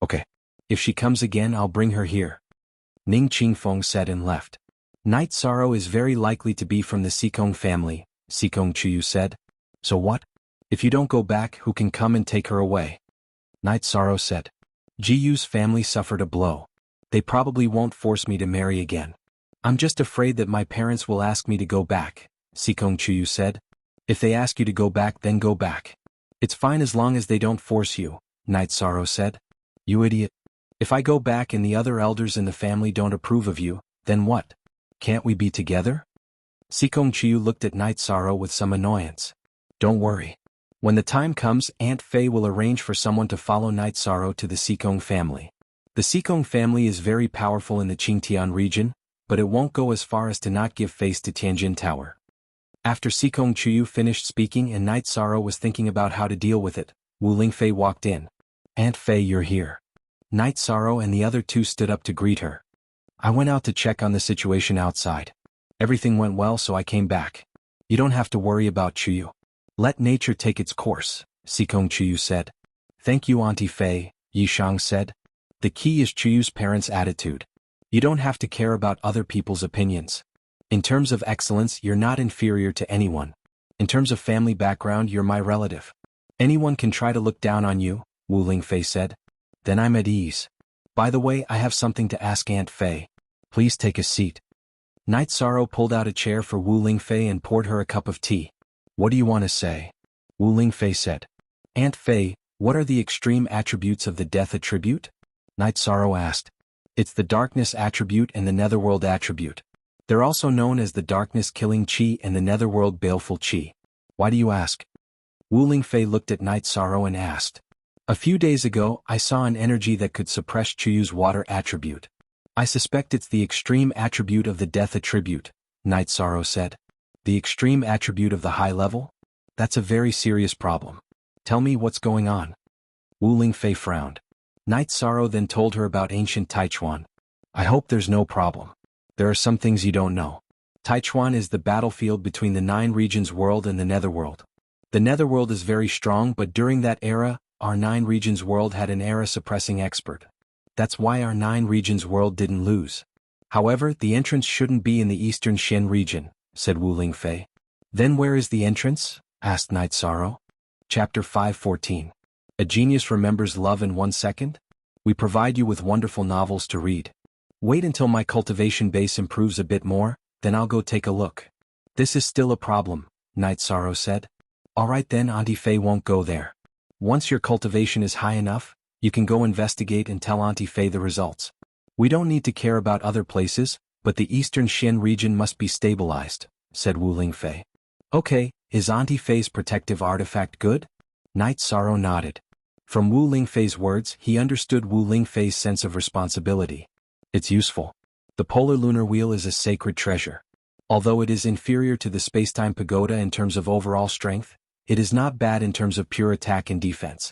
Okay. If she comes again, I'll bring her here. Ning Qingfeng said and left. Night Sorrow is very likely to be from the Sikong family, Sikong Chuyu said. So what? If you don't go back, who can come and take her away? Night Sorrow said. Jiyu's family suffered a blow. They probably won't force me to marry again. I'm just afraid that my parents will ask me to go back, Sikong Chuyu said. If they ask you to go back, then go back. It's fine as long as they don't force you, Night Sorrow said. You idiot. If I go back and the other elders in the family don't approve of you, then what? Can't we be together? Sikong Chuyu looked at Night Sorrow with some annoyance. Don't worry. When the time comes, Aunt Fei will arrange for someone to follow Night Sorrow to the Sikong family. The Sikong family is very powerful in the Qingtian region, but it won't go as far as to not give face to Tianjin Tower. After Sikong Chuyu finished speaking and Night Sorrow was thinking about how to deal with it, Wu Lingfei walked in. Aunt Fei, you're here. Night Sorrow and the other two stood up to greet her. I went out to check on the situation outside. Everything went well, so I came back. You don't have to worry about Chuyu. Let nature take its course, Sikong Chuyu said. Thank you, Auntie Fei, Yishang said. The key is Chuyu's parents' attitude. You don't have to care about other people's opinions. In terms of excellence, you're not inferior to anyone. In terms of family background, you're my relative. Anyone can try to look down on you, Wu Lingfei said. Then I'm at ease. By the way, I have something to ask Aunt Fei. Please take a seat. Night Sorrow pulled out a chair for Wu Lingfei and poured her a cup of tea. What do you want to say? Wu Lingfei said. Aunt Fei, what are the extreme attributes of the death attribute? Night Sorrow asked. It's the darkness attribute and the netherworld attribute. They're also known as the darkness killing chi and the netherworld baleful chi. Why do you ask? Wu Lingfei looked at Night Sorrow and asked. A few days ago, I saw an energy that could suppress Chuyu's water attribute. I suspect it's the extreme attribute of the death attribute, Night Sorrow said. The extreme attribute of the high level? That's a very serious problem. Tell me what's going on. Wu Lingfei frowned. Night Sorrow then told her about ancient Taichuan. I hope there's no problem. There are some things you don't know. Taichuan is the battlefield between the 9 regions world and the netherworld. The netherworld is very strong, but during that era, our 9 regions world had an era-suppressing expert. That's why our 9 regions world didn't lose. However, the entrance shouldn't be in the eastern Xian region, said Wu Lingfei. Then where is the entrance? Asked Night Sorrow. Chapter 5:14. A genius remembers love in 1 second? We provide you with wonderful novels to read. Wait until my cultivation base improves a bit more, then I'll go take a look. This is still a problem, Night Sorrow said. Alright then, Auntie Fei won't go there. Once your cultivation is high enough, you can go investigate and tell Auntie Fei the results. We don't need to care about other places, but the eastern Xian region must be stabilized, said Wu Lingfei. Okay, is Auntie Fei's protective artifact good? Night Sorrow nodded. From Wu Lingfei's words, he understood Wu Lingfei's sense of responsibility. It's useful. The polar lunar wheel is a sacred treasure. Although it is inferior to the spacetime pagoda in terms of overall strength, it is not bad in terms of pure attack and defense.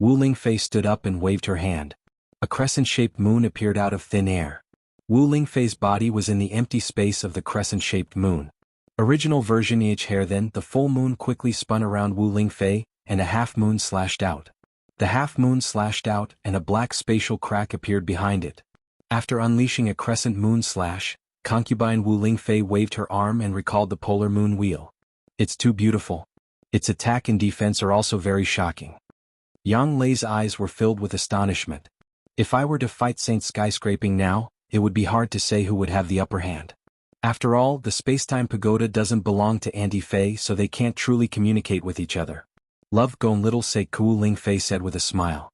Wu Lingfei stood up and waved her hand. A crescent-shaped moon appeared out of thin air. Wu Lingfei's body was in the empty space of the crescent-shaped moon. Original version hair. Then the full moon quickly spun around Wu Lingfei, and a half-moon slashed out. The half-moon slashed out, and a black spatial crack appeared behind it. After unleashing a crescent moon slash, concubine Wu Lingfei waved her arm and recalled the polar moon wheel. It's too beautiful. Its attack and defense are also very shocking. Yang Lei's eyes were filled with astonishment. If I were to fight Saint Skyscraping now, it would be hard to say who would have the upper hand. After all, the spacetime pagoda doesn't belong to Auntie Fei, so they can't truly communicate with each other. Love Gon Little Say Wu Lingfei said with a smile.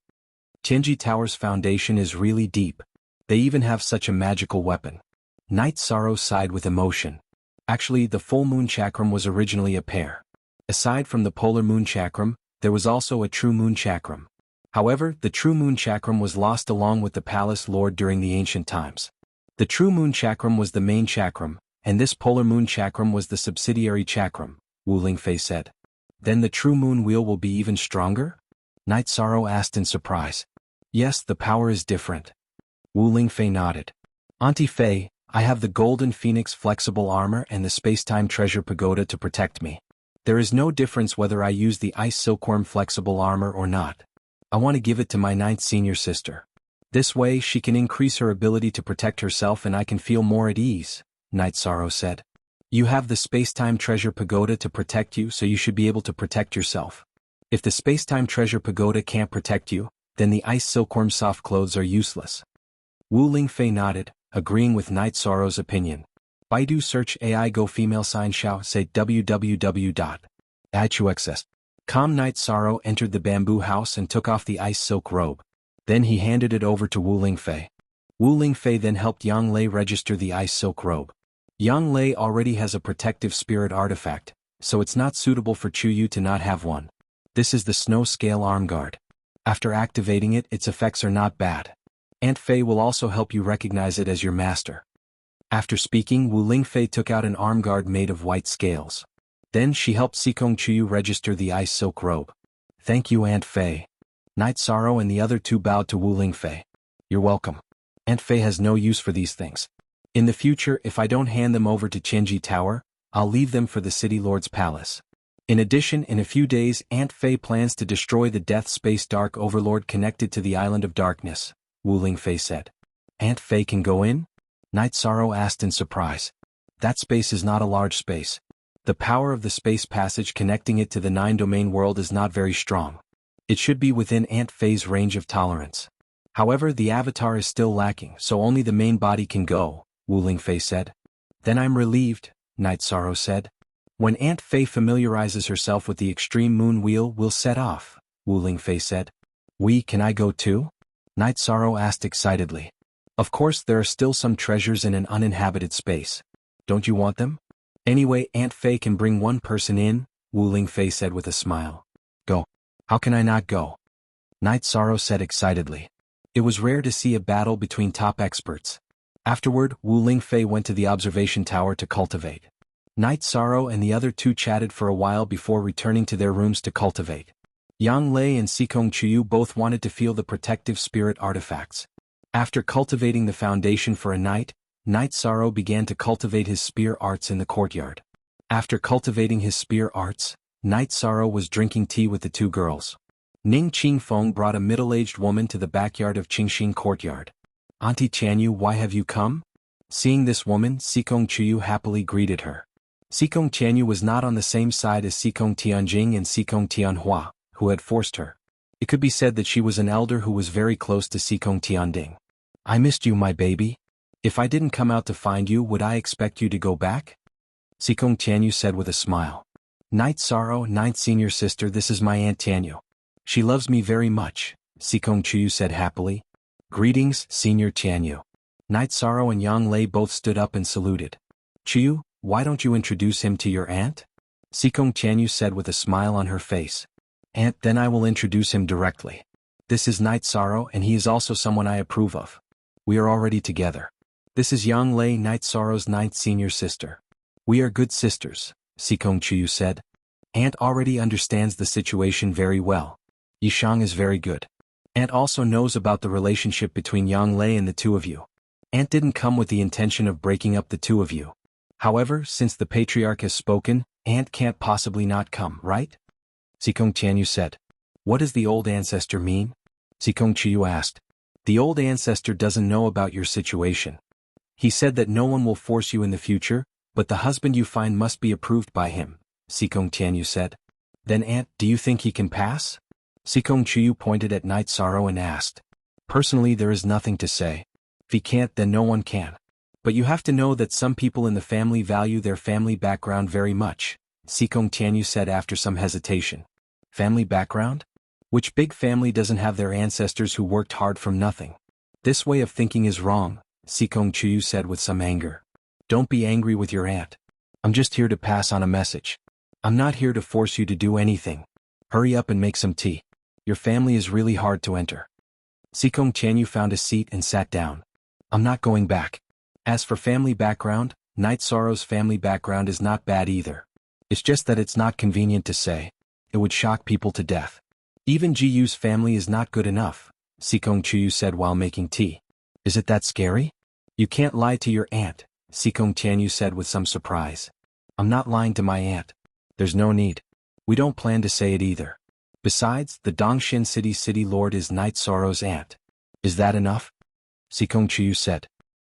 Tianji Tower's foundation is really deep. They even have such a magical weapon. Night Sorrow sighed with emotion. Actually, the full moon chakram was originally a pair. Aside from the polar moon chakram, there was also a true moon chakram. However, the true moon chakram was lost along with the palace lord during the ancient times. The true moon chakram was the main chakram, and this polar moon chakram was the subsidiary chakram, Wu Lingfei said. Then the true moon wheel will be even stronger? Night Sorrow asked in surprise. Yes, the power is different. Wu Lingfei nodded. Auntie Fei, I have the Golden Phoenix flexible armor and the Spacetime Treasure Pagoda to protect me. There is no difference whether I use the Ice Silkworm flexible armor or not. I want to give it to my 9th senior sister. This way she can increase her ability to protect herself and I can feel more at ease, Night Sorrow said. You have the Spacetime Treasure Pagoda to protect you, so you should be able to protect yourself. If the Spacetime Treasure Pagoda can't protect you, then the Ice Silkworm soft clothes are useless. Wu Lingfei nodded, agreeing with Night Sorrow's opinion. Baidu search AI Go female sign xiao say www.ichuxs.com. Night Sorrow entered the bamboo house and took off the ice silk robe. Then he handed it over to Wu Lingfei. Wu Lingfei then helped Yang Lei register the ice silk robe. Yang Lei already has a protective spirit artifact, so it's not suitable for Chuyu to not have one. This is the snow scale arm guard. After activating it, its effects are not bad. Aunt Fei will also help you recognize it as your master. After speaking, Wu Lingfei took out an arm guard made of white scales. Then she helped Sikong Chuyu register the ice silk robe. Thank you, Aunt Fei. Night Sorrow and the other two bowed to Wu Lingfei. You're welcome. Aunt Fei has no use for these things. In the future, if I don't hand them over to Tianji Tower, I'll leave them for the City Lord's palace. In addition, in a few days, Aunt Fei plans to destroy the Death Space Dark Overlord connected to the Island of Darkness, Wu Lingfei said. Aunt Fei can go in? Night Sorrow asked in surprise. That space is not a large space. The power of the space passage connecting it to the 9-domain world is not very strong. It should be within Aunt Faye's range of tolerance. However, the avatar is still lacking, so only the main body can go, Wu Lingfei said. Then I'm relieved, Night Sorrow said. When Aunt Faye familiarizes herself with the extreme moon wheel, we'll set off, Wu Lingfei said. Can I go too? Night Sorrow asked excitedly. Of course, there are still some treasures in an uninhabited space. Don't you want them? Anyway, Aunt Faye can bring one person in, Wu Lingfei said with a smile. Go. How can I not go? Night Sorrow said excitedly. It was rare to see a battle between top experts. Afterward, Wu Lingfei went to the observation tower to cultivate. Night Sorrow and the other two chatted for a while before returning to their rooms to cultivate. Yang Lei and Xikong Qiyu both wanted to feel the protective spirit artifacts. After cultivating the foundation for a night, Night Sorrow began to cultivate his spear arts in the courtyard. After cultivating his spear arts, Night Sorrow was drinking tea with the two girls. Ning Qingfeng brought a middle-aged woman to the backyard of Qingxin courtyard. Auntie Tianyu, why have you come? Seeing this woman, Xikong Qiyu happily greeted her. Xikong Tianyu was not on the same side as Xikong Tianjing and Xikong Tianhua, who had forced her. It could be said that she was an elder who was very close to Xikong Tianding. I missed you, my baby. If I didn't come out to find you, would I expect you to go back? Xikong Tianyu said with a smile. Night Sorrow, ninth senior sister, this is my Aunt Tianyu. She loves me very much, Xikong Qiyu said happily. Greetings, Senior Tianyu. Night Sorrow and Yang Lei both stood up and saluted. Qiyu, why don't you introduce him to your aunt? Xikong Tianyu said with a smile on her face. Aunt, then I will introduce him directly. This is Night Sorrow and he is also someone I approve of. We are already together. This is Yang Lei, Night Sorrow's ninth senior sister. We are good sisters, Xikong Qiyu said. Aunt already understands the situation very well. Yishang is very good. Aunt also knows about the relationship between Yang Lei and the two of you. Aunt didn't come with the intention of breaking up the two of you. However, since the patriarch has spoken, Aunt can't possibly not come, right? Xikong Tianyu said. What does the old ancestor mean? Xikong Qiyu asked. The old ancestor doesn't know about your situation. He said that no one will force you in the future, but the husband you find must be approved by him, Xikong Tianyu said. Then Aunt, do you think he can pass? Xikong Qiyu pointed at Night Sorrow and asked. Personally, there is nothing to say. If he can't, then no one can. But you have to know that some people in the family value their family background very much, Xikong Tianyu said after some hesitation. Family background? Which big family doesn't have their ancestors who worked hard from nothing? This way of thinking is wrong, Xikong Qiyu said with some anger. Don't be angry with your aunt. I'm just here to pass on a message. I'm not here to force you to do anything. Hurry up and make some tea. Your family is really hard to enter. Xikong Tianyu found a seat and sat down. I'm not going back. As for family background, Night Sorrow's family background is not bad either. It's just that it's not convenient to say. It would shock people to death. Even Jiyu's family is not good enough, Xikong Qiyu said while making tea. Is it that scary? You can't lie to your aunt, Xikong Tianyu said with some surprise. I'm not lying to my aunt. There's no need. We don't plan to say it either. Besides, the Dongshin City Lord is Night Sorrow's aunt. Is that enough? Xikong Qiyu said.